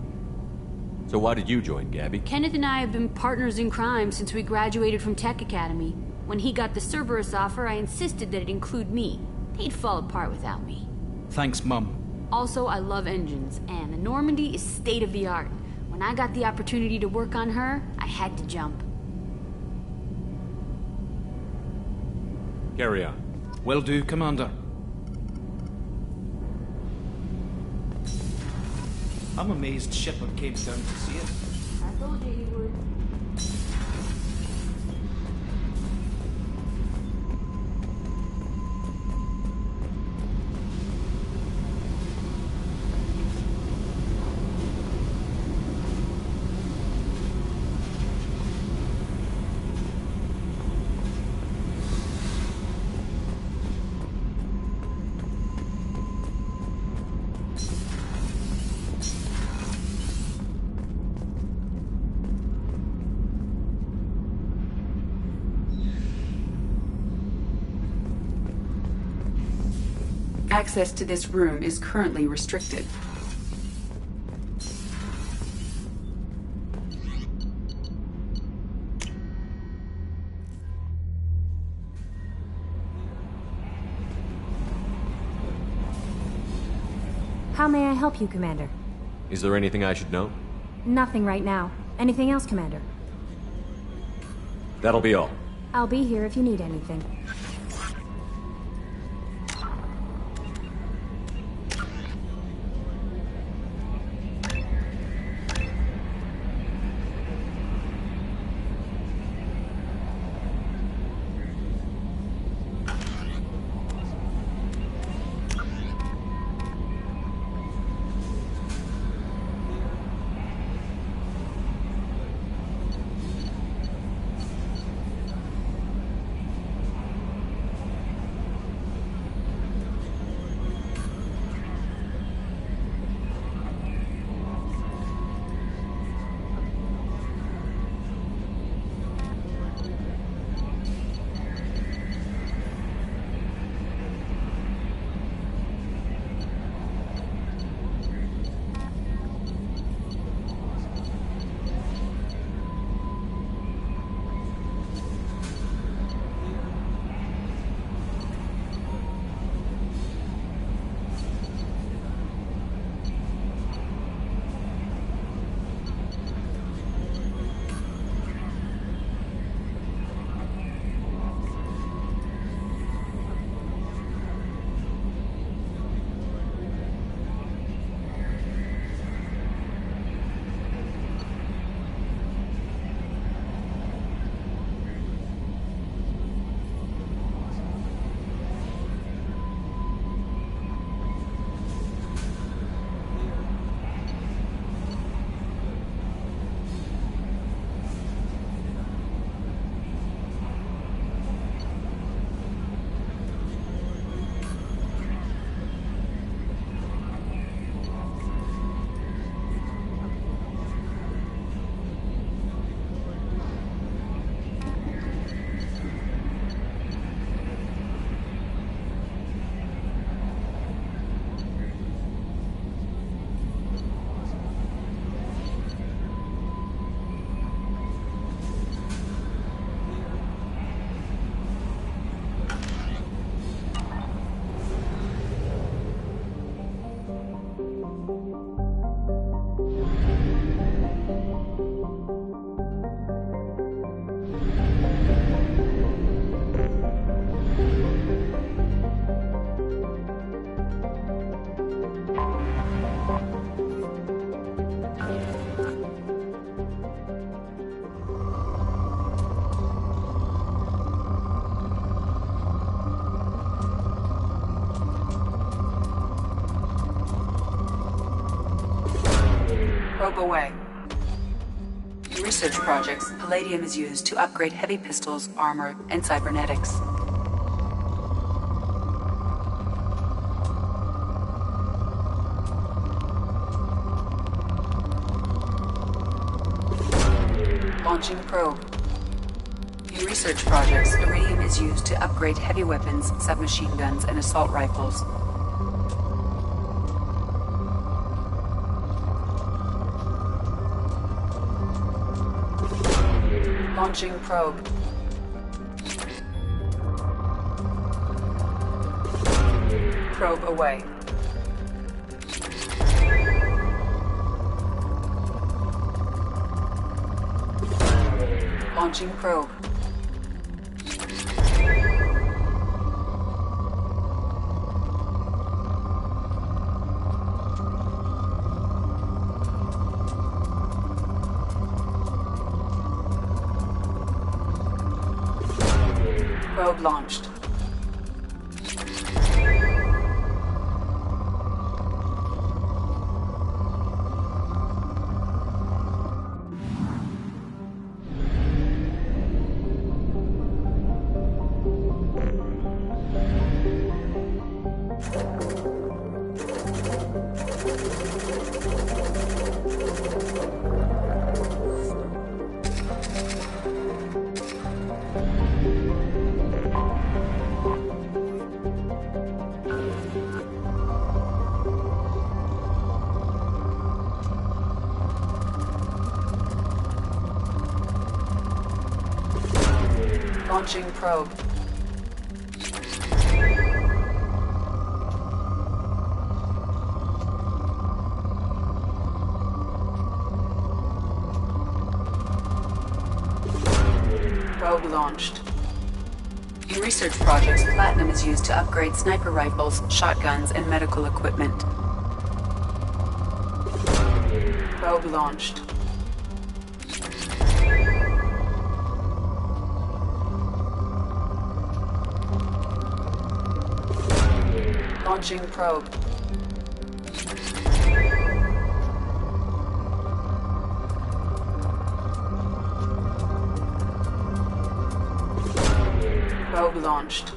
So why did you join, Gabby? Kenneth and I have been partners in crime since we graduated from Tech Academy. When he got the Cerberus offer, I insisted that it include me. He'd fall apart without me. Thanks, Mum. Also, I love engines, and the Normandy is state-of-the-art. When I got the opportunity to work on her, I had to jump. Carry on. Will do, Commander. I'm amazed Shepard came down to see it. I told you he would. Access to this room is currently restricted. How may I help you, Commander? Is there anything I should know? Nothing right now. Anything else, Commander? That'll be all. I'll be here if you need anything. Probe away. In research projects, palladium is used to upgrade heavy pistols, armor, and cybernetics. Launching probe. In research projects, iridium is used to upgrade heavy weapons, submachine guns, and assault rifles. Launching probe. Probe away. Launching probe. Probe launched. Launching probe. Probe launched. In research projects, platinum is used to upgrade sniper rifles, shotguns, and medical equipment. Probe launched. Launching probe. Probe launched.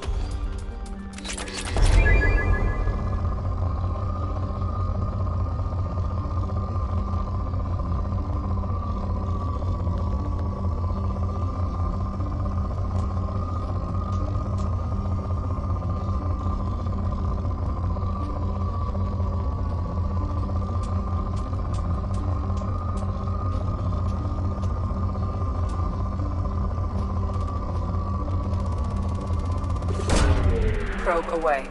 Probe away.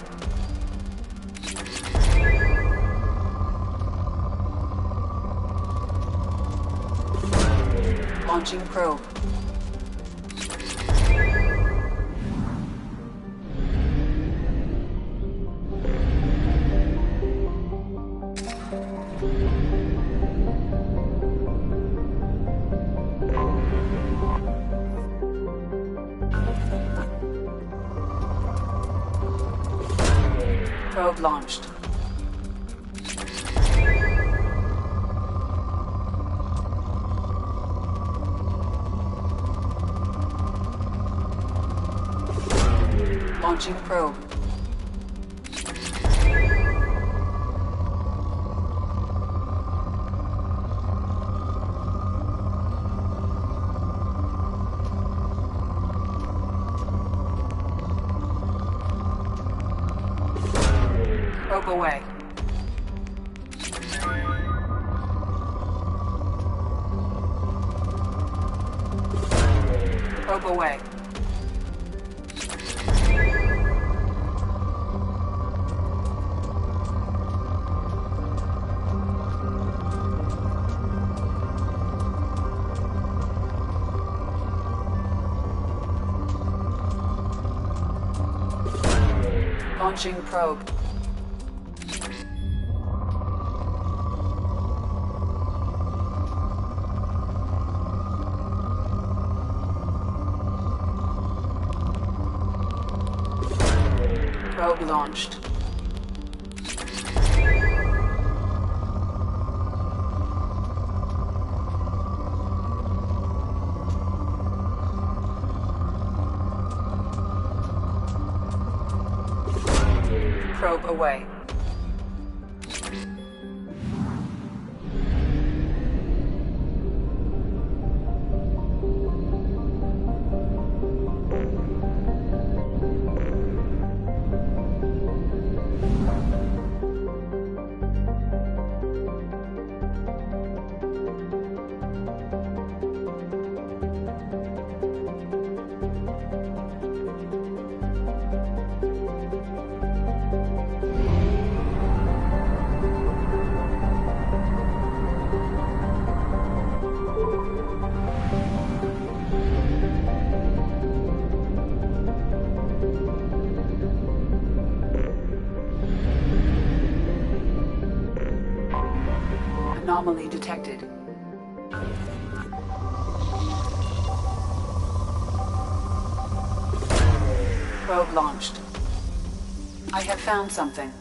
Launching probe. Probe launched. Launching probe. Probe away. Probe away. Launching probe. Probe launched. probe away. Anomaly detected. Probe launched. I have found something.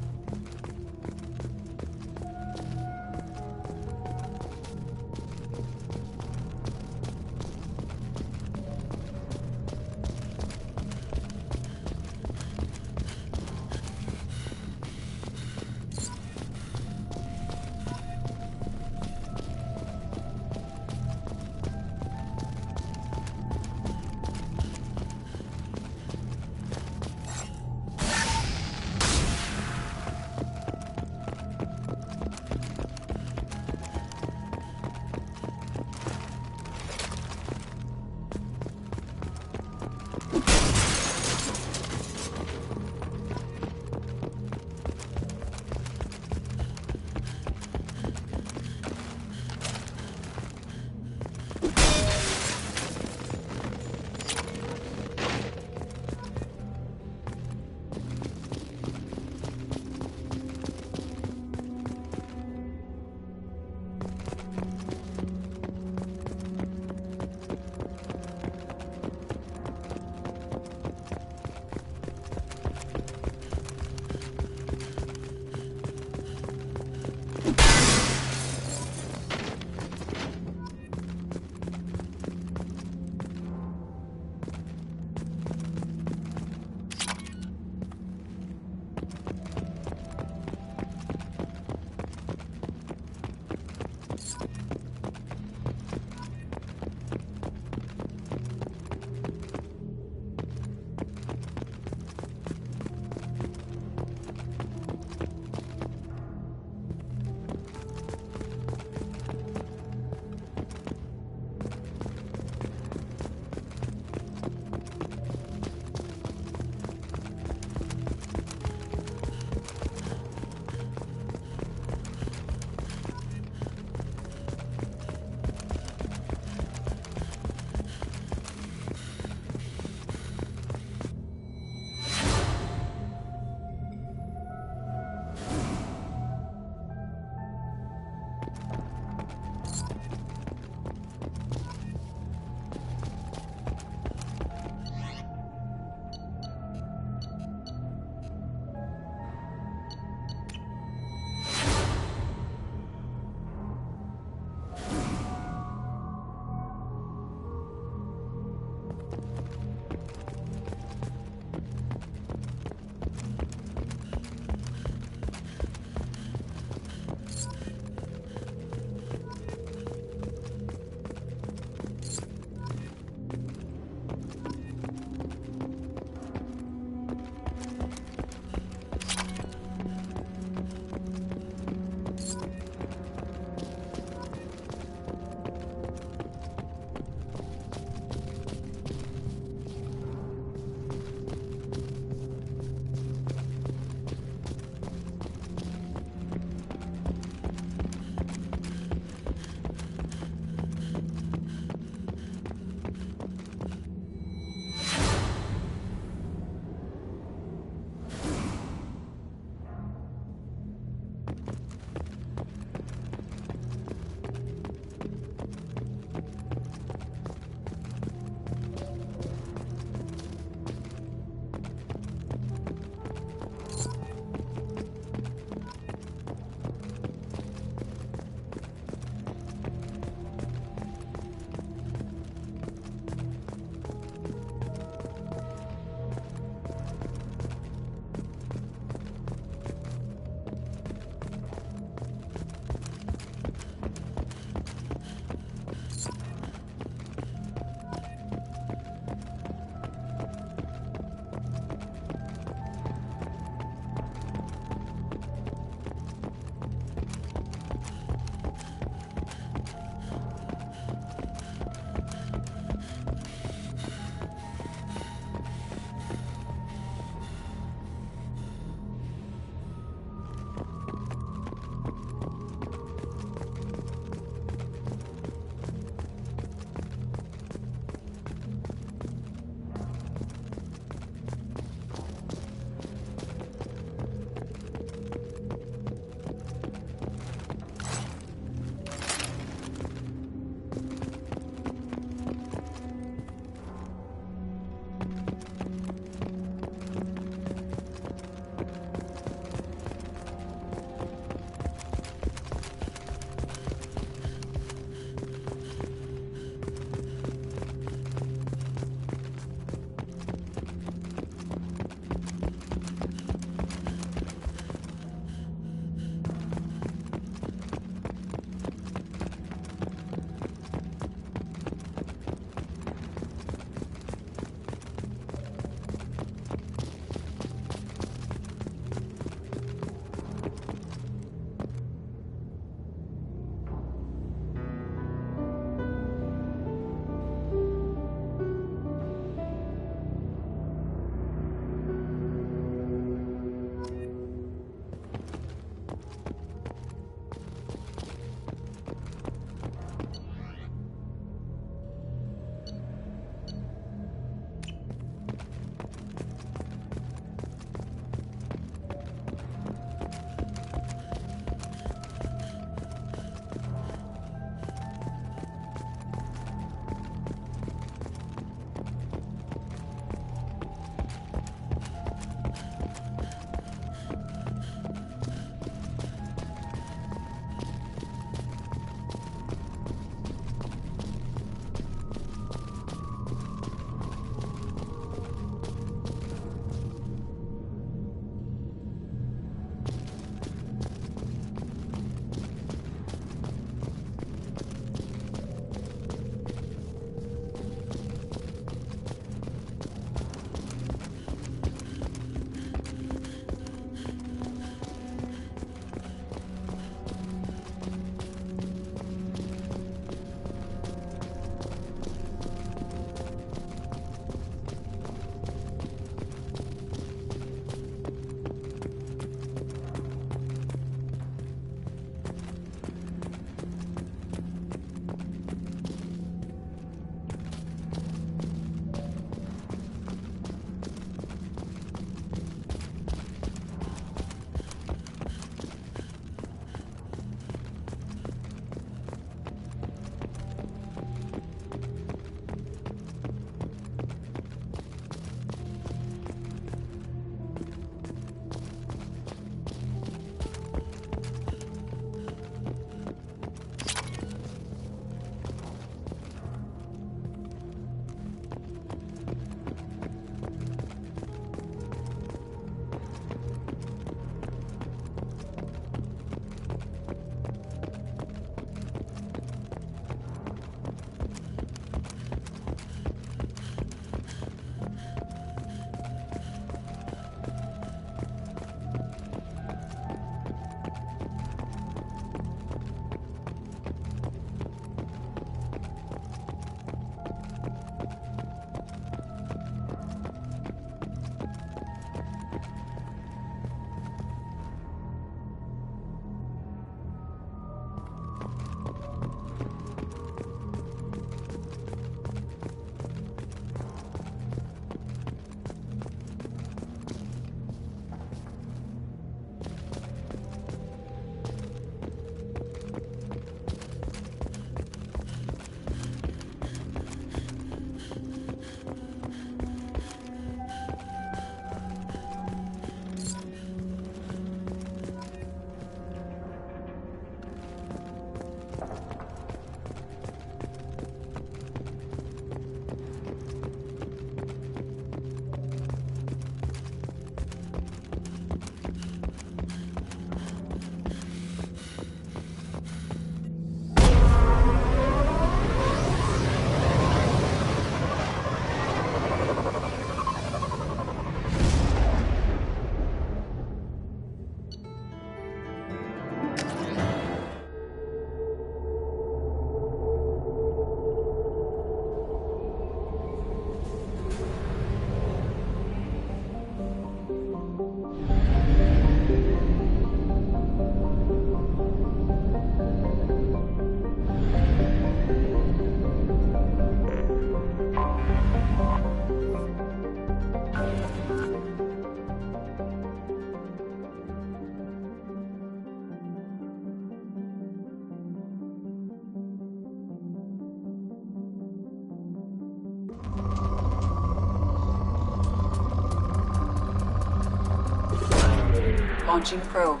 Launching probe.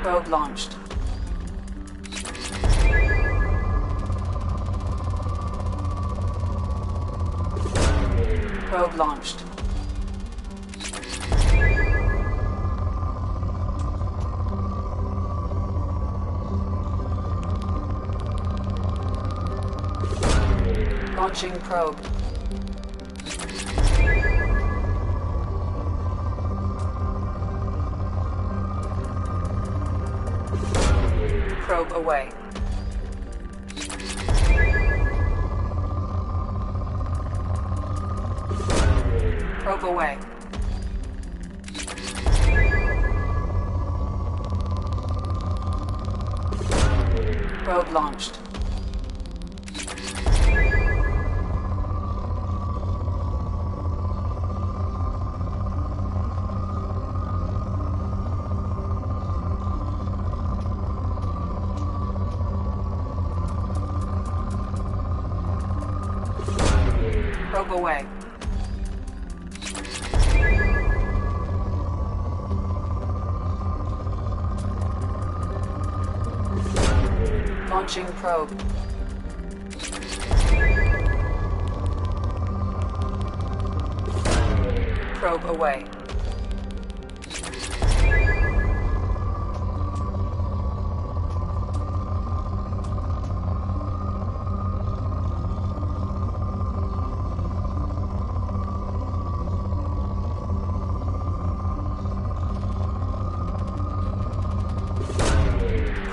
Probe launched. Probe launched. Launching probe. Probe away. Probe away. Probe launched. Probe away. Launching probe. Probe away.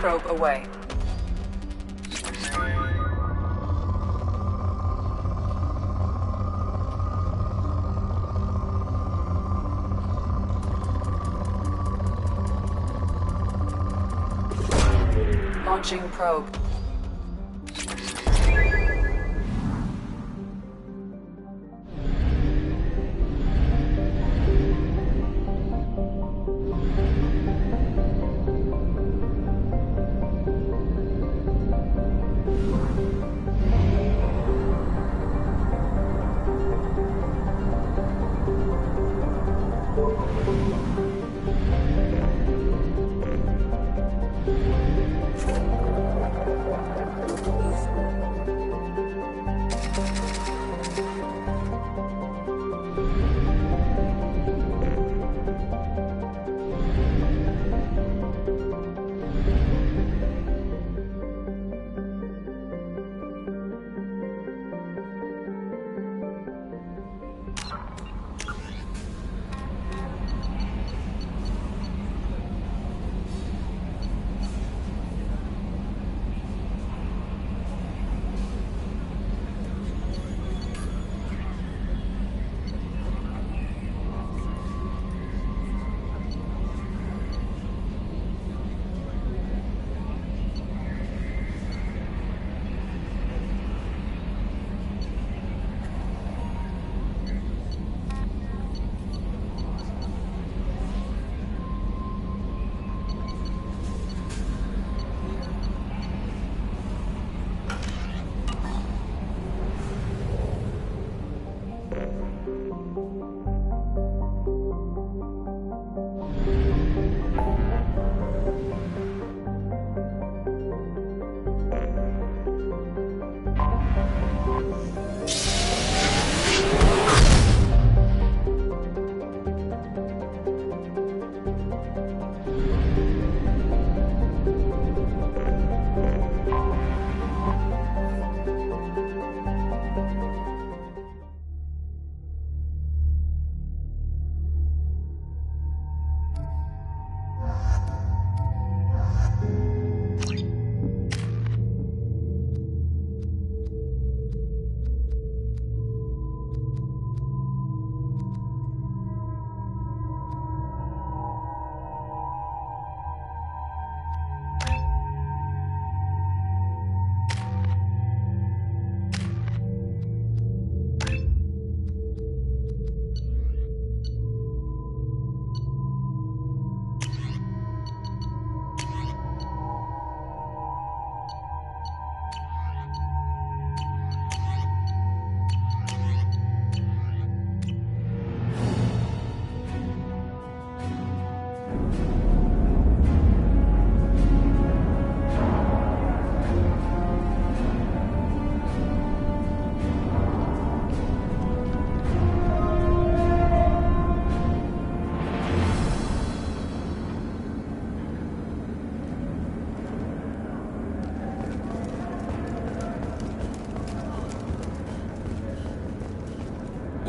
Probe away. Launching probe.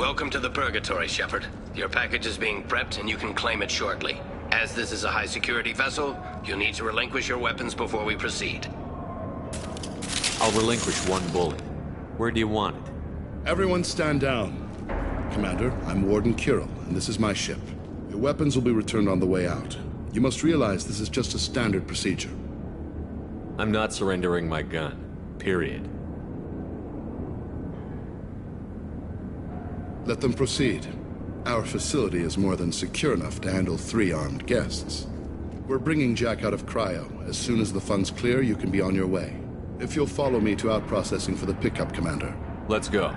Welcome to the Purgatory, Shepard. Your package is being prepped and you can claim it shortly. As this is a high-security vessel, you'll need to relinquish your weapons before we proceed. I'll relinquish one bullet. Where do you want it? Everyone stand down. Commander, I'm Warden Kirill, and this is my ship. Your weapons will be returned on the way out. You must realize this is just a standard procedure. I'm not surrendering my gun. Period. Let them proceed. Our facility is more than secure enough to handle 3 armed guests. We're bringing Jack out of cryo. As soon as the funds clear, you can be on your way. If you'll follow me to out-processing for the pickup, Commander. Let's go.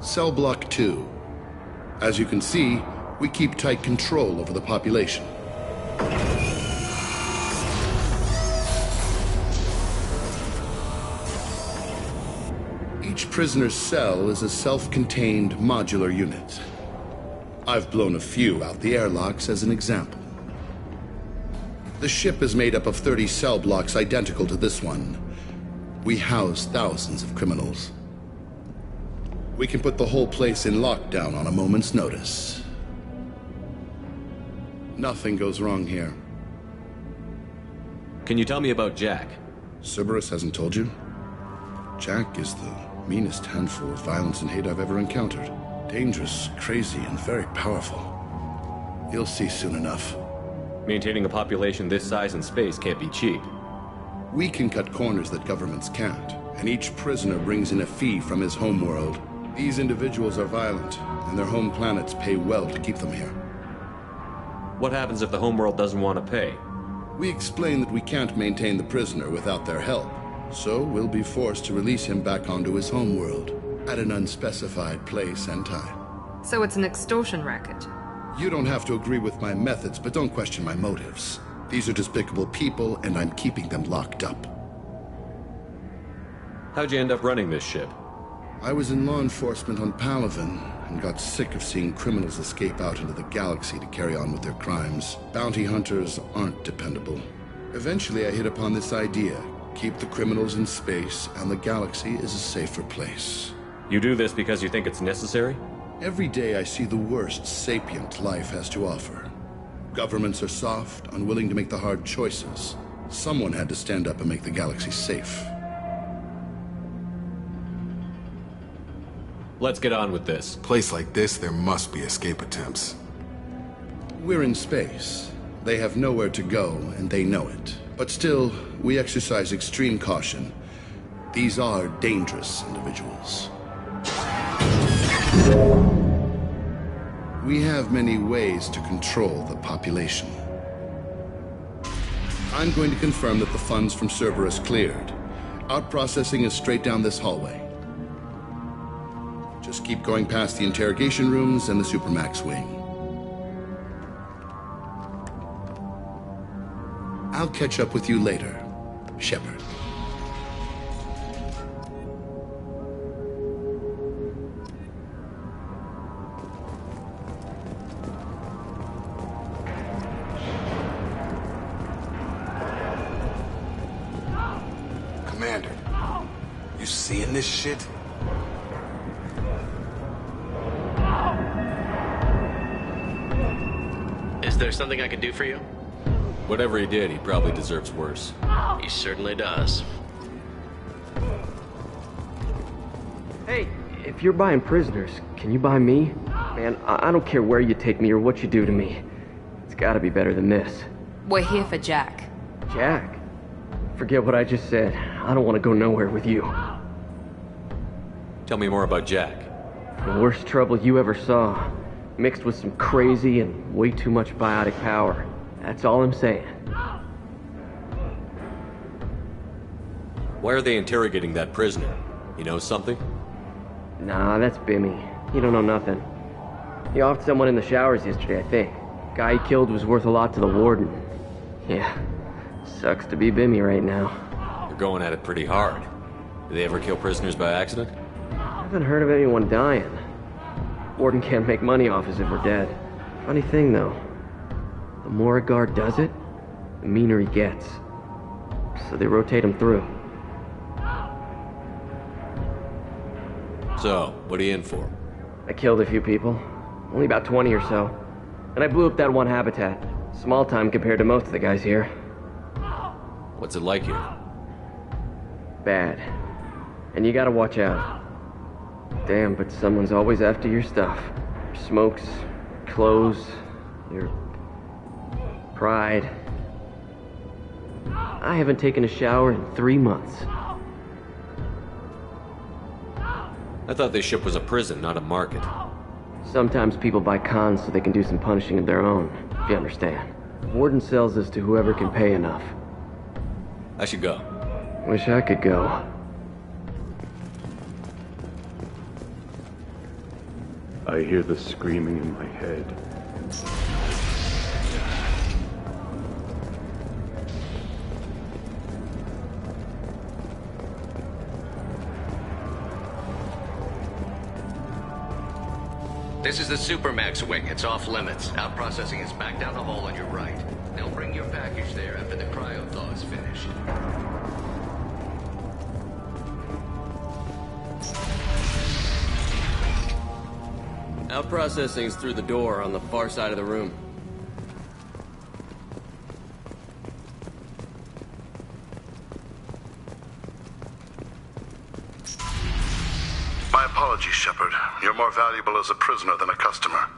Cell Block 2. As you can see, we keep tight control over the population. Each prisoner's cell is a self-contained modular unit. I've blown a few out the airlocks as an example. The ship is made up of 30 cell blocks identical to this one. We house thousands of criminals. We can put the whole place in lockdown on a moment's notice. Nothing goes wrong here. Can you tell me about Jack? Cerberus hasn't told you? Jack is the meanest handful of violence and hate I've ever encountered. Dangerous, crazy, and very powerful. You'll see soon enough. Maintaining a population this size in space can't be cheap. We can cut corners that governments can't, and each prisoner brings in a fee from his homeworld. These individuals are violent, and their home planets pay well to keep them here. What happens if the homeworld doesn't want to pay? We explain that we can't maintain the prisoner without their help, so we'll be forced to release him back onto his homeworld at an unspecified place and time. So it's an extortion racket. You don't have to agree with my methods, but don't question my motives. These are despicable people, and I'm keeping them locked up. How'd you end up running this ship? I was in law enforcement on Palaven, and got sick of seeing criminals escape out into the galaxy to carry on with their crimes. Bounty hunters aren't dependable. Eventually I hit upon this idea. Keep the criminals in space, and the galaxy is a safer place. You do this because you think it's necessary? Every day I see the worst sapient life has to offer. Governments are soft, unwilling to make the hard choices. Someone had to stand up and make the galaxy safe. Let's get on with this. Place like this, there must be escape attempts. We're in space. They have nowhere to go, and they know it. But still, we exercise extreme caution. These are dangerous individuals. We have many ways to control the population. I'm going to confirm that the funds from Cerberus cleared. Out-processing is straight down this hallway. Just keep going past the interrogation rooms and the Supermax wing. I'll catch up with you later, Shepard. Commander, you seeing this shit? Is there something I can do for you? Whatever he did, he probably deserves worse. He certainly does. Hey, if you're buying prisoners, can you buy me? Man, I don't care where you take me or what you do to me. It's gotta be better than this. We're here for Jack. Jack? Forget what I just said. I don't want to go nowhere with you. Tell me more about Jack. The worst trouble you ever saw. Mixed with some crazy and way too much biotic power. That's all I'm saying. Why are they interrogating that prisoner? You know something? Nah, that's Bimmy. He don't know nothing. He offed someone in the showers yesterday, I think. Guy he killed was worth a lot to the warden. Yeah, sucks to be Bimmy right now. They're going at it pretty hard. Do they ever kill prisoners by accident? I haven't heard of anyone dying. Warden can't make money off us if we're dead. Funny thing, though. The more a guard does it, the meaner he gets. so they rotate them through. So, what are you in for? I killed a few people, only about 20 or so. And I blew up that one habitat. Small time compared to most of the guys here. What's it like here? Bad. And you gotta watch out. Damn, but someone's always after your stuff. Your smokes, clothes, your pride. I haven't taken a shower in 3 months. I thought this ship was a prison, not a market. Sometimes people buy cons so they can do some punishing of their own, if you understand. Warden sells this to whoever can pay enough. I should go. Wish I could go. I hear the screaming in my head. This is the Supermax wing. It's off limits. Out processing is back down the hall on your right. They'll bring your package there after the cryo thaw is finished. Out processing's through the door on the far side of the room. My apologies, Shepard. You're more valuable as a prisoner than a customer.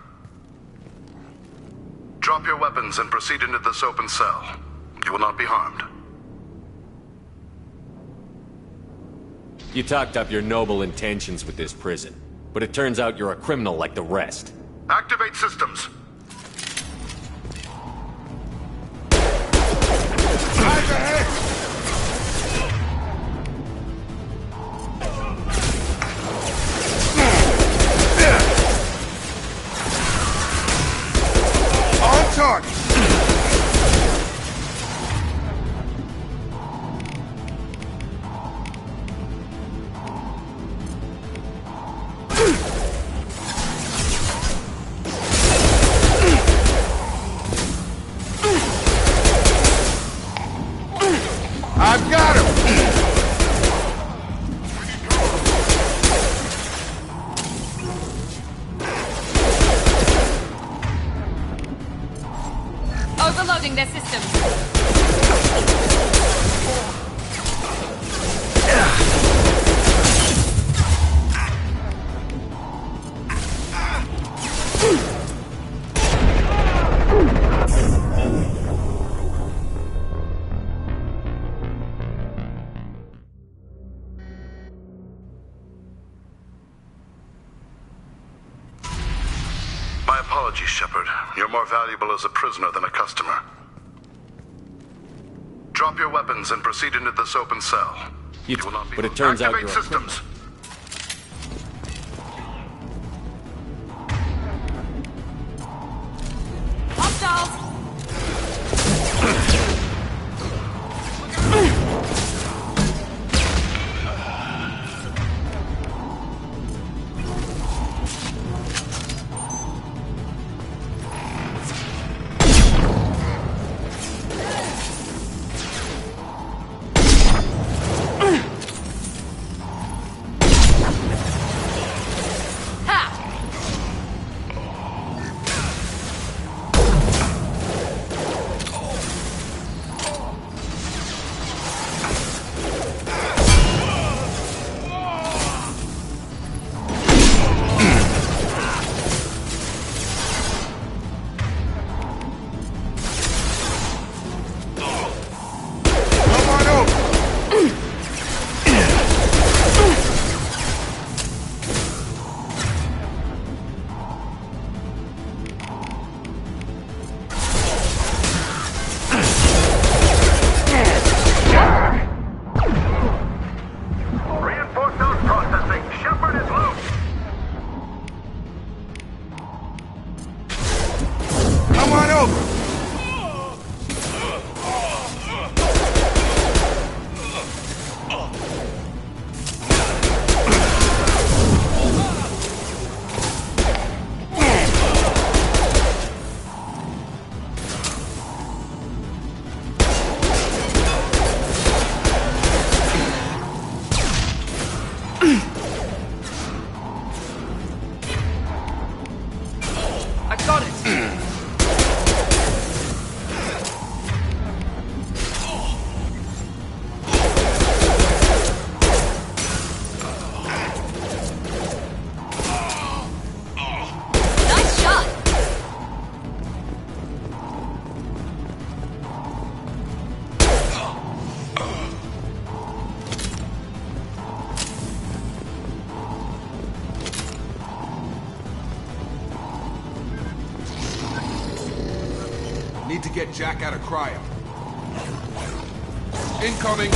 Drop your weapons and proceed into this open cell. You will not be harmed. You talked up your noble intentions with this prison, but it turns out you're a criminal like the rest. Activate systems. Eyes ahead! On target! I've got him! Overloading their systems. My apologies, Shepard. You're more valuable as a prisoner than a customer. Drop your weapons and proceed into this open cell. You will not be. But it turns out Activate you're a systems. Hostiles! Need to get Jack out of cryo. Incoming!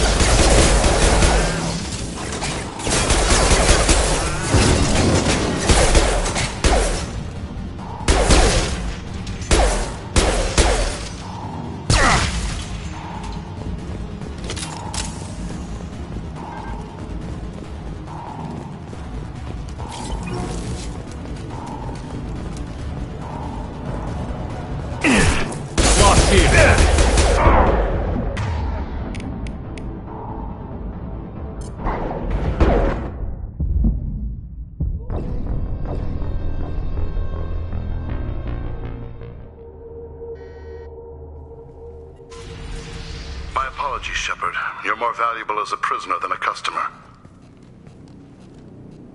My apologies, Shepard. You're more valuable as a prisoner than a customer.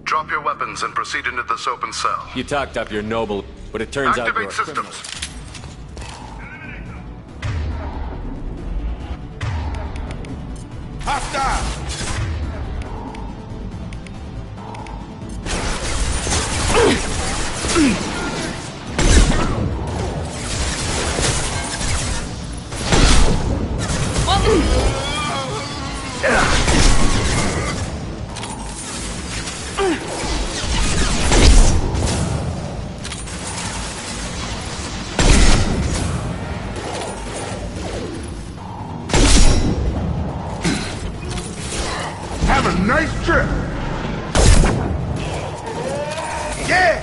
Drop your weapons and proceed into this open cell. You talked up your noble, but it turns out you're a Activate criminal. systems. Hostile! Have a nice trip! Yeah!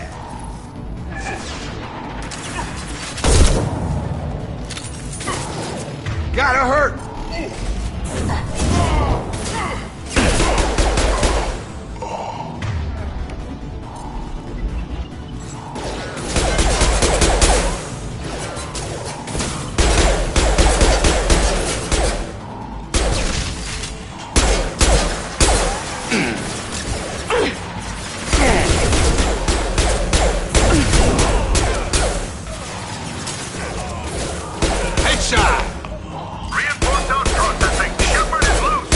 Gotta hurt! Headshot! Reinforced out processing. Shepard is loose.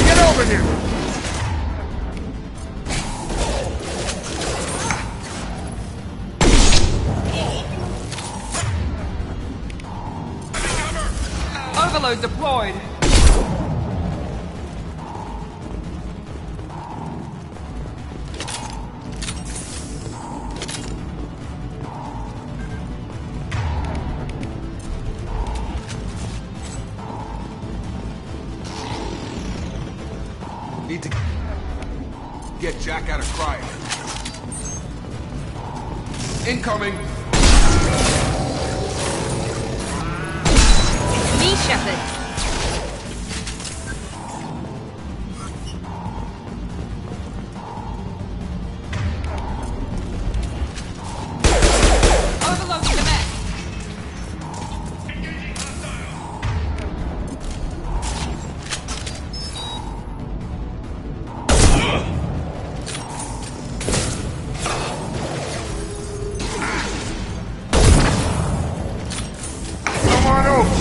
Get over here! Overload deployed. Need to get Jack out of cryo. Incoming! Me, Shepard. Overloading the mech. Come on over!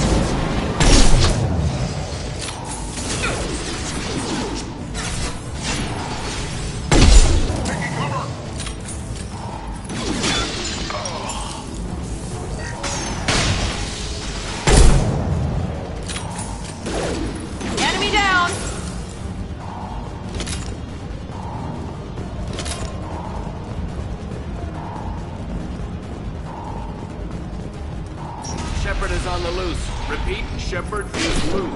Enemy down. Shepard is on the loose. Repeat, Shepard is loose.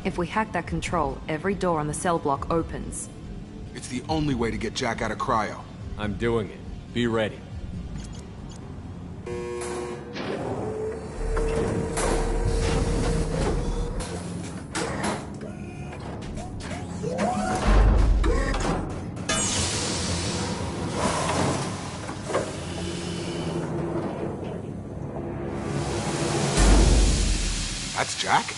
If we hack that control, every door on the cell block opens. It's the only way to get Jack out of cryo. I'm doing it. Be ready. That's Jack?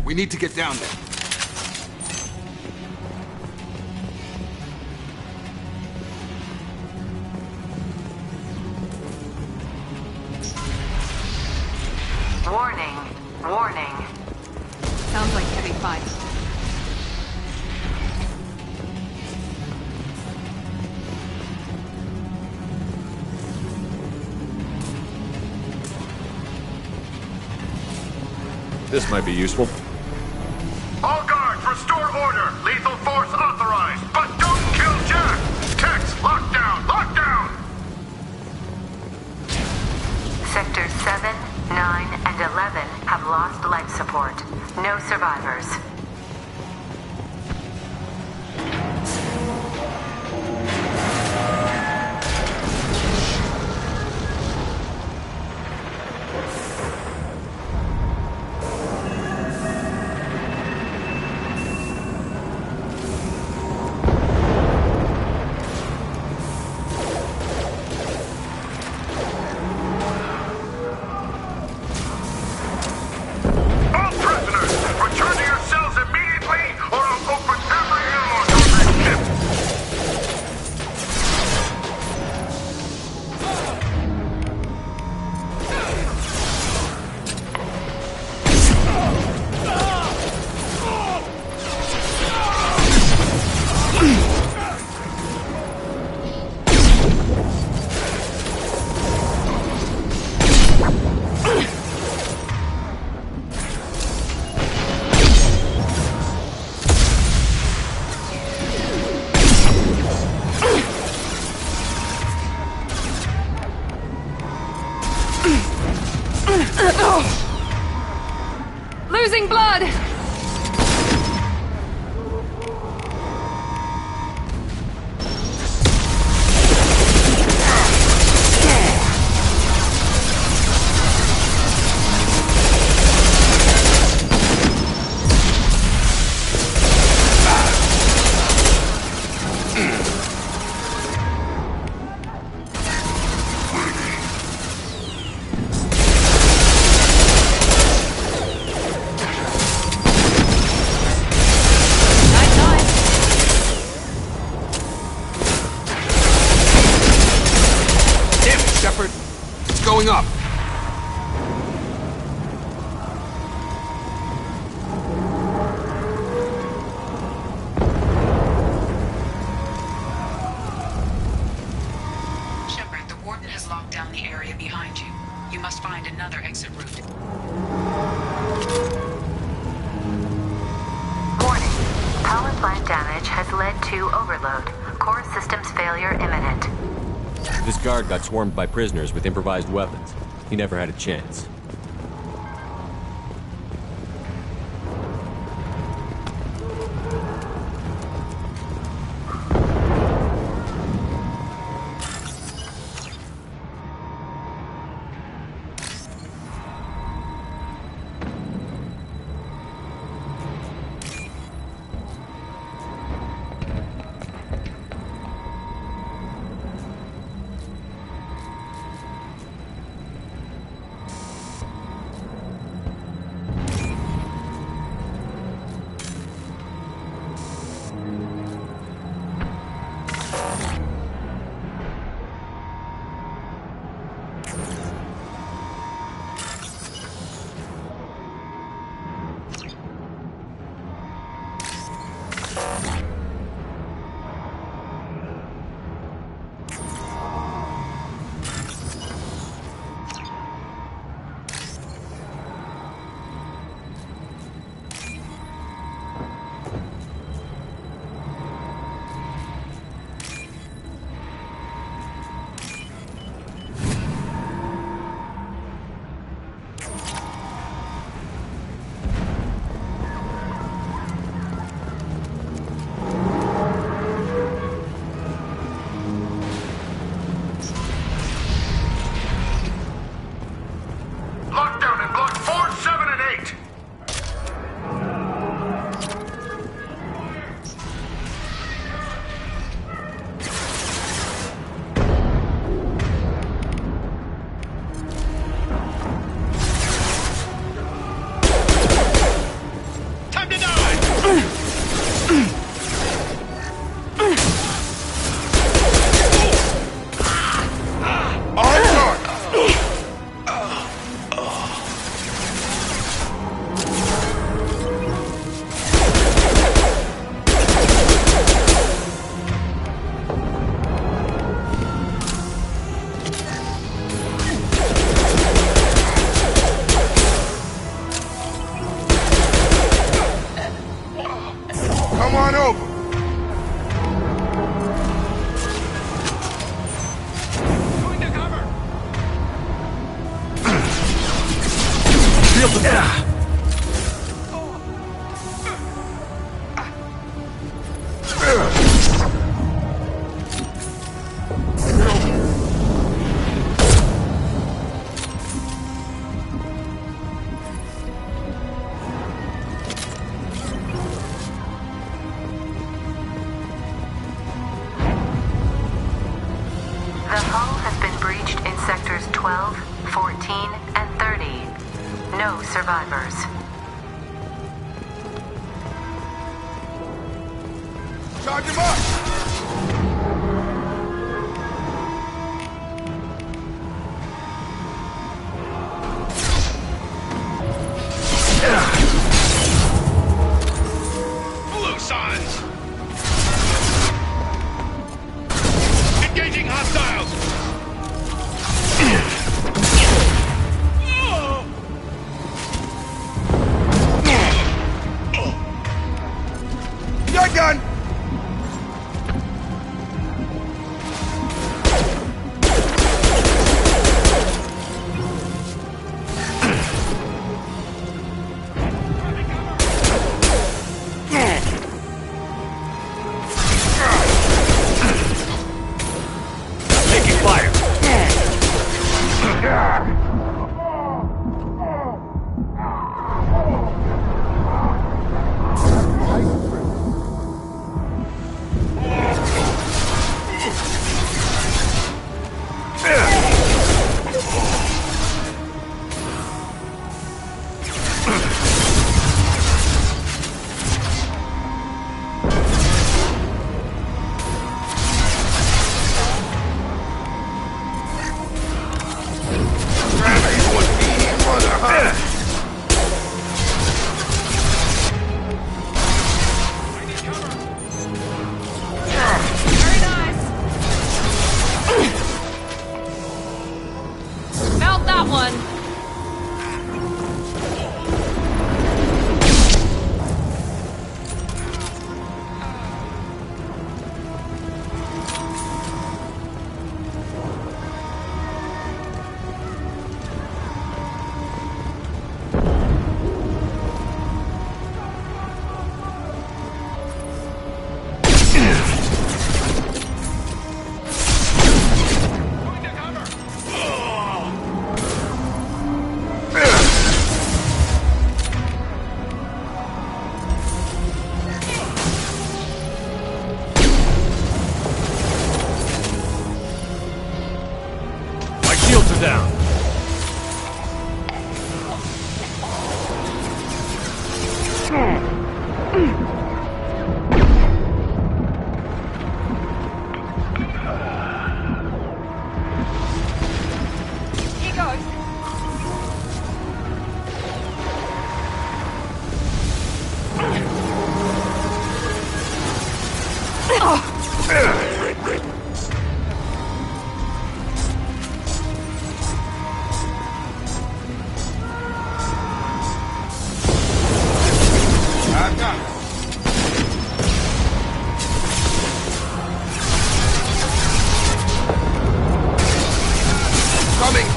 We need to get down there. Warning. Warning. Sounds like heavy fight. This might be useful. All guards, restore order. Lethal force authorized. But don't kill Jack. Tex, lock down. Lock down. Sectors 7, 9, and 11 have lost life support. No survivors. Losing blood! Going up. Shepard, the Warden has locked down the area behind you. You must find another exit route. Warning. Power plant damage has led to overload. Core systems failure imminent. This guard got swarmed by prisoners with improvised weapons. He never had a chance. Come on over. Going to cover. Shield the back. The hull has been breached in sectors 12, 14, and 30. No survivors. Charge him up! Bullseyes! Engaging hostiles! Your gun! Taking fire. Very nice. Felt that one. My shields are down. Here goes. Coming!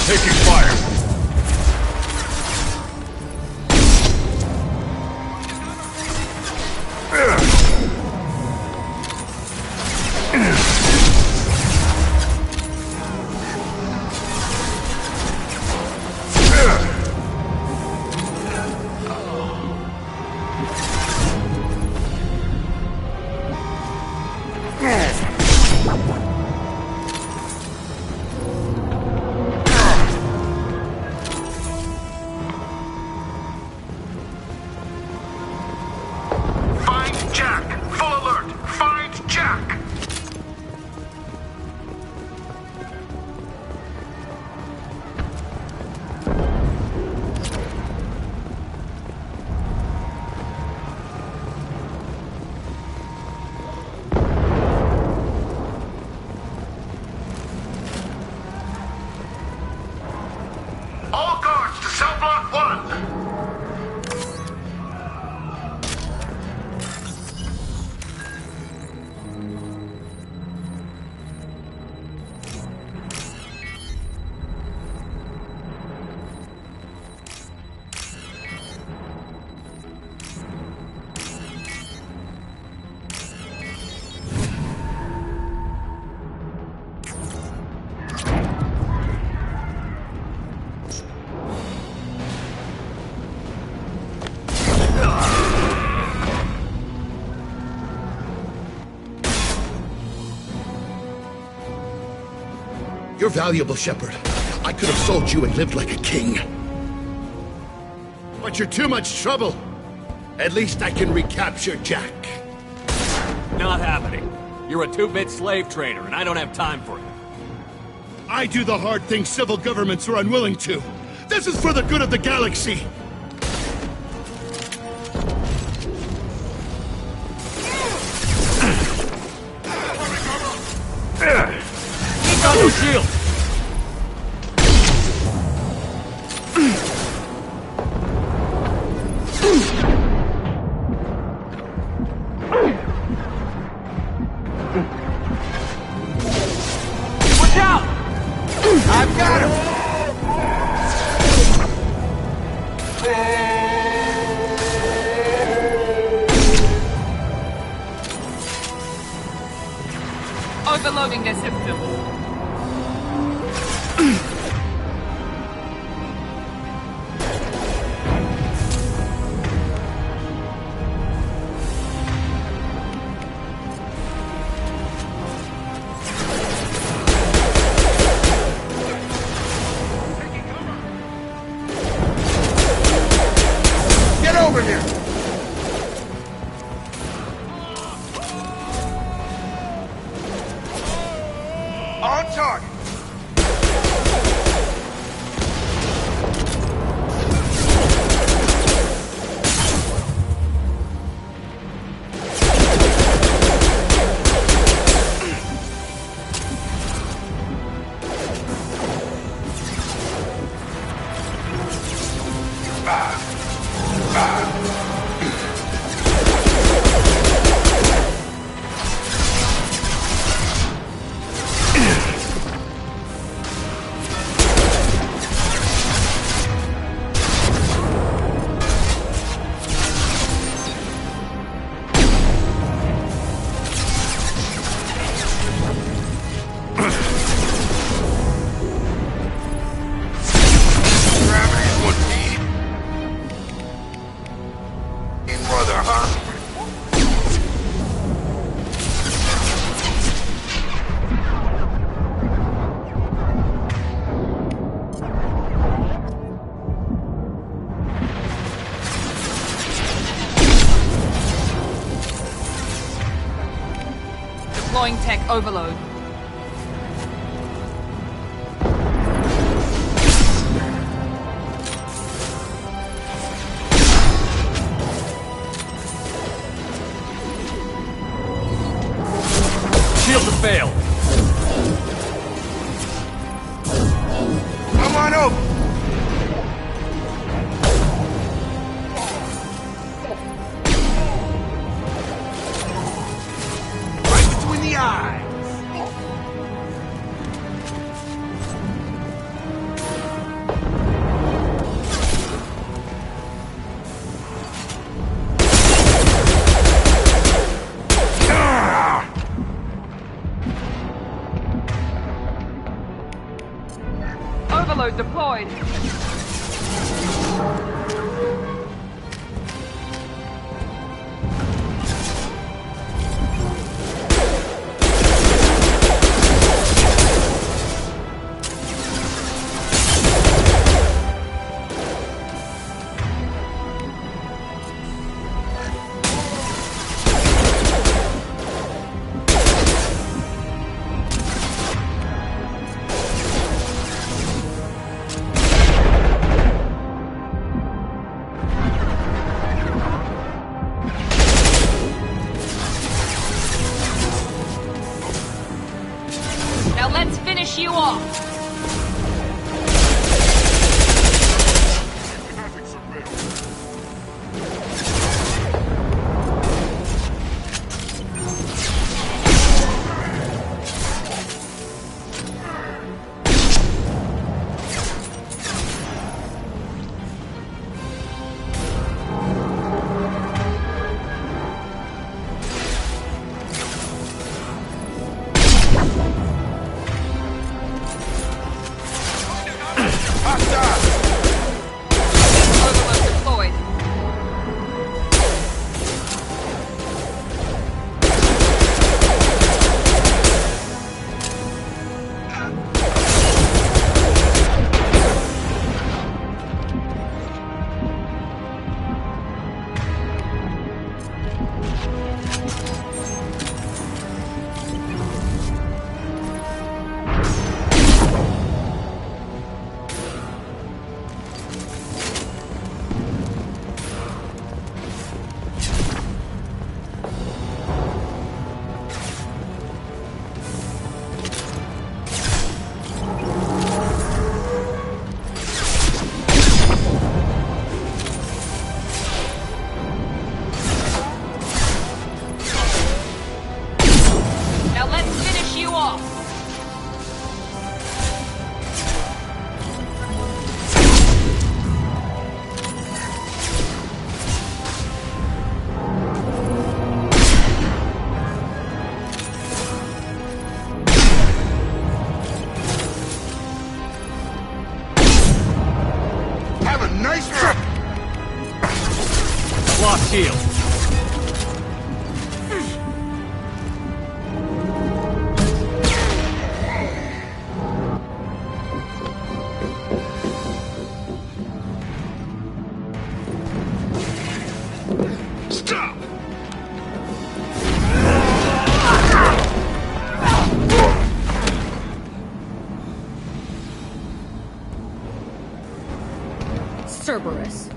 Taking fire. Find Jack! Full alert! Find Jack! All guards to cell block 1! You're valuable, Shepard. I could have sold you and lived like a king. But you're too much trouble. At least I can recapture Jack. Not happening. You're a two-bit slave trader, and I don't have time for it. I do the hard things civil governments are unwilling to. This is for the good of the galaxy. Keep on your shield! Watch out! I've got him! Overloading their systems. Get over here! On target! Deploying tech overload. Shields have failed. Come on over! Right between the eyes! deployed. Now let's finish you off. Lost shield. Stop! Cerberus.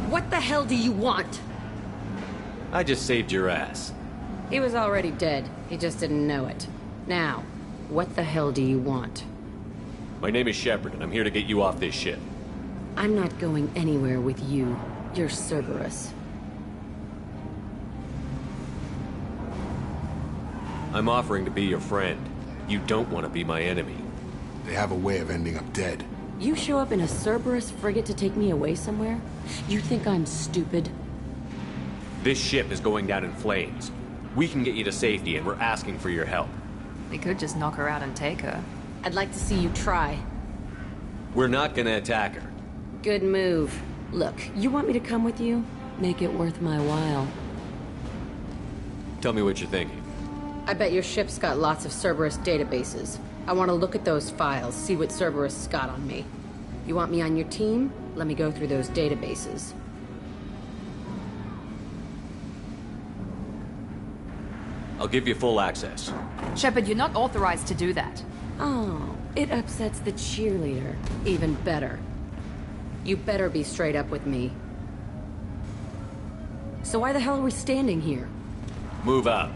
What the hell do you want? I just saved your ass. He was already dead. He just didn't know it. Now, what the hell do you want? My name is Shepard, and I'm here to get you off this ship. I'm not going anywhere with you. You're Cerberus. I'm offering to be your friend. You don't want to be my enemy. They have a way of ending up dead. You show up in a Cerberus frigate to take me away somewhere? You think I'm stupid? This ship is going down in flames. We can get you to safety, and we're asking for your help. We could just knock her out and take her. I'd like to see you try. We're not gonna attack her. Good move. Look, you want me to come with you? Make it worth my while. Tell me what you're thinking. I bet your ship's got lots of Cerberus databases. I want to look at those files, see what Cerberus has got on me. You want me on your team? Let me go through those databases. I'll give you full access. Shepard, you're not authorized to do that. Oh, it upsets the cheerleader. Even better. You better be straight up with me. So why the hell are we standing here? Move out.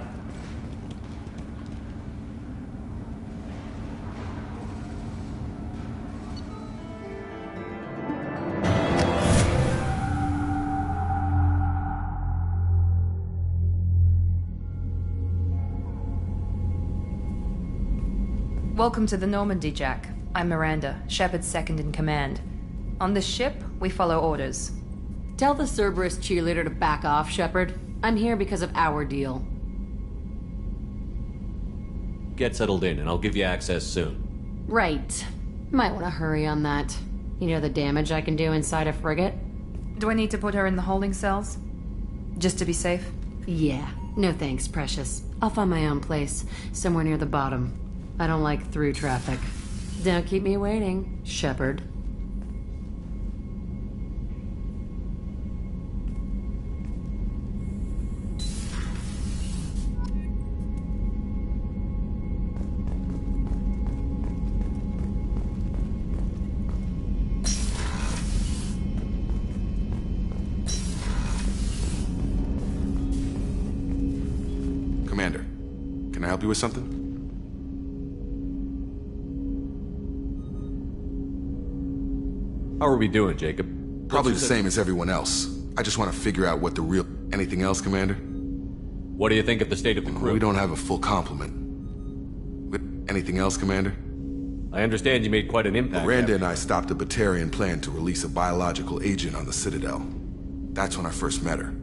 Welcome to the Normandy, Jack. I'm Miranda, Shepard's second in command. On this ship, we follow orders. Tell the Cerberus cheerleader to back off, Shepard. I'm here because of our deal. Get settled in, and I'll give you access soon. Right. Might want to hurry on that. You know the damage I can do inside a frigate? Do I need to put her in the holding cells? Just to be safe? Yeah. No thanks, Precious. I'll find my own place, somewhere near the bottom. I don't like through traffic. Don't keep me waiting, Shepard. Commander, can I help you with something? How are we doing, Jacob? Probably the same as everyone else. I just want to figure out what the real... Anything else, Commander? What do you think of the state of the crew? We don't have a full complement. Anything else, Commander? I understand you made quite an impact. Miranda and I stopped a Batarian plan to release a biological agent on the Citadel. That's when I first met her.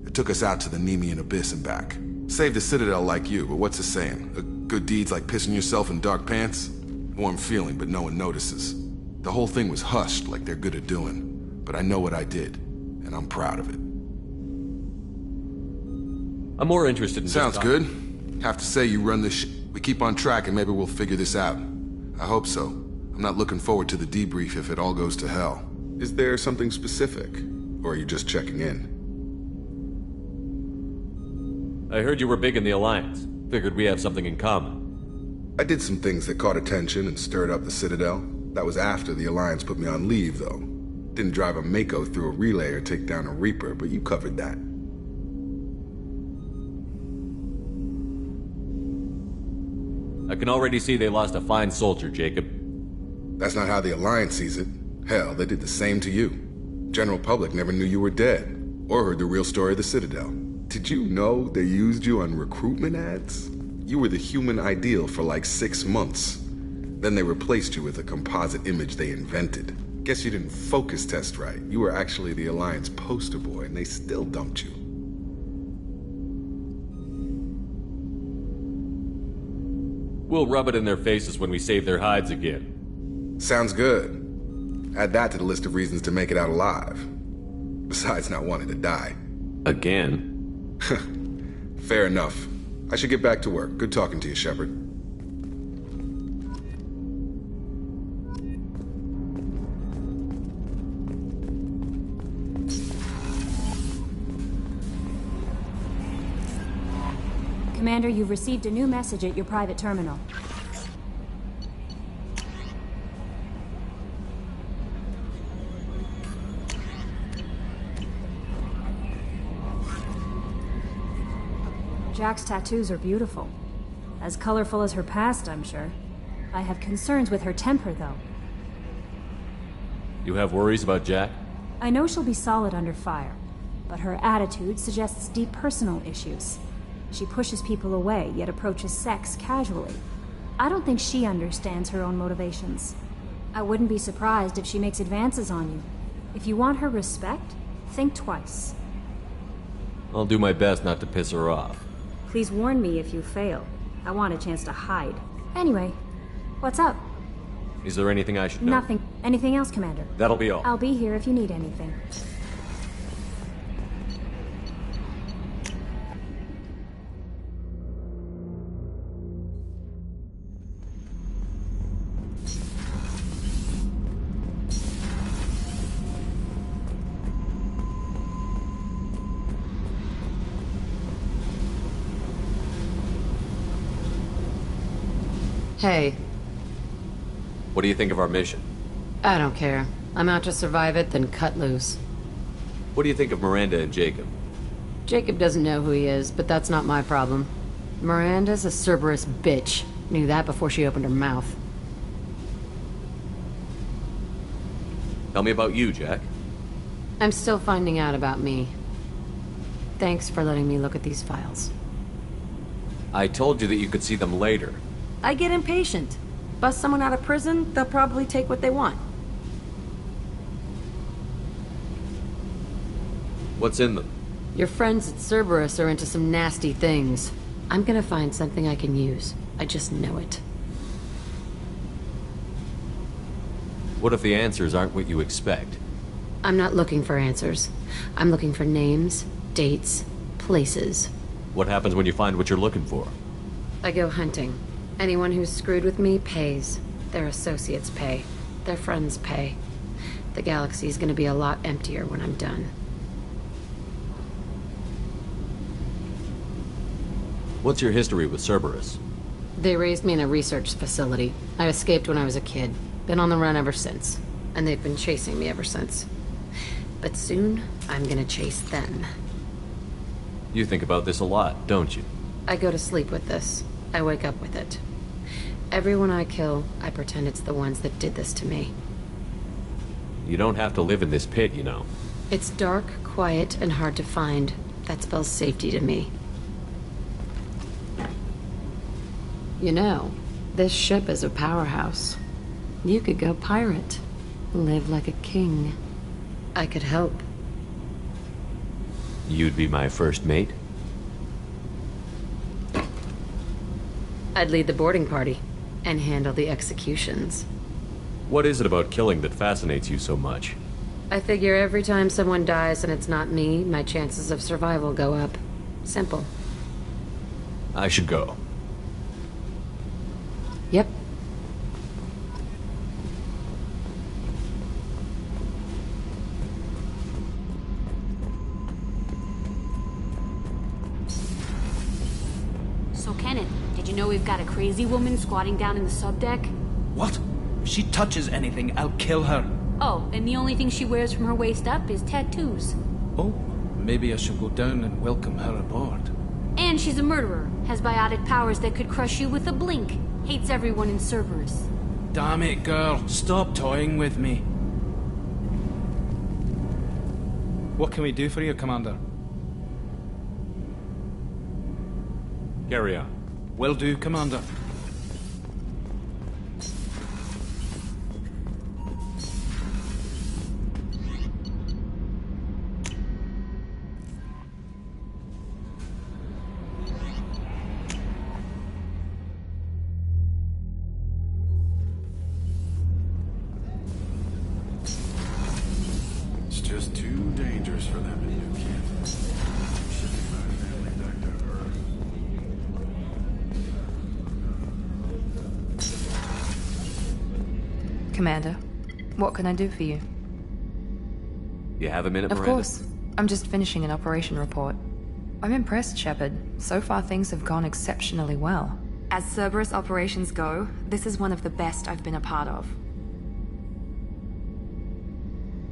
It took us out to the Nemean Abyss and back. Saved the Citadel like you, but what's the saying? A good deed's like pissing yourself in dark pants? Warm feeling, but no one notices. The whole thing was hushed like they're good at doing. But I know what I did, and I'm proud of it. I'm more interested in... Sounds good. Have to say you run this We keep on track and maybe we'll figure this out. I hope so. I'm not looking forward to the debrief if it all goes to hell. Is there something specific? Or are you just checking in? I heard you were big in the Alliance. Figured we have something in common. I did some things that caught attention and stirred up the Citadel. That was after the Alliance put me on leave, though. Didn't drive a Mako through a relay or take down a Reaper, but you covered that. I can already see they lost a fine soldier, Jacob. That's not how the Alliance sees it. Hell, they did the same to you. General public never knew you were dead, or heard the real story of the Citadel. Did you know they used you on recruitment ads? You were the human ideal for like 6 months. Then they replaced you with a composite image they invented. Guess you didn't focus test right. You were actually the Alliance poster boy, and they still dumped you. We'll rub it in their faces when we save their hides again. Sounds good. Add that to the list of reasons to make it out alive. Besides not wanting to die. Again? Fair enough. I should get back to work. Good talking to you, Shepard. Commander, you've received a new message at your private terminal. Jack's tattoos are beautiful. As colorful as her past, I'm sure. I have concerns with her temper, though. You have worries about Jack? I know she'll be solid under fire, but her attitude suggests deep personal issues. She pushes people away, yet approaches sex casually. I don't think she understands her own motivations. I wouldn't be surprised if she makes advances on you. If you want her respect, think twice. I'll do my best not to piss her off. Please warn me if you fail. I want a chance to hide. Anyway, what's up? Is there anything I should know? Nothing. Anything else, Commander? That'll be all. I'll be here if you need anything. Hey. What do you think of our mission? I don't care. I'm out to survive it, then cut loose. What do you think of Miranda and Jacob? Jacob doesn't know who he is, but that's not my problem. Miranda's a Cerberus bitch. Knew that before she opened her mouth. Tell me about you, Jack. I'm still finding out about me. Thanks for letting me look at these files. I told you that you could see them later. I get impatient. Bust someone out of prison, they'll probably take what they want. What's in them? Your friends at Cerberus are into some nasty things. I'm gonna find something I can use. I just know it. What if the answers aren't what you expect? I'm not looking for answers. I'm looking for names, dates, places. What happens when you find what you're looking for? I go hunting. Anyone who's screwed with me pays. Their associates pay. Their friends pay. The galaxy's gonna be a lot emptier when I'm done. What's your history with Cerberus? They raised me in a research facility. I escaped when I was a kid. Been on the run ever since. And they've been chasing me ever since. But soon, I'm gonna chase them. You think about this a lot, don't you? I go to sleep with this. I wake up with it. Everyone I kill, I pretend it's the ones that did this to me. You don't have to live in this pit, you know. It's dark, quiet, and hard to find. That spells safety to me. You know, this ship is a powerhouse. You could go pirate. Live like a king. I could help. You'd be my first mate? I'd lead the boarding party. And handle the executions. What is it about killing that fascinates you so much? I figure every time someone dies and it's not me, my chances of survival go up. Simple. I should go. Yep. So, Kenneth, did you know we've got a crazy woman squatting down in the subdeck? What? If she touches anything, I'll kill her. Oh, and the only thing she wears from her waist up is tattoos. Oh, maybe I should go down and welcome her aboard. And she's a murderer, has biotic powers that could crush you with a blink, hates everyone in Cerberus. Damn it, girl. Stop toying with me. What can we do for you, Commander? Carry on. Will do, Commander. It's just too dangerous for them in New Canton. Shipping my family back to Earth. Commander, what can I do for you? You have a minute, Of Miranda? course. I'm just finishing an operation report. I'm impressed, Shepard. So far, things have gone exceptionally well. As Cerberus operations go, this is one of the best I've been a part of.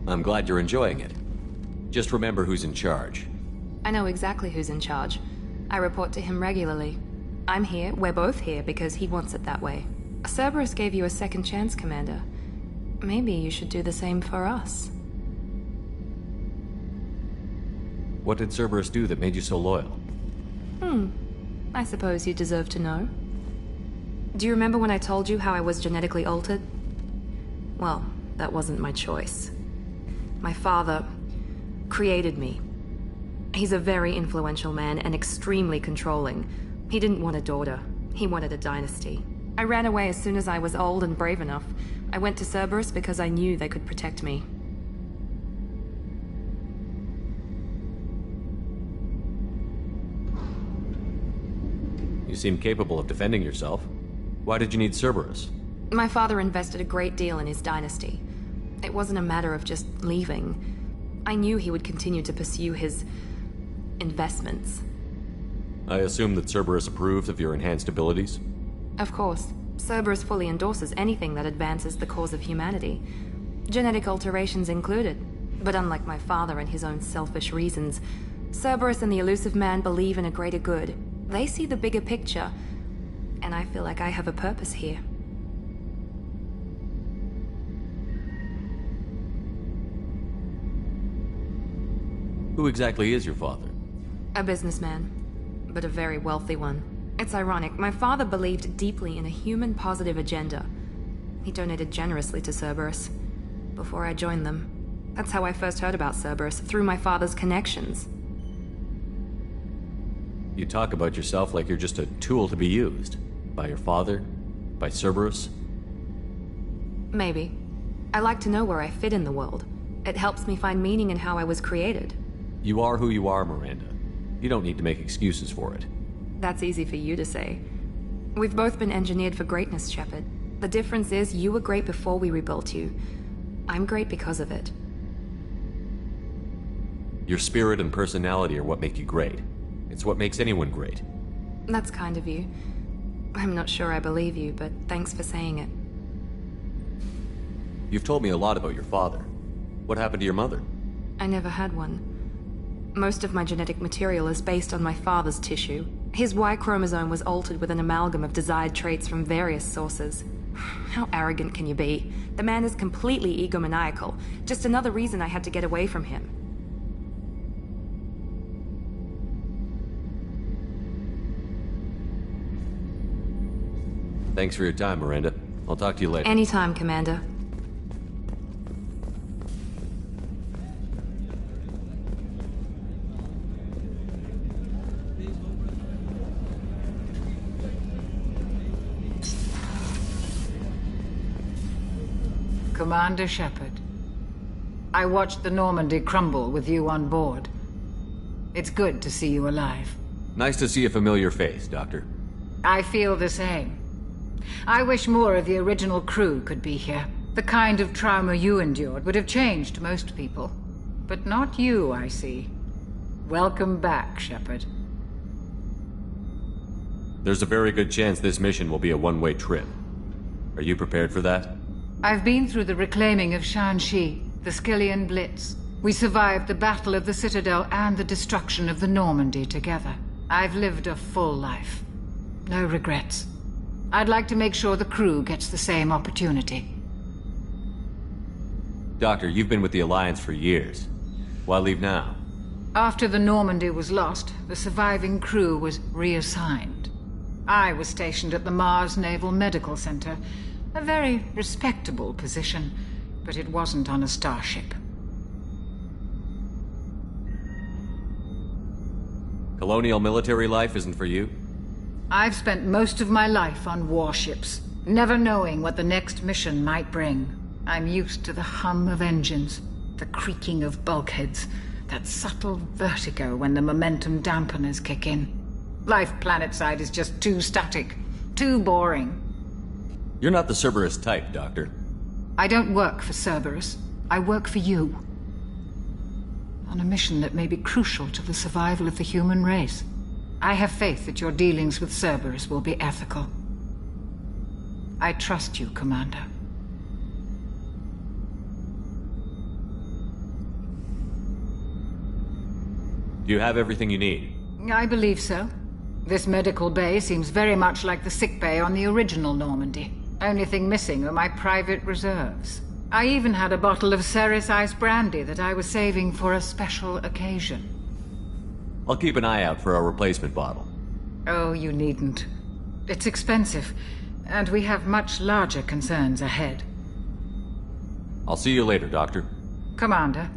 I'm glad you're enjoying it. Just remember who's in charge. I know exactly who's in charge. I report to him regularly. I'm here, we're both here, because he wants it that way. Cerberus gave you a second chance, Commander. Maybe you should do the same for us. What did Cerberus do that made you so loyal? I suppose you deserve to know. Do you remember when I told you how I was genetically altered? Well, that wasn't my choice. My father created me. He's a very influential man and extremely controlling. He didn't want a daughter. He wanted a dynasty. I ran away as soon as I was old and brave enough. I went to Cerberus because I knew they could protect me. You seem capable of defending yourself. Why did you need Cerberus? My father invested a great deal in his dynasty. It wasn't a matter of just leaving. I knew he would continue to pursue his investments. I assume that Cerberus approves of your enhanced abilities? Of course. Cerberus fully endorses anything that advances the cause of humanity. Genetic alterations included. But unlike my father and his own selfish reasons, Cerberus and the Elusive Man believe in a greater good. They see the bigger picture, and I feel like I have a purpose here. Who exactly is your father? A businessman, but a very wealthy one. It's ironic, my father believed deeply in a human-positive agenda. He donated generously to Cerberus before I joined them. That's how I first heard about Cerberus, through my father's connections. You talk about yourself like you're just a tool to be used. By your father? By Cerberus? Maybe. I like to know where I fit in the world. It helps me find meaning in how I was created. You are who you are, Miranda. You don't need to make excuses for it. That's easy for you to say. We've both been engineered for greatness, Shepard. The difference is you were great before we rebuilt you. I'm great because of it. Your spirit and personality are what make you great. It's what makes anyone great. That's kind of you. I'm not sure I believe you, but thanks for saying it. You've told me a lot about your father. What happened to your mother? I never had one. Most of my genetic material is based on my father's tissue. His Y chromosome was altered with an amalgam of desired traits from various sources. How arrogant can you be? The man is completely egomaniacal. Just another reason I had to get away from him. Thanks for your time, Miranda. I'll talk to you later. Anytime, Commander. Commander Shepard, I watched the Normandy crumble with you on board. It's good to see you alive. Nice to see a familiar face, Doctor. I feel the same. I wish more of the original crew could be here. The kind of trauma you endured would have changed most people. But not you, I see. Welcome back, Shepard. There's a very good chance this mission will be a one-way trip. Are you prepared for that? I've been through the reclaiming of Shanxi, the Skyllian Blitz. We survived the Battle of the Citadel and the destruction of the Normandy together. I've lived a full life. No regrets. I'd like to make sure the crew gets the same opportunity. Doctor, you've been with the Alliance for years. Why leave now? After the Normandy was lost, the surviving crew was reassigned. I was stationed at the Mars Naval Medical Center. A very respectable position, but it wasn't on a starship. Colonial military life isn't for you? I've spent most of my life on warships, never knowing what the next mission might bring. I'm used to the hum of engines, the creaking of bulkheads, that subtle vertigo when the momentum dampeners kick in. Life planetside is just too static, too boring. You're not the Cerberus type, Doctor. I don't work for Cerberus. I work for you. On a mission that may be crucial to the survival of the human race. I have faith that your dealings with Cerberus will be ethical. I trust you, Commander. Do you have everything you need? I believe so. This medical bay seems very much like the sick bay on the original Normandy. Only thing missing are my private reserves. I even had a bottle of Ceres Ice brandy that I was saving for a special occasion. I'll keep an eye out for a replacement bottle. Oh, you needn't. It's expensive, and we have much larger concerns ahead. I'll see you later, Doctor. Commander.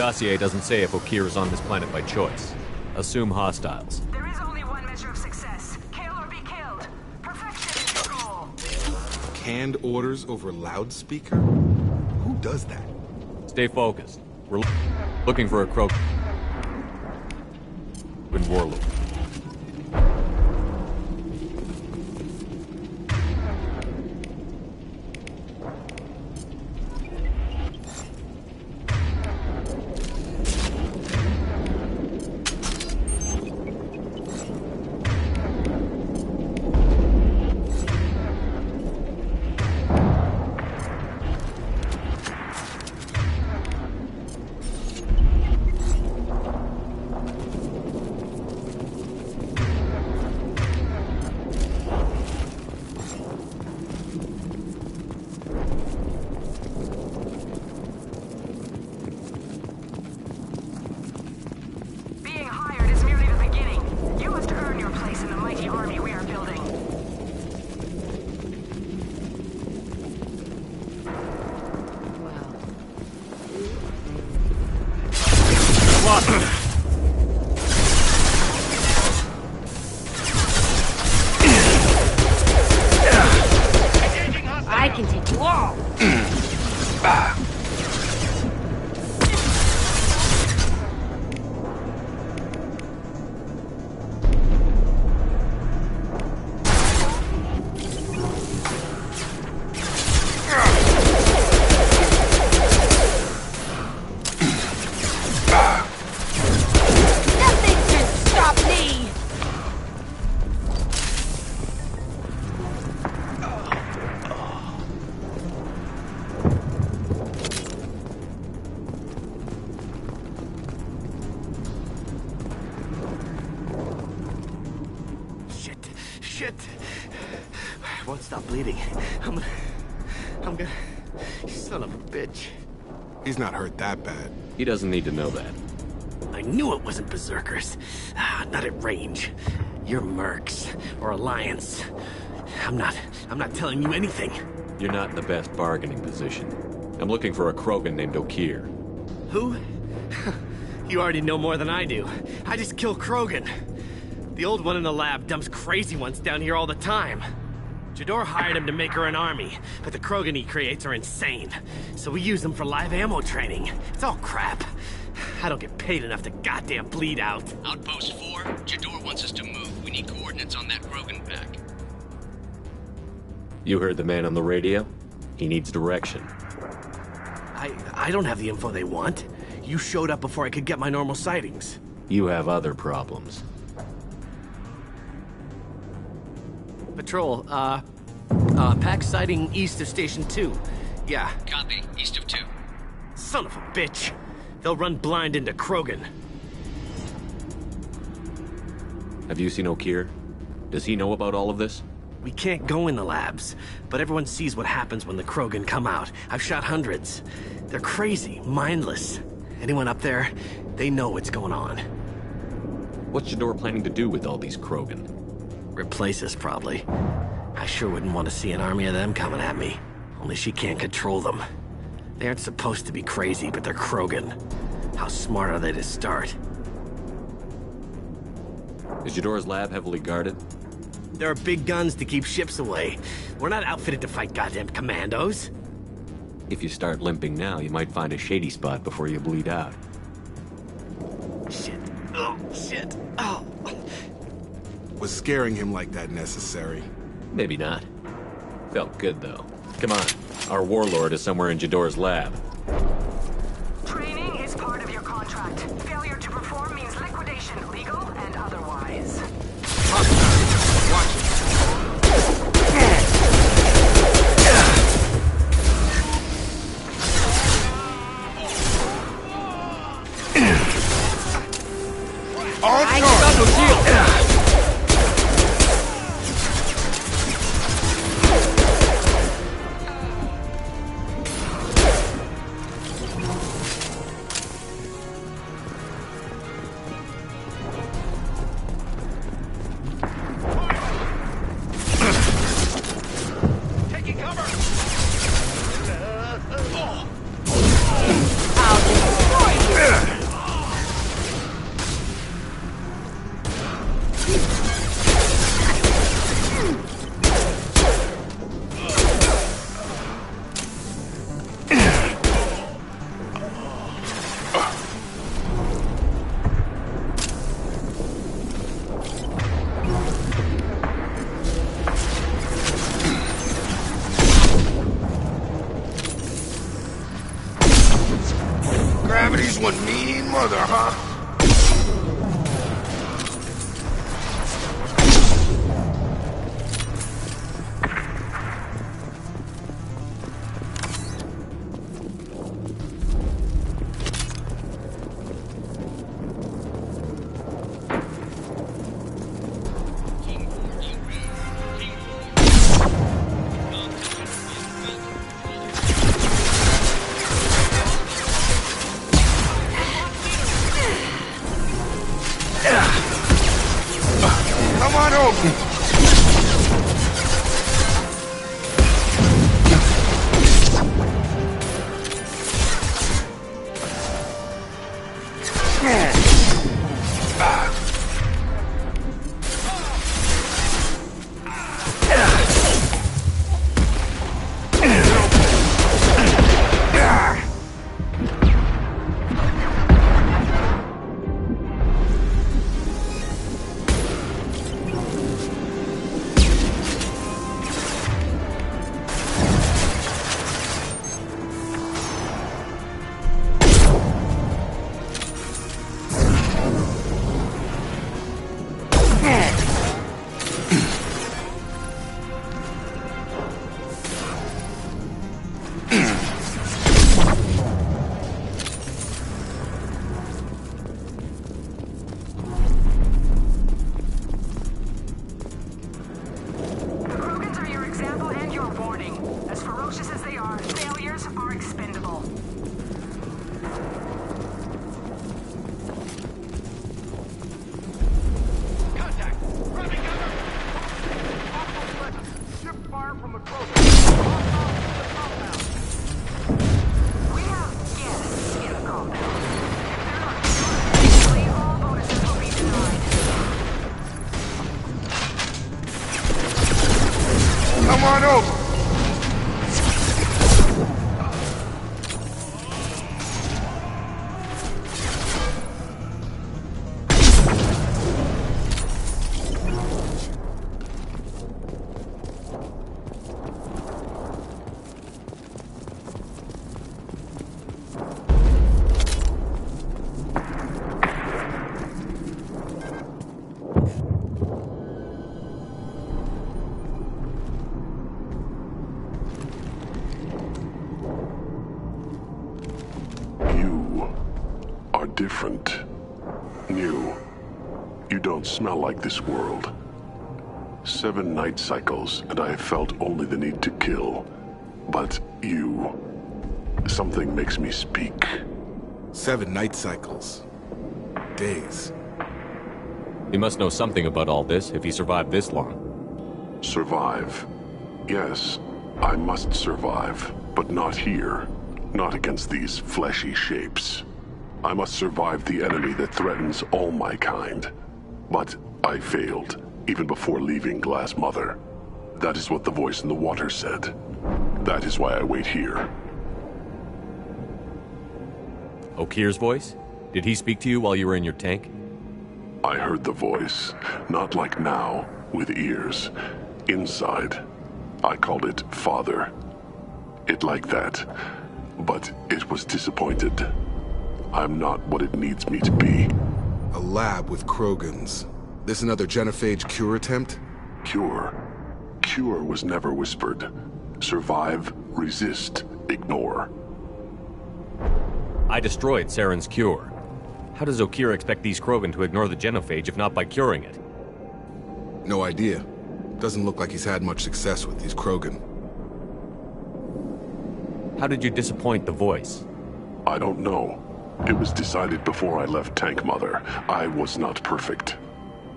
dossier doesn't say if Okeer is on this planet by choice. Assume hostiles. There is only one measure of success. Kill or be killed. Perfection is the goal. Canned orders over loudspeaker? Who does that? Stay focused. We're looking for a Krogan warlord. I can take you all. Shit! I won't stop bleeding. I'm gonna... You son of a bitch. He's not hurt that bad. He doesn't need to know that. I knew it wasn't Berserkers. Not at range. You're Mercs, or Alliance. I'm not telling you anything. You're not in the best bargaining position. I'm looking for a Krogan named Okeer. Who? You already know more than I do. I just kill Krogan. The old one in the lab dumps crazy ones down here all the time. Jador hired him to make her an army, but the Krogan he creates are insane. So we use them for live ammo training. It's all crap. I don't get paid enough to goddamn bleed out. Outpost 4, Jador wants us to move. We need coordinates on that Krogan pack. You heard the man on the radio? He needs direction. I don't have the info they want. You showed up before I could get my normal sightings. You have other problems. Patrol, pack sighting east of Station 2. Yeah. Copy, east of 2. Son of a bitch. They'll run blind into Krogan. Have you seen Okeer? Does he know about all of this? We can't go in the labs, but everyone sees what happens when the Krogan come out. I've shot hundreds. They're crazy, mindless. Anyone up there, they know what's going on. What's Jador planning to do with all these Krogan? Replace us, probably. I sure wouldn't want to see an army of them coming at me. Only she can't control them. They aren't supposed to be crazy, but they're Krogan. How smart are they to start? Is Jador's lab heavily guarded? There are big guns to keep ships away. We're not outfitted to fight goddamn commandos. If you start limping now, you might find a shady spot before you bleed out. Shit. Oh, shit. Oh. Was scaring him like that necessary? Maybe not. Felt good, though. Come on. Our warlord is somewhere in Jador's lab. Training is part of your contract. Failure to perform means liquidation, legal and otherwise. Watch it. I got no shield. mother, huh? Come on over. Come on over. Different. New. You don't smell like this world. 7 night cycles, and I have felt only the need to kill. But you... something makes me speak. 7 night cycles. Days. He must know something about all this if he survived this long. Survive. Yes, I must survive, but not here. Not against these fleshy shapes. I must survive the enemy that threatens all my kind. But I failed, even before leaving Glass Mother. That is what the voice in the water said. That is why I wait here. Okeer's voice? Did he speak to you while you were in your tank? I heard the voice, not like now, with ears. Inside. I called it Father. It like that, but it was disappointed. I'm not what it needs me to be. A lab with Krogans. This another genophage cure attempt? Cure? Cure was never whispered. Survive, resist, ignore. I destroyed Saren's cure. How does Okeer expect these Krogan to ignore the genophage if not by curing it? No idea. Doesn't look like he's had much success with these Krogan. How did you disappoint the voice? I don't know. It was decided before I left Tank Mother. I was not perfect.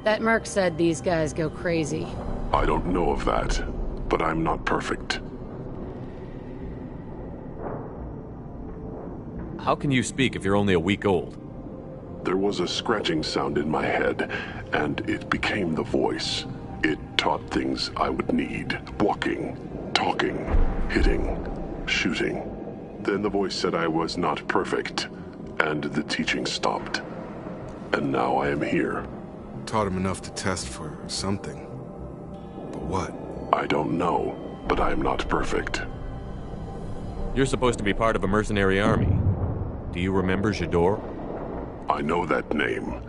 That merc said these guys go crazy. I don't know of that, but I'm not perfect. How can you speak if you're only a week old? There was a scratching sound in my head, and it became the voice. It taught things I would need. Walking, talking, hitting, shooting. Then the voice said I was not perfect. And the teaching stopped. And now I am here. Taught him enough to test for something. But what? I don't know, but I am not perfect. You're supposed to be part of a mercenary army. Do you remember J'dor? I know that name.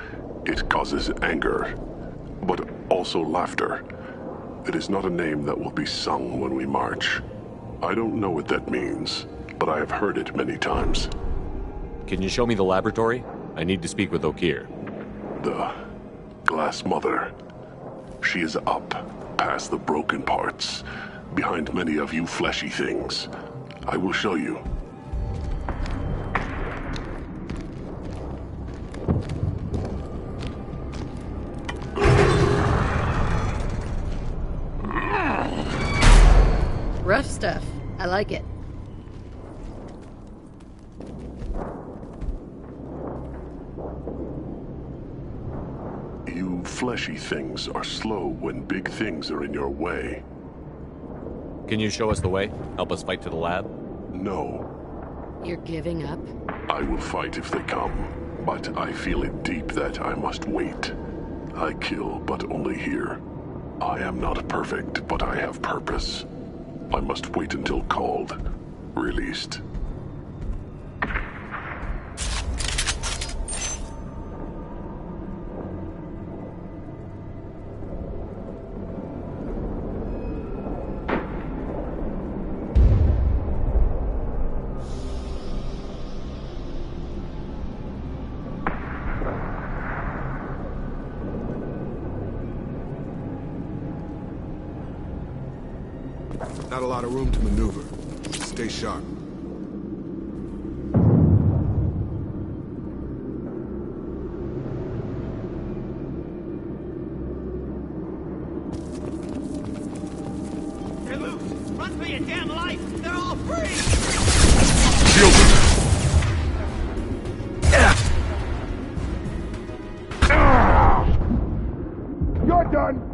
It causes anger, but also laughter. It is not a name that will be sung when we march. I don't know what that means, but I have heard it many times. Can you show me the laboratory? I need to speak with Okeer. The Glass Mother. She is up, past the broken parts, behind many of you fleshy things. I will show you. Rough stuff. I like it. You fleshy things are slow when big things are in your way. Can you show us the way? Help us fight to the lab? No. You're giving up? I will fight if they come, but I feel it deep that I must wait. I kill, but only here. I am not perfect, but I have purpose. I must wait until called, released. Not a lot of room to maneuver. Stay sharp. They're loose! Run for your damn life! They're all free! You're done!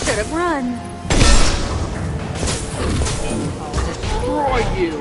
Should have run. I'll destroy you!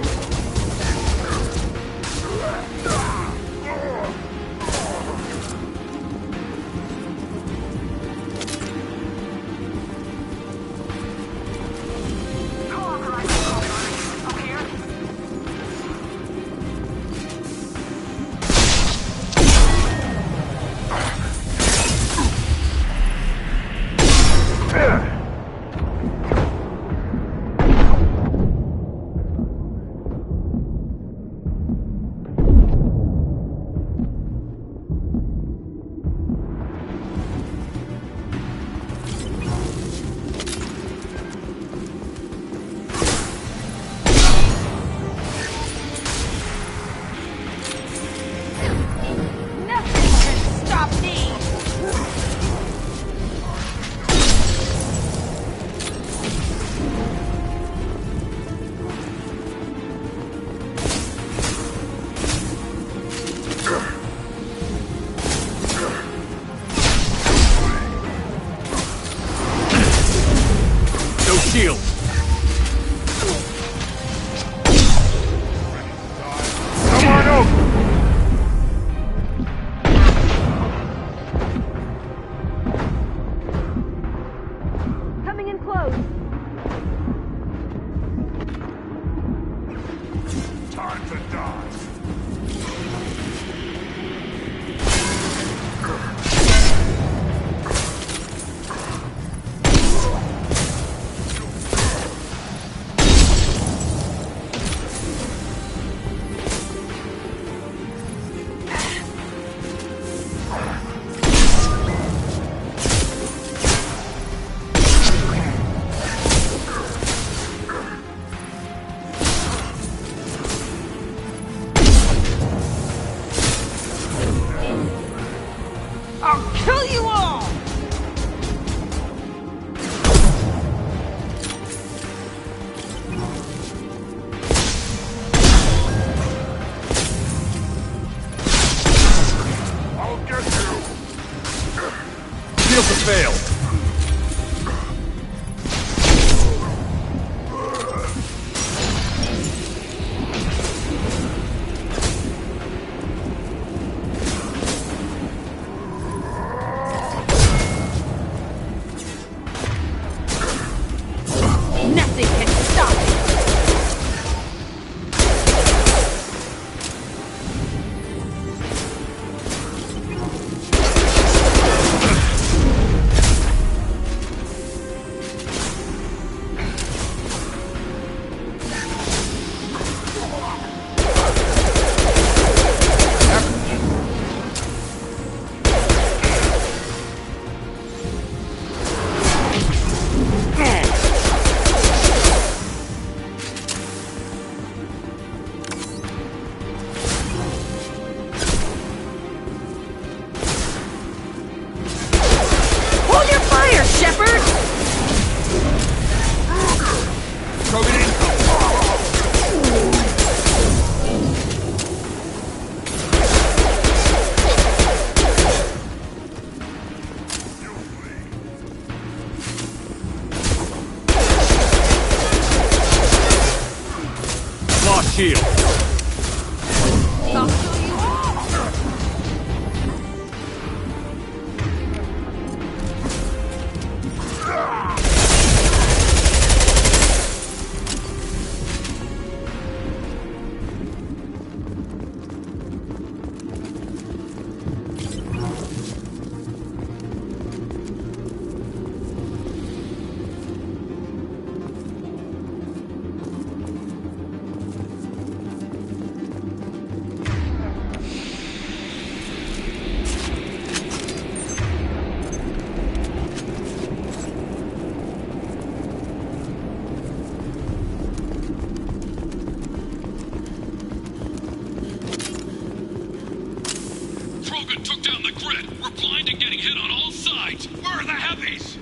Shield! Come on over! Coming in close. Time to die. I'll kill you all! I'll get you! Shields have failed! Krogan took down the grid. We're blind and getting hit on all sides. Where are the heavies?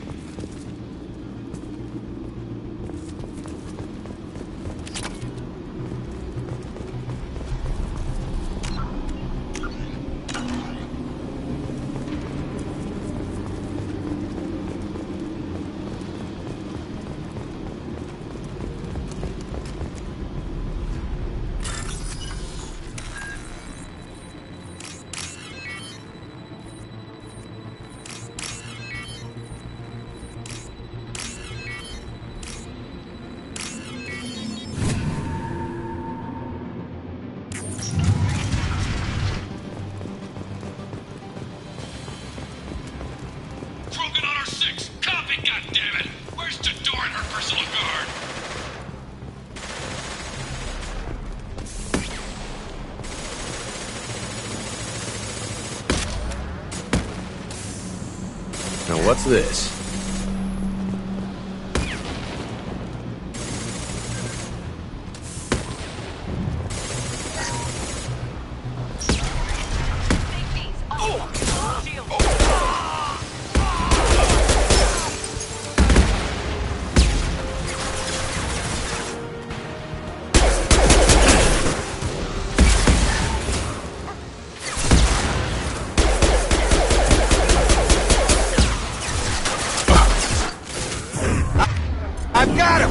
Krogan on our 6. Copy, goddammit! Where's Tador and her personal guard? Now what's this? I've got him!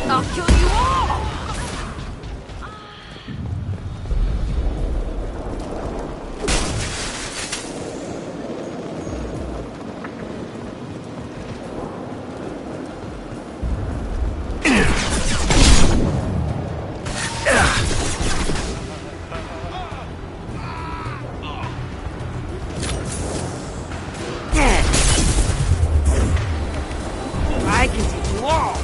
I'll kill you all! I can take you all!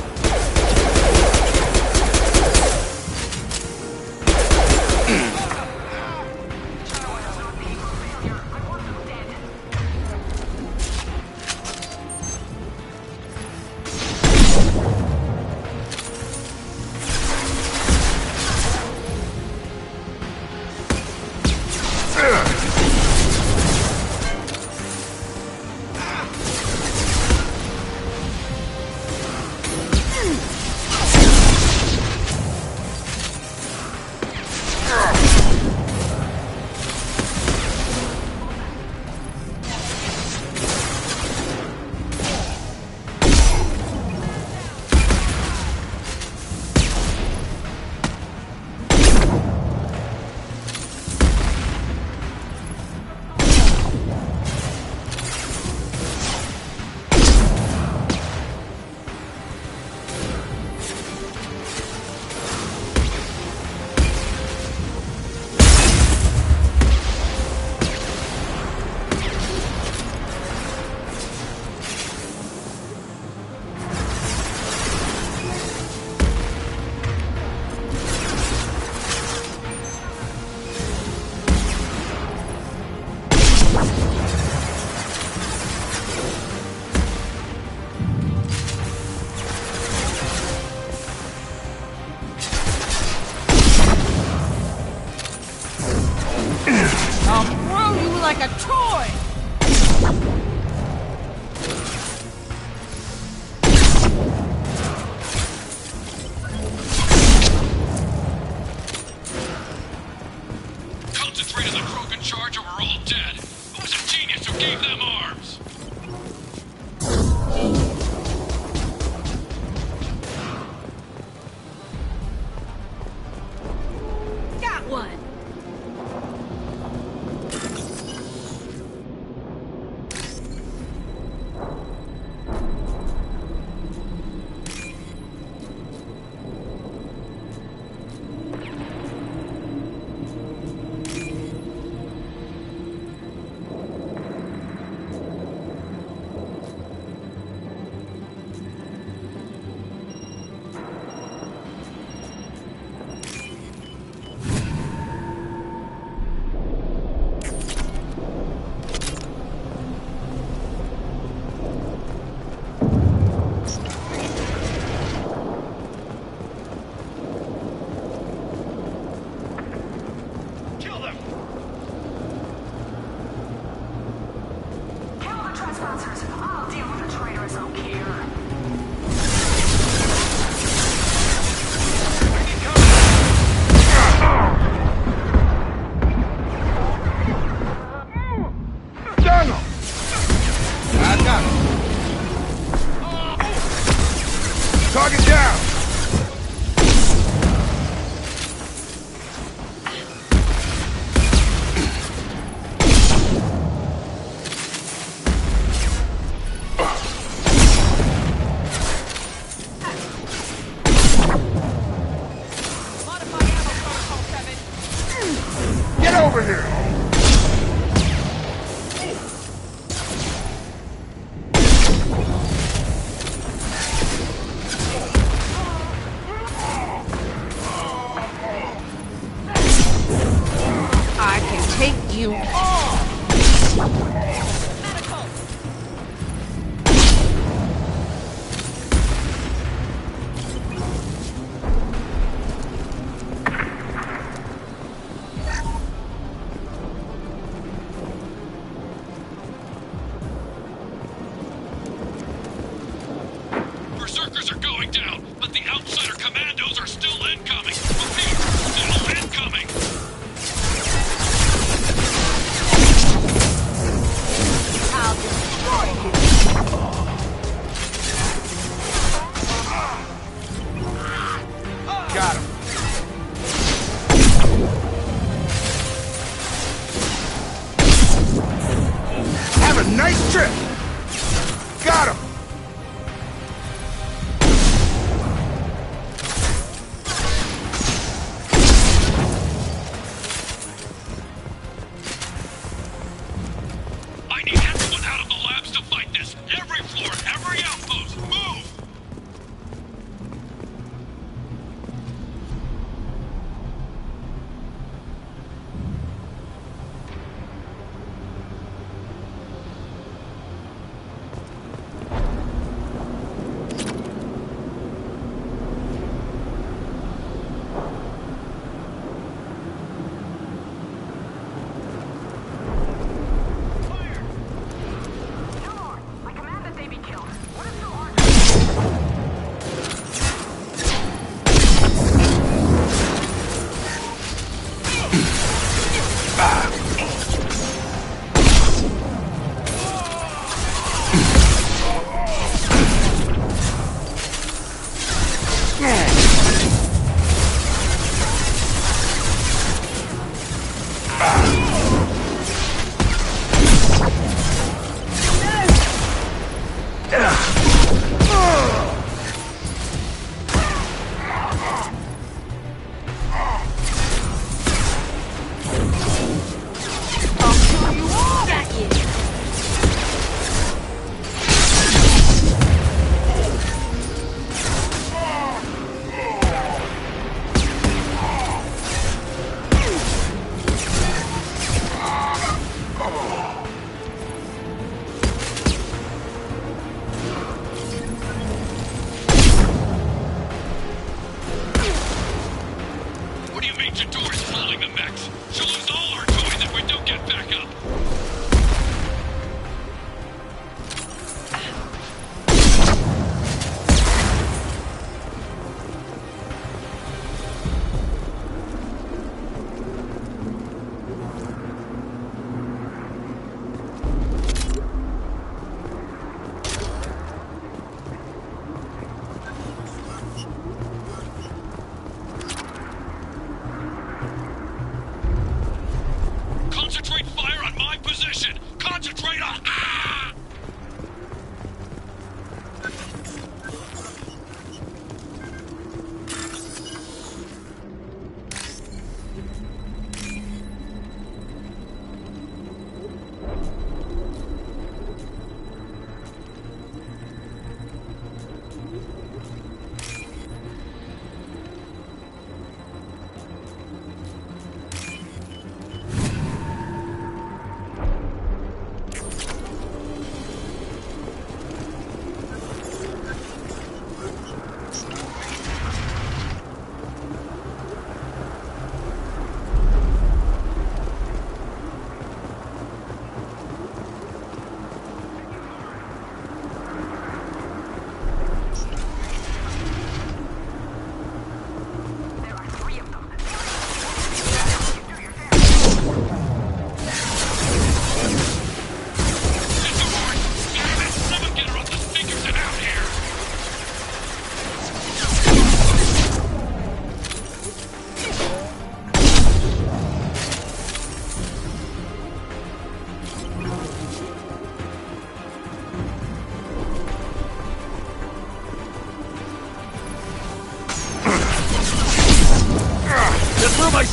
I'll throw you like a toy! to 3 of the Krogan charge and we're all dead. Who was a genius who gave them arms? Got one! Target down! Get over here! I can take you on! Berserkers are going down, but the Outsider Commandos are still incoming. Repeat, still incoming. I'll destroy you! Got him. Have a nice trip! Got him! I need everyone out of the labs to fight this. Every floor, every outpost, move!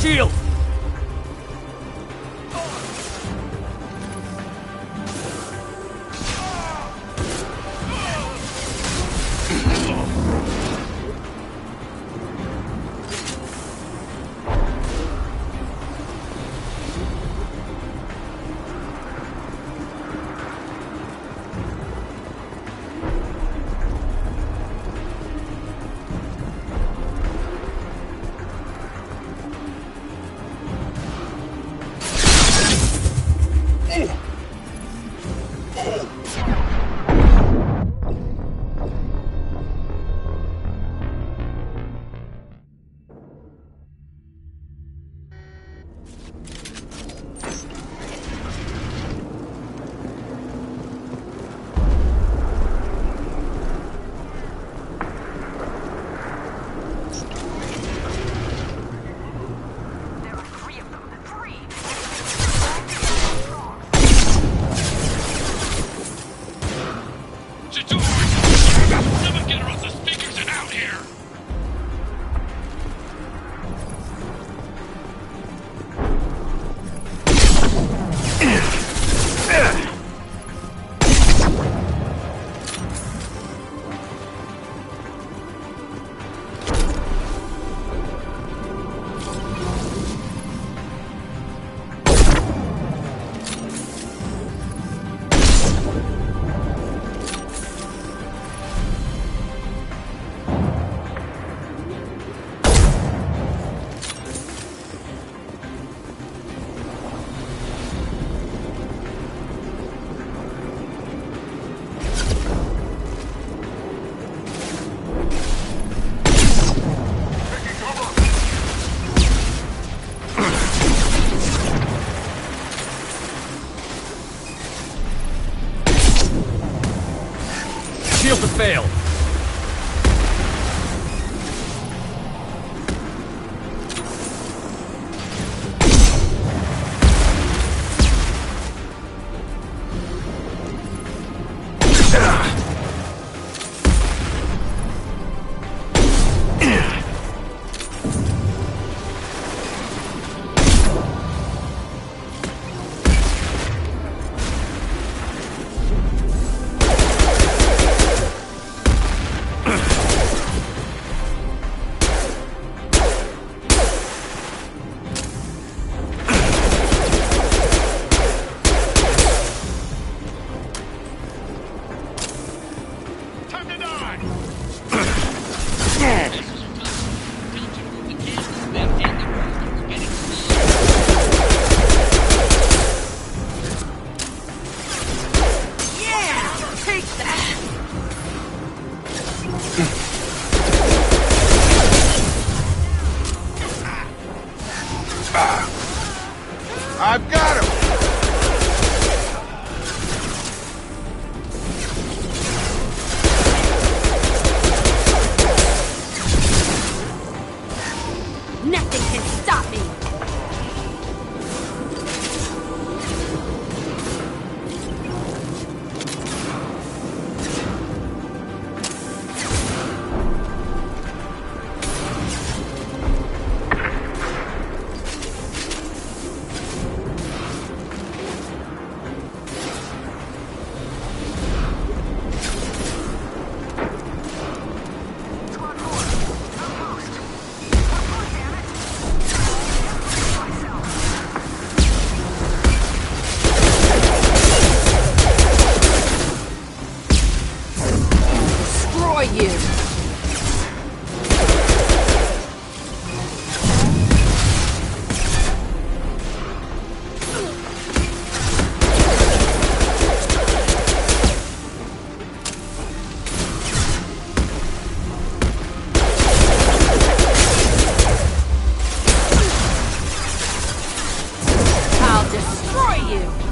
shield! Someone get her off the speakers and out here! Shield to fail! I've got him! Nothing can stop me! You. I'll destroy you.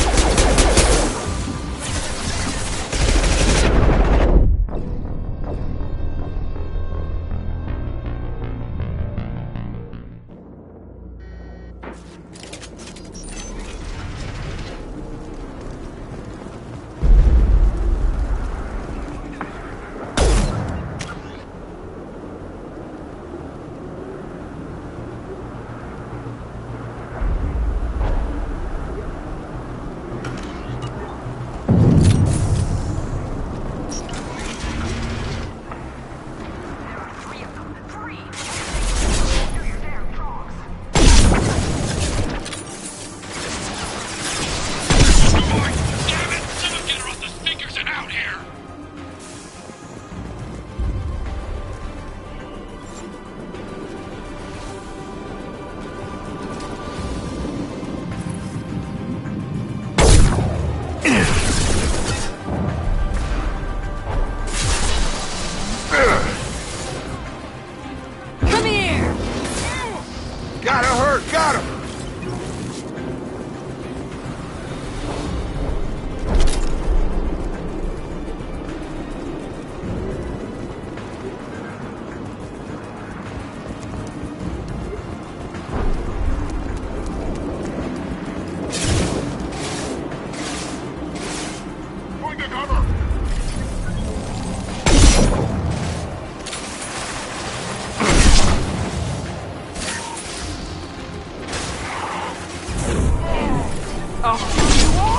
I'll kill you all!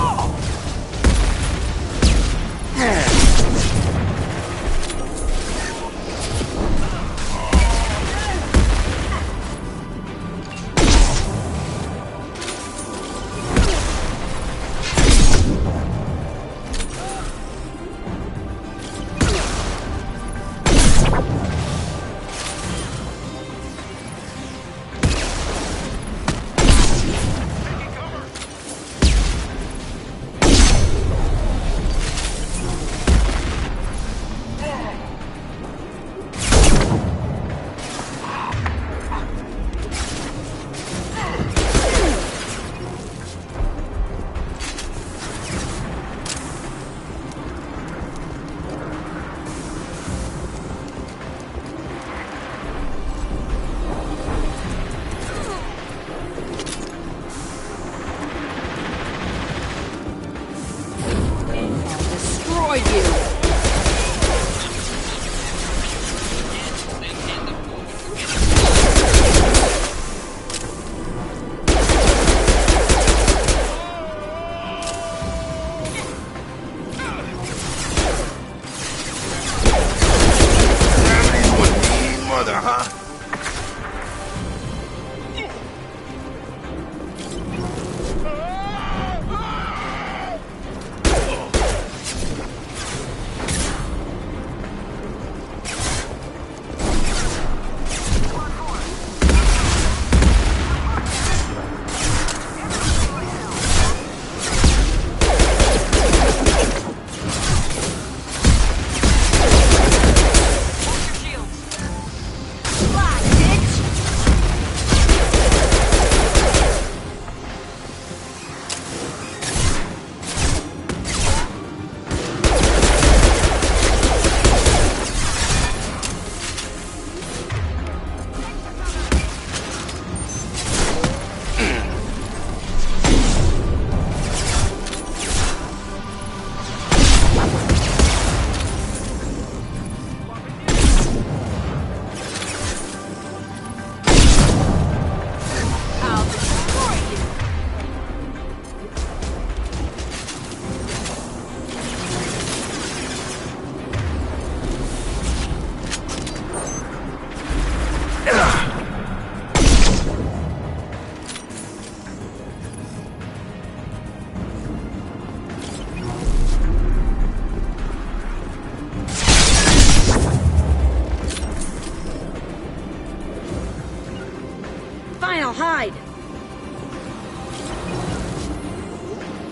I'll hide.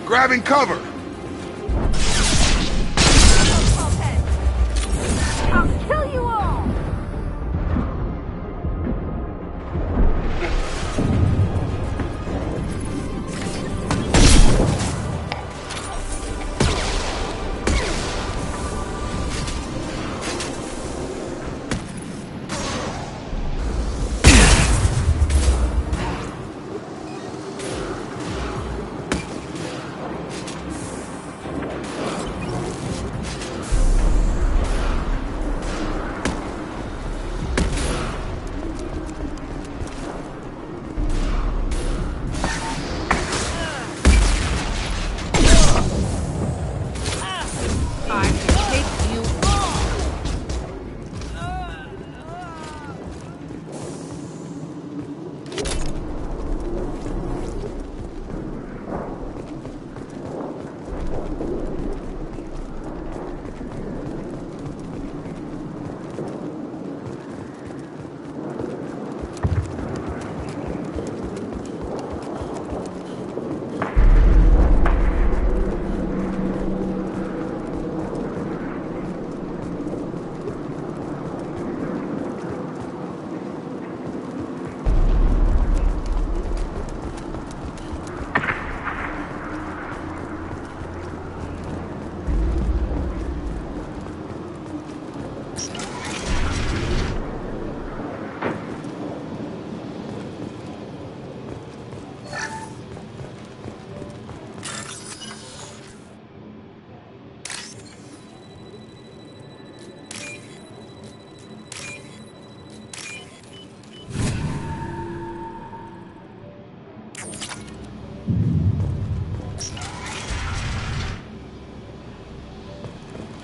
Grabbing cover. I'll kill you all.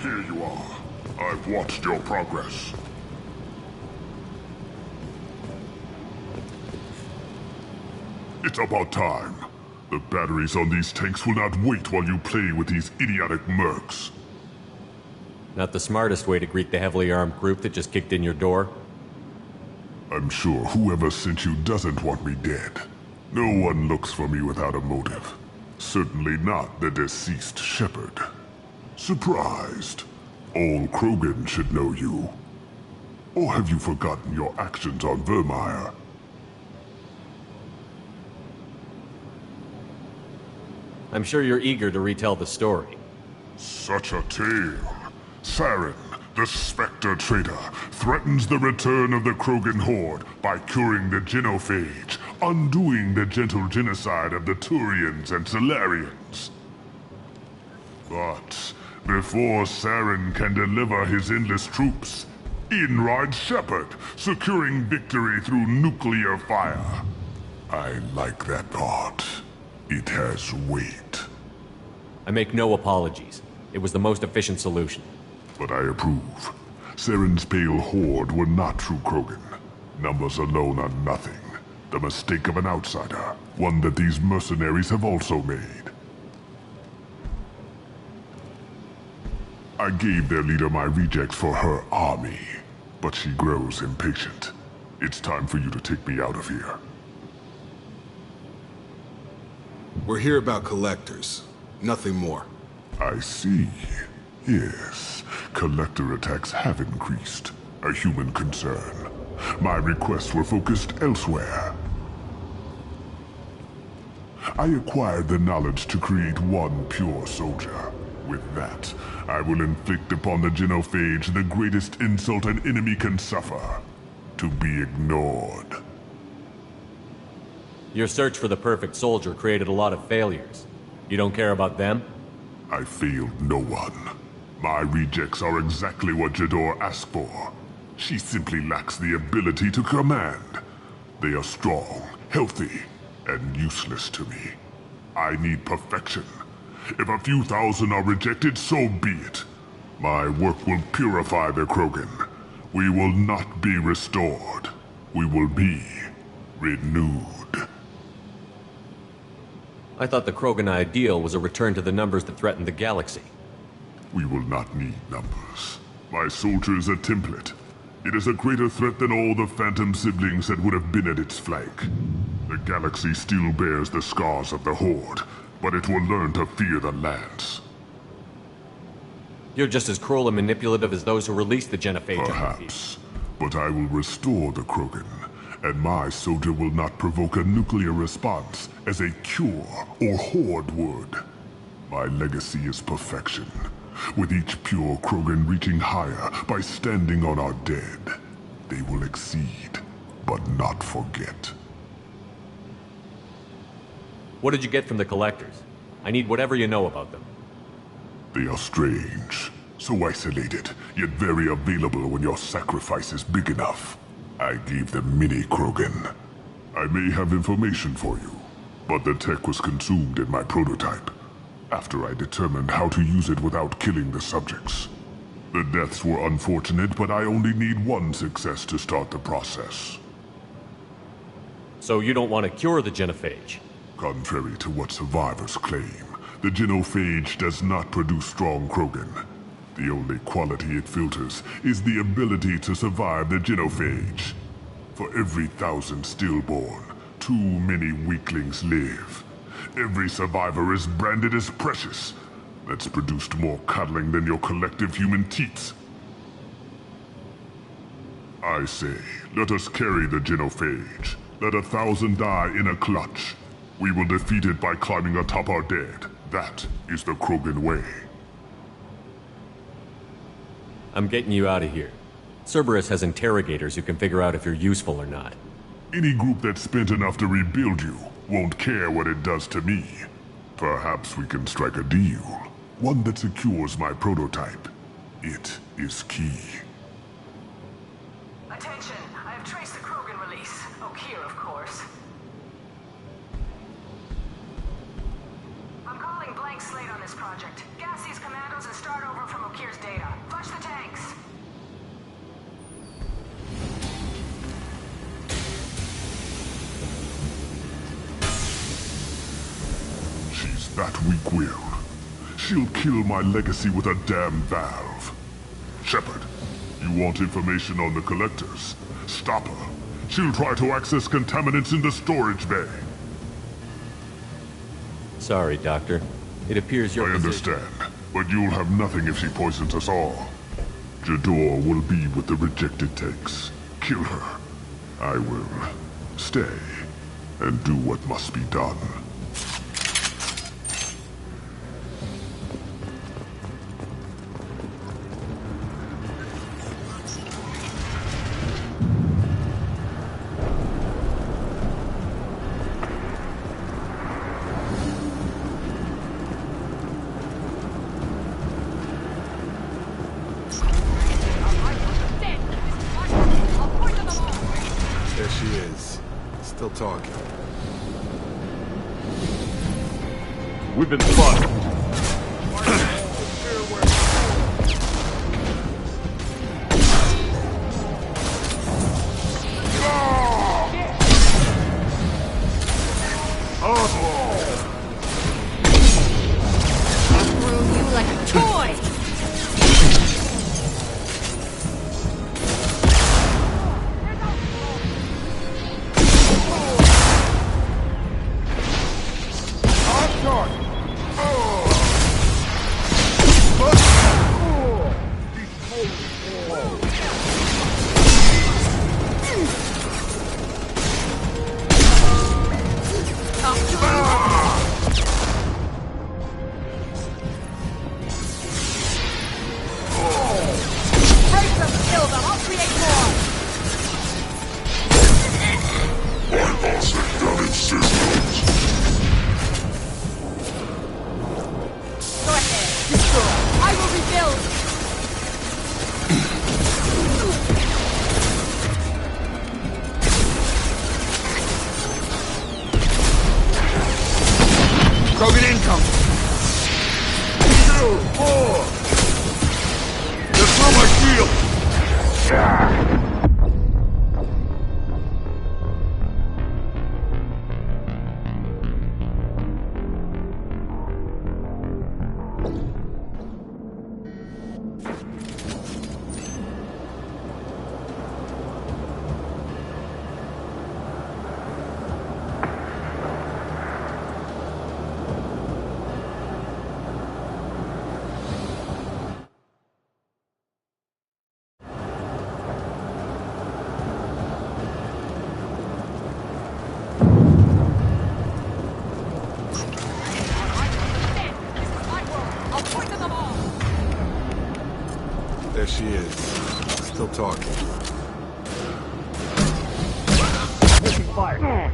Here you are. I've watched your progress. It's about time. The batteries on these tanks will not wait while you play with these idiotic mercs. Not the smartest way to greet the heavily armed group that just kicked in your door. I'm sure whoever sent you doesn't want me dead. No one looks for me without a motive. Certainly not the deceased Shepard. Surprised? All Krogan should know you. Or have you forgotten your actions on Vermeer? I'm sure you're eager to retell the story. Such a tale. Saren, the Spectre traitor, threatens the return of the Krogan horde by curing the genophage, undoing the gentle genocide of the Turians and Solarians. But before Saren can deliver his endless troops, in rides Shepard, securing victory through nuclear fire. I like that part. It has weight. I make no apologies. It was the most efficient solution. But I approve. Saren's pale horde were not true Krogan. Numbers alone are nothing. The mistake of an outsider. One that these mercenaries have also made. I gave their leader my rejects for her army. But she grows impatient. It's time for you to take me out of here. We're here about collectors. Nothing more. I see. Yes, collector attacks have increased. A human concern. My requests were focused elsewhere. I acquired the knowledge to create one pure soldier. With that, I will inflict upon the genophage the greatest insult an enemy can suffer. To be ignored. Your search for the perfect soldier created a lot of failures. You don't care about them? I failed no one. My rejects are exactly what Jedore asked for. She simply lacks the ability to command. They are strong, healthy, and useless to me. I need perfection. If a few thousand are rejected, so be it. My work will purify the Krogan. We will not be restored. We will be renewed. I thought the Krogan ideal was a return to the numbers that threatened the galaxy. We will not need numbers. My soldier is a template. It is a greater threat than all the Phantom siblings that would have been at its flank. The galaxy still bears the scars of the Horde, but it will learn to fear the Lance. You're just as cruel and manipulative as those who released the genophage. Perhaps, but I will restore the Krogan, and my soldier will not provoke a nuclear response as a cure or Horde would. My legacy is perfection, with each pure Krogan reaching higher by standing on our dead. They will exceed, but not forget. What did you get from the Collectors? I need whatever you know about them. They are strange, so isolated, yet very available when your sacrifice is big enough. I gave them mini Krogan. I may have information for you, but the tech was consumed in my prototype, after I determined how to use it without killing the subjects. The deaths were unfortunate, but I only need one success to start the process. So you don't want to cure the genophage? Contrary to what survivors claim, the genophage does not produce strong Krogan. The only quality it filters is the ability to survive the genophage. For every 1,000 stillborn, too many weaklings live. Every survivor is branded as precious. That's produced more cuddling than your collective human teats. I say, let us carry the genophage. Let 1,000 die in a clutch. We will defeat it by climbing atop our dead. That is the Krogan way. I'm getting you out of here. Cerberus has interrogators who can figure out if you're useful or not. Any group that's spent enough to rebuild you won't care what it does to me. Perhaps we can strike a deal. One that secures my prototype. It is key. Attention! I have traced the Krogan release. Okeer, of course. I'm blank slate on this project. Gas these commandos and start over from Okir's data. Flush the tanks. She's that weak-willed. She'll kill my legacy with a damn valve. Shepard, you want information on the Collectors? Stop her. She'll try to access contaminants in the storage bay. Sorry, Doctor. It appears your I understand, but you'll have nothing if she poisons us all. Jador will be with the rejected tanks. Kill her. I will stay and do what must be done. There she is. Still talking. We've been spotted. I'll throw you like a toy! Krogan incoming! 2, 4! Just throw my shield! There she is. Still talking. Taking fire.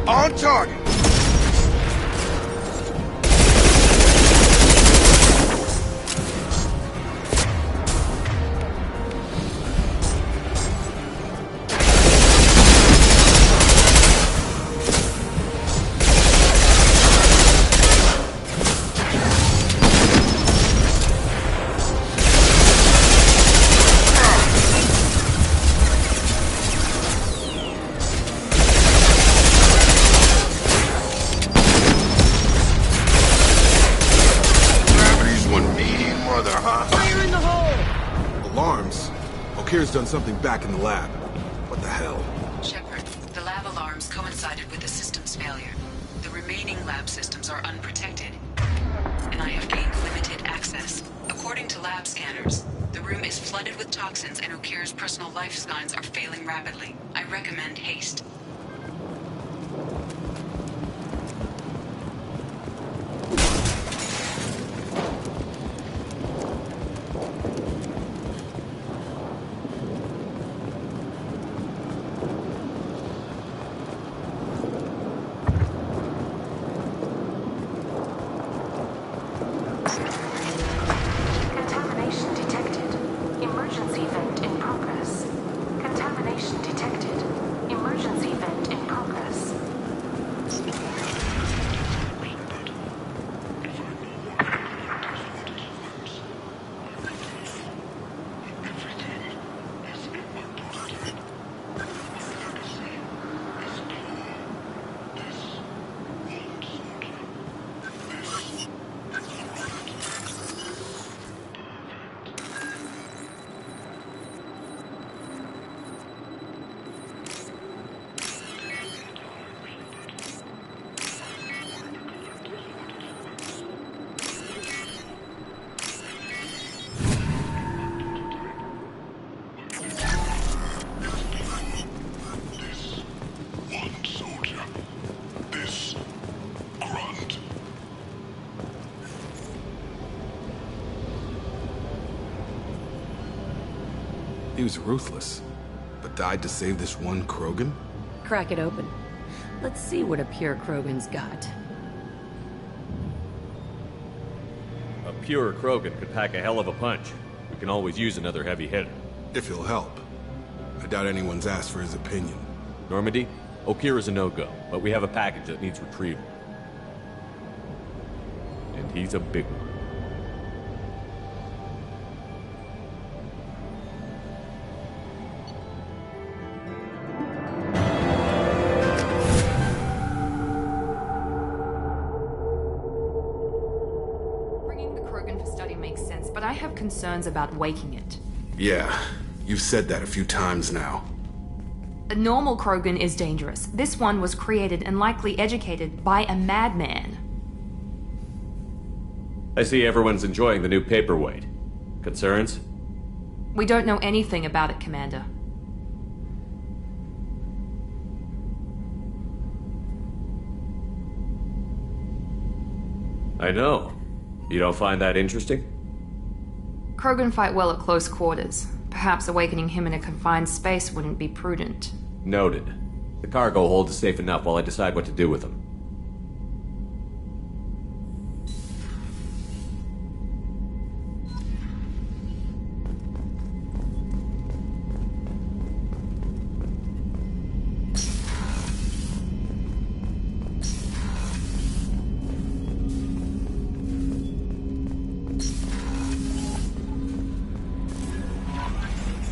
On target! Alarms? Okir's done something back in the lab. What the hell? Shepard, the lab alarms coincided with the system's failure. The remaining lab systems are unprotected, and I have gained limited access. According According to lab scanners, the room is flooded with toxins and Okir's personal life signs are failing rapidly. I recommend haste. Contamination detected. Emergency vent in progress. Contamination detected. Emergency vent in progress. He was ruthless, but died to save this one Krogan? Crack it open. Let's see what a pure Krogan's got. A pure Krogan could pack a hell of a punch. We can always use another heavy hitter. If he'll help. I doubt anyone's asked for his opinion. Normandy, Okir is a no-go, but we have a package that needs retrieval. And he's a big one. Bringing the Krogan for study makes sense, but I have concerns about waking it. Yeah, you've said that a few times now. A normal Krogan is dangerous. This one was created and likely educated by a madman. I see everyone's enjoying the new paperweight. Concerns? We don't know anything about it, Commander. I know. You don't find that interesting? Krogan fight well at close quarters. Perhaps awakening him in a confined space wouldn't be prudent. Noted. The cargo hold is safe enough while I decide what to do with them.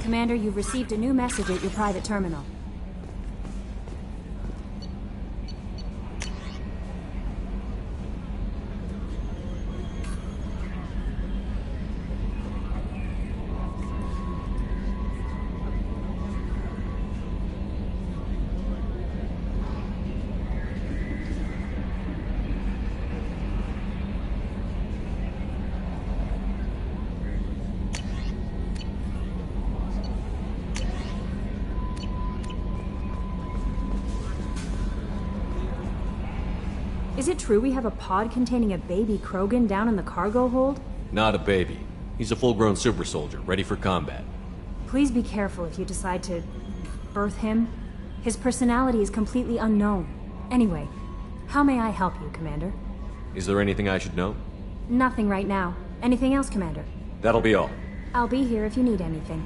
Commander, you've received a new message at your private terminal. Is it true we have a pod containing a baby Krogan down in the cargo hold? Not a baby. He's a full-grown super soldier, ready for combat. Please be careful if you decide to birth him. His personality is completely unknown. Anyway, how may I help you, Commander? Is there anything I should know? Nothing right now. Anything else, Commander? That'll be all. I'll be here if you need anything.